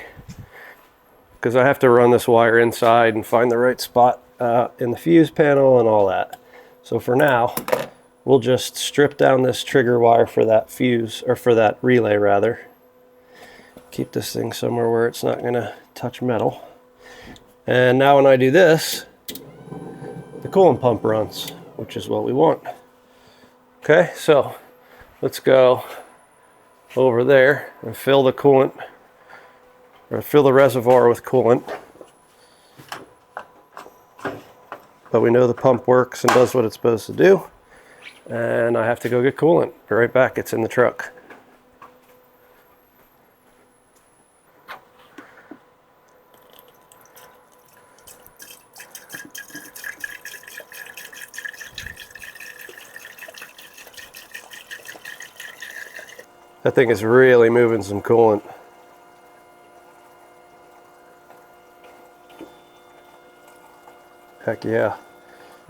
because I have to run this wire inside and find the right spot in the fuse panel and all that. So for now, we'll just strip down this trigger wire for that fuse, or for that relay rather. Keep this thing somewhere where it's not going to touch metal. And now when I do this, the coolant pump runs, which is what we want. Okay, so let's go over there and fill the coolant, or fill the reservoir with coolant. But we know the pump works and does what it's supposed to do. And I have to go get coolant. Be right back, it's in the truck. That thing is really moving some coolant. Heck yeah.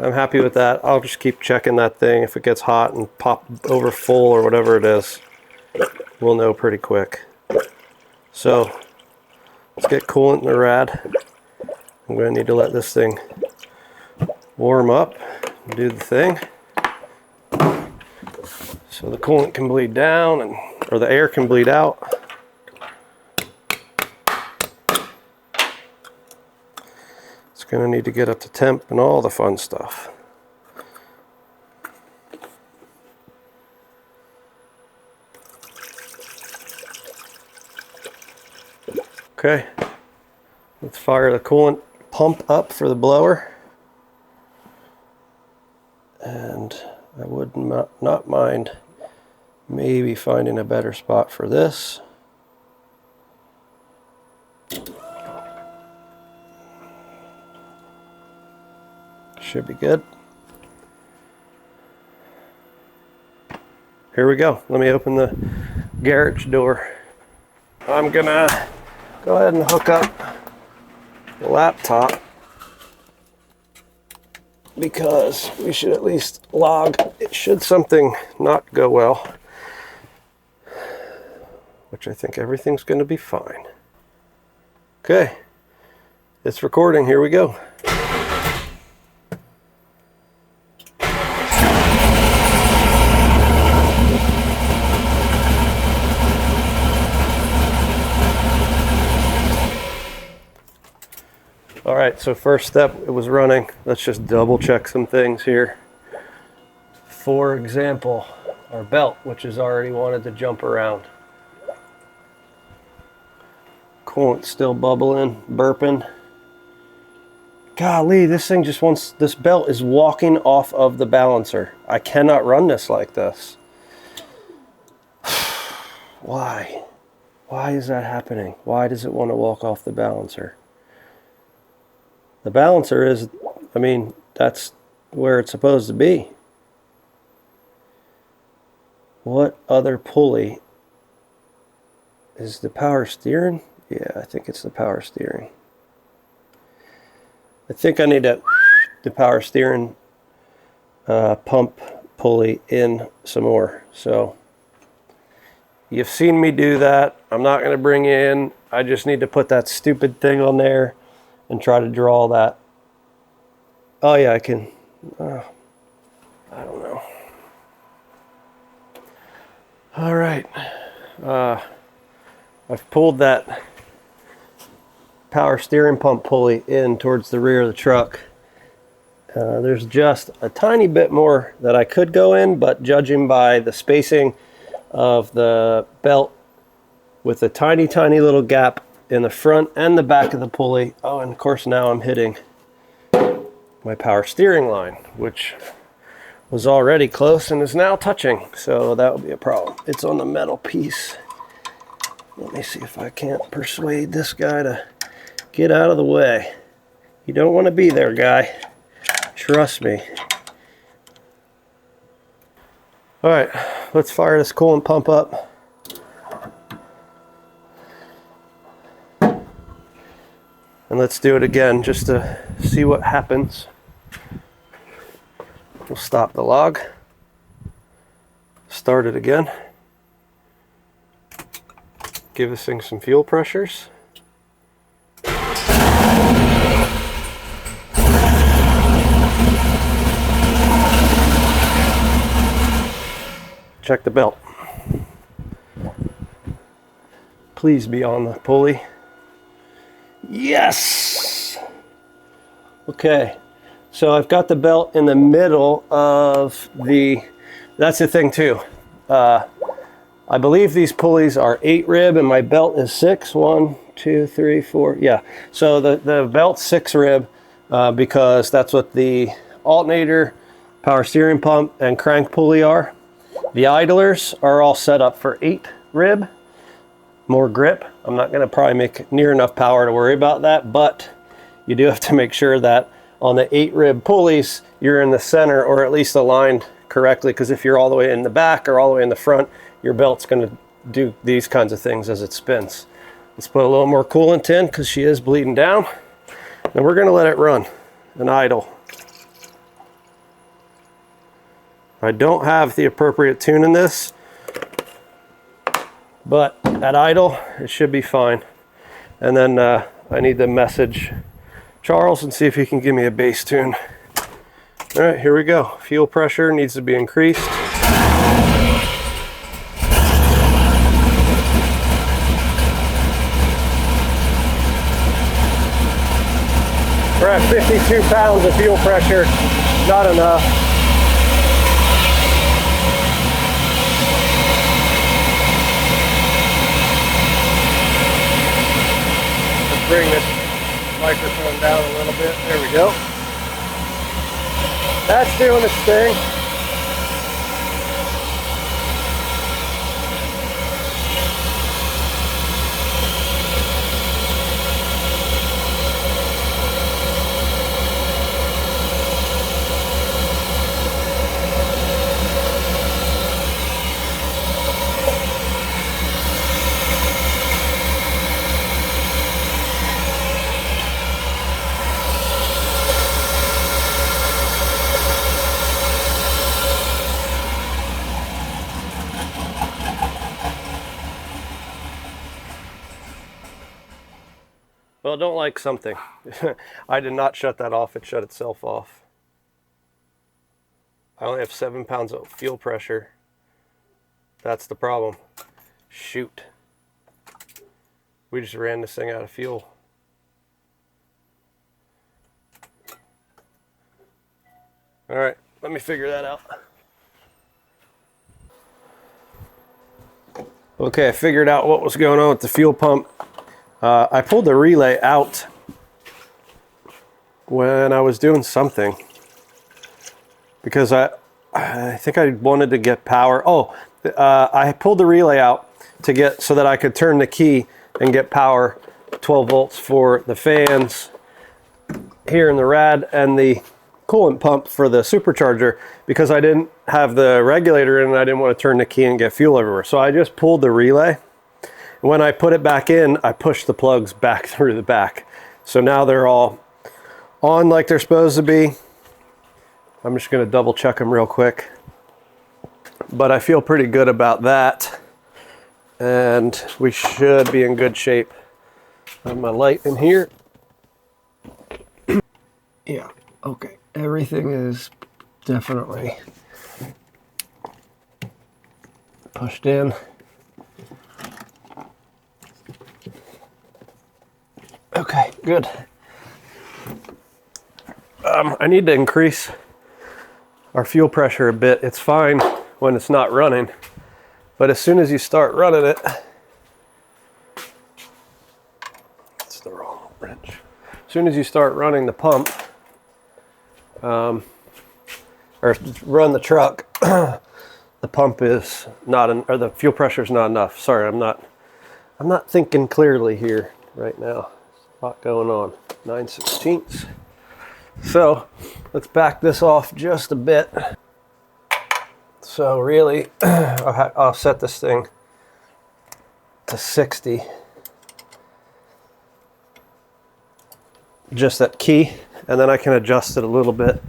I'm happy with that. I'll just keep checking that thing. If it gets hot and pop over full or whatever it is, we'll know pretty quick. So let's get coolant in the rad. I'm going to need to let this thing warm up and do the thing. So the coolant can bleed down, and or the air can bleed out. It's going to need to get up to temp and all the fun stuff. Okay, let's fire the coolant pump up for the blower. And I would not mind maybe finding a better spot for this. Should be good. Here we go. Let me open the garage door. I'm gonna go ahead and hook up the laptop, because we should at least log it should something not go well, which I think everything's going to be fine. Okay, it's recording. Here we go. All right, so first step, it was running. Let's just double check some things here. For example, our belt, which has already wanted to jump around. Coolant still bubbling, burping. Golly, this thing just wants, this belt is walking off of the balancer. I cannot run this like this. Why? Why is that happening? Why does it want to walk off the balancer? The balancer is, I mean, that's where it's supposed to be. What other pulley? Is the power steering? Yeah, I think it's the power steering. I think I need the power steering pump pulley in some more. So you've seen me do that. I'm not going to bring in. I just need to put that stupid thing on there and try to draw that. Oh yeah, I can. I don't know. All right. I've pulled that power steering pump pulley in towards the rear of the truck. There's just a tiny bit more that I could go in, but judging by the spacing of the belt with a tiny, tiny little gap in the front and the back of the pulley. Oh, and of course now I'm hitting my power steering line, which was already close and is now touching. So that would be a problem. It's on the metal piece. Let me see if I can't persuade this guy to get out of the way. You don't want to be there, guy. Trust me. All right, let's fire this coolant pump up. And let's do it again just to see what happens. We'll stop the log. Start it again. Give this thing some fuel pressures. check the belt. Please be on the pulley. Yes! Okay, so I've got the belt in the middle of the, that's the thing too. I believe these pulleys are 8 rib and my belt is 6. 1, 2, 3, 4. Yeah, so the belt's 6 rib because that's what the alternator, power steering pump, and crank pulley are. The idlers are all set up for 8 rib, more grip. I'm not going to probably make near enough power to worry about that, but you do have to make sure that on the 8 rib pulleys, you're in the center or at least aligned correctly, because if you're all the way in the back or all the way in the front, your belt's going to do these kinds of things as it spins. Let's put a little more coolant in because she is bleeding down, and we're going to let it run and idle. I don't have the appropriate tune in this, but at idle it should be fine. And then I need to message Charles and see if he can give me a bass tune. All right, here we go. Fuel pressure needs to be increased. We're at 52 pounds of fuel pressure, not enough. Let's bring this microphone down a little bit. There we go. That's doing its thing. Well, don't like something. I did not shut that off. It shut itself off. I only have 7 pounds of fuel pressure. That's the problem. Shoot. We just ran this thing out of fuel. All right, let me figure that out. Okay, I figured out what was going on with the fuel pump. I pulled the relay out when I was doing something because I think I wanted to get power. Oh, I pulled the relay out to get so that I could turn the key and get power, 12 volts for the fans here in the rad and the coolant pump for the supercharger, because I didn't have the regulator in and I didn't want to turn the key and get fuel everywhere. So I just pulled the relay. When I put it back in, I pushed the plugs back through the back. So now they're all on like they're supposed to be. I'm just going to double check them real quick. But I feel pretty good about that. And we should be in good shape. I have my light in here. Yeah, okay. Everything is definitely pushed in. Okay, good. I need to increase our fuel pressure a bit. It's fine when it's not running, but as soon as you start running it, it's the wrong wrench. As soon as you start running the pump, or run the truck, the pump is not, or the fuel pressure is not enough. Sorry, I'm not thinking clearly here right now. A lot going on. 9/16. So let's back this off just a bit. So really, I'll set this thing to 60. Just that key, and then I can adjust it a little bit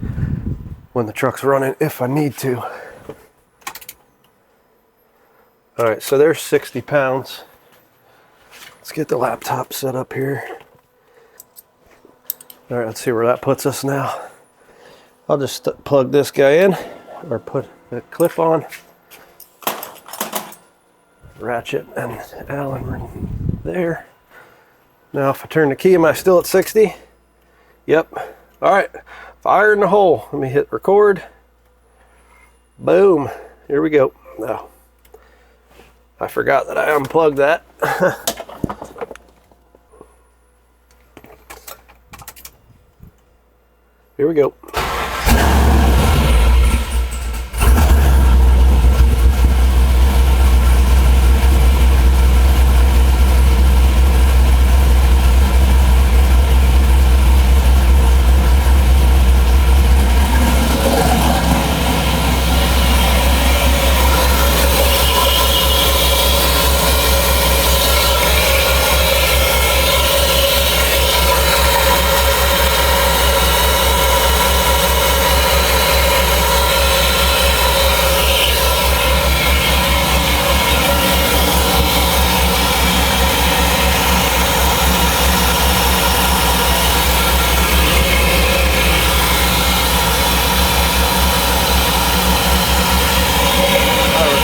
when the truck's running if I need to. All right, so there's 60 pounds. Let's get the laptop set up here. All right, let's see where that puts us now. I'll just plug this guy in, or put the clip on. ratchet and Allen ring there. Now if I turn the key, am I still at 60? Yep. All right, fire in the hole. Let me hit record. Boom, here we go. Oh, I forgot that I unplugged that. Here we go.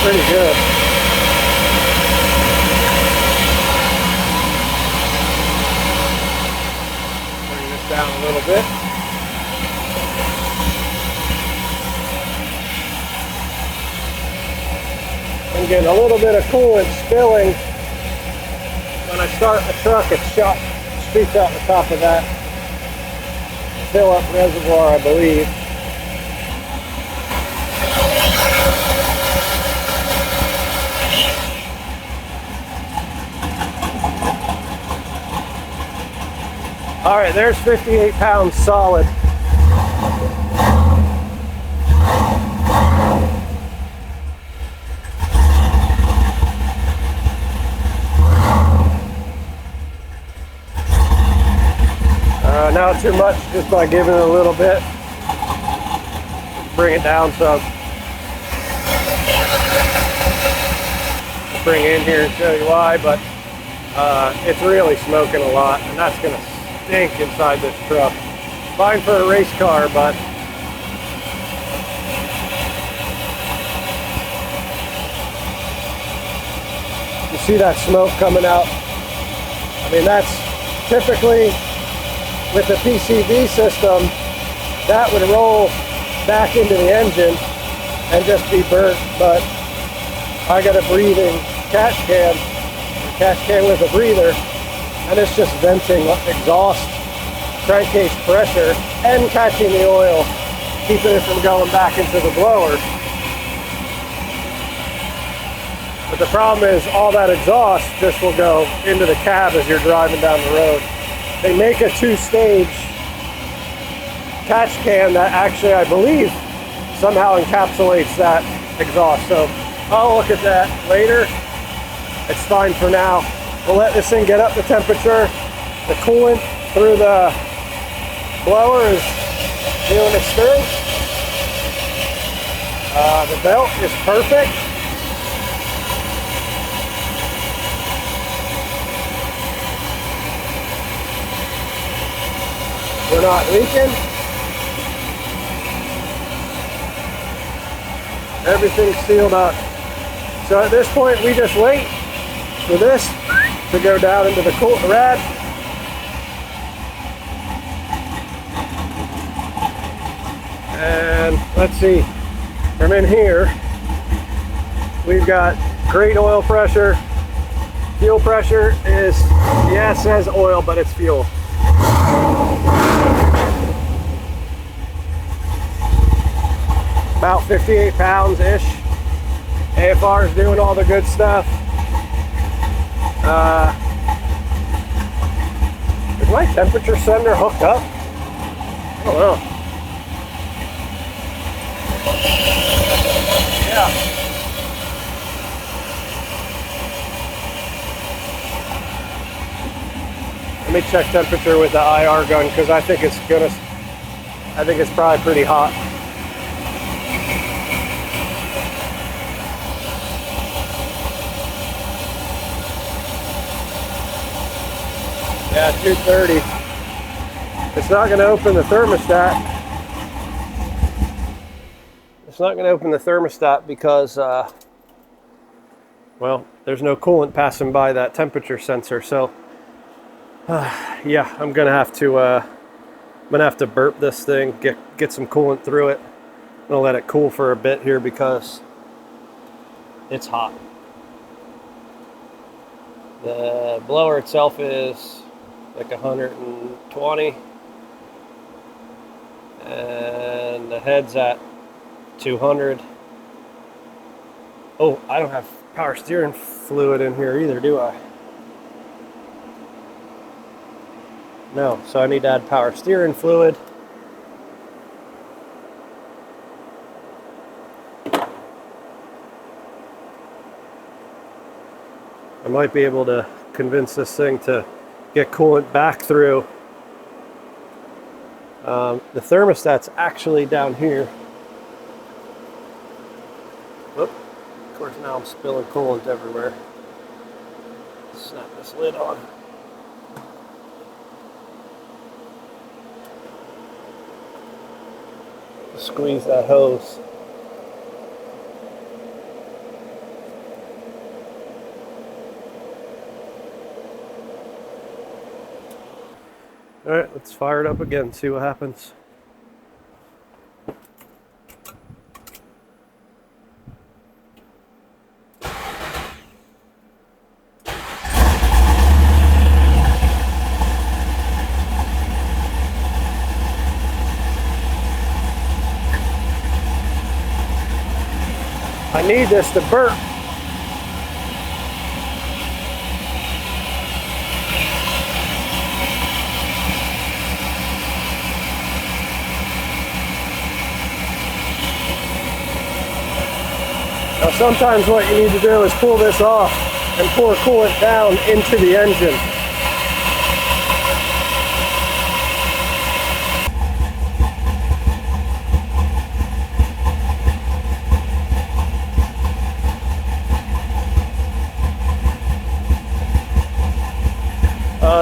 Pretty good. Bring this down a little bit. I'm getting a little bit of coolant spilling. When I start the truck, it shoots out the top of that fill up reservoir, I believe. All right, there's 58 pounds solid. Not too much, just by giving it a little bit. Bring it down some. Bring it in here and show you why, but it's really smoking a lot, and that's gonna stink inside this truck. Fine for a race car, but you see that smoke coming out? I mean, that's typically with the PCV system, that would roll back into the engine and just be burnt, but I got a breathing catch can with a breather, and it's just venting exhaust crankcase pressure and catching the oil, keeping it from going back into the blower. But the problem is all that exhaust just will go into the cab as you're driving down the road. They make a two-stage catch can that actually, I believe, somehow encapsulates that exhaust. So I'll look at that later. It's fine for now. We'll let this thing get up to temperature. The coolant through the blower is doing its thing. The belt is perfect. We're not leaking. Everything's sealed up. So at this point, we just wait for this to go down into the coolant rad. And let's see, from in here, we've got great oil pressure. Fuel pressure is, yeah, it says oil, but it's fuel. About 58 pounds-ish. AFR is doing all the good stuff. Is my temperature sender hooked up? I don't know. Yeah. Let me check temperature with the IR gun, because I think it's probably pretty hot. Yeah, 230. It's not going to open the thermostat. It's not going to open the thermostat because well, there's no coolant passing by that temperature sensor. So yeah, I'm gonna have to burp this thing, get some coolant through it. I'm gonna let it cool for a bit here because it's hot. The blower itself is like 120, and the head's at 200. Oh, I don't have power steering fluid in here either, do I? No, so I need to add power steering fluid. I might be able to convince this thing to get coolant back through. The thermostat's actually down here. Whoop. Of course, now I'm spilling coolant everywhere. Snap this lid on. Squeeze that hose. All right, let's fire it up again, see what happens. I need this to burp. Now sometimes what you need to do is pull this off and pour coolant down into the engine.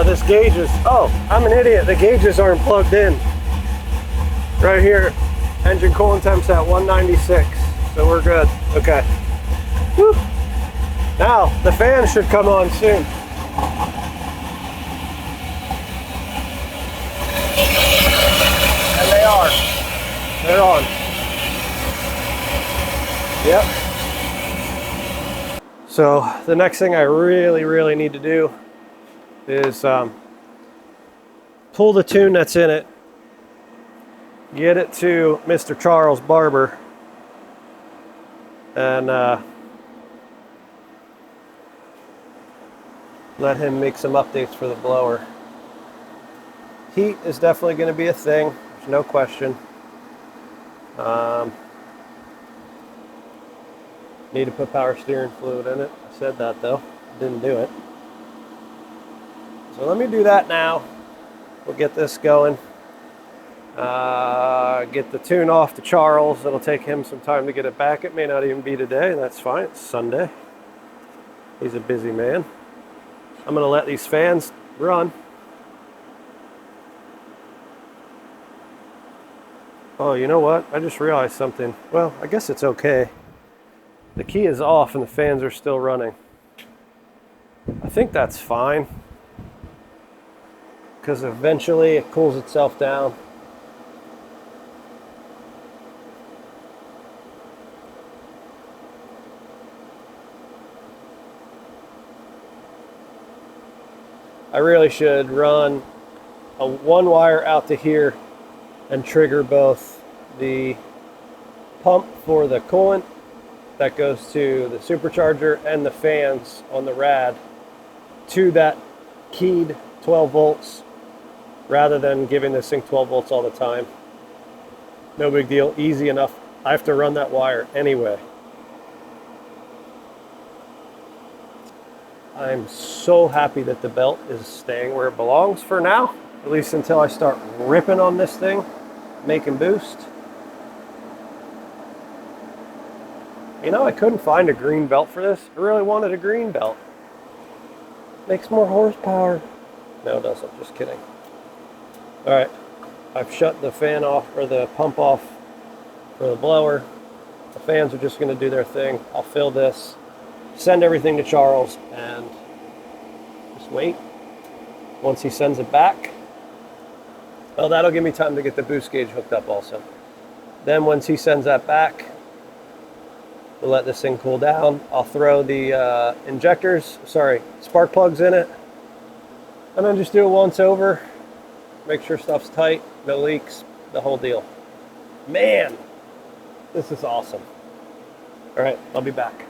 This gauge is, oh, I'm an idiot. The gauges aren't plugged in. Right here, engine coolant temp's at 196, so we're good. Okay. Whew. Now, the fan should come on soon. And they are. They're on. Yep. So, the next thing I really need to do is pull the tune that's in it, get it to Mr. Charles Barber, and let him make some updates for the blower. Heat is definitely going to be a thing, there's no question. Need to put power steering fluid in it. I said that though, didn't do it. So let me do that now. We'll get this going. Get the tune off to Charles. It'll take him some time to get it back. It may not even be today. That's fine. It's Sunday. He's a busy man. I'm going to let these fans run. Oh, you know what? I just realized something. Well, I guess it's okay. The key is off and the fans are still running. I think that's fine, because eventually it cools itself down. I really should run a one wire out to here and trigger both the pump for the coolant that goes to the supercharger and the fans on the rad to that keyed 12 volts rather than giving this thing 12 volts all the time. No big deal, easy enough. I have to run that wire anyway. I'm so happy that the belt is staying where it belongs for now, at least until I start ripping on this thing, making boost. You know, I couldn't find a green belt for this. I really wanted a green belt. Makes more horsepower. No, it doesn't, just kidding. All right, I've shut the fan off, or the pump off for the blower. The fans are just gonna do their thing. I'll fill this, send everything to Charles and just wait. Once he sends it back, well, that'll give me time to get the boost gauge hooked up also. Then once he sends that back, we'll let this thing cool down. I'll throw the spark plugs in it, and then just do it once over. Make sure stuff's tight, no leaks, the whole deal. Man, this is awesome. All right, I'll be back.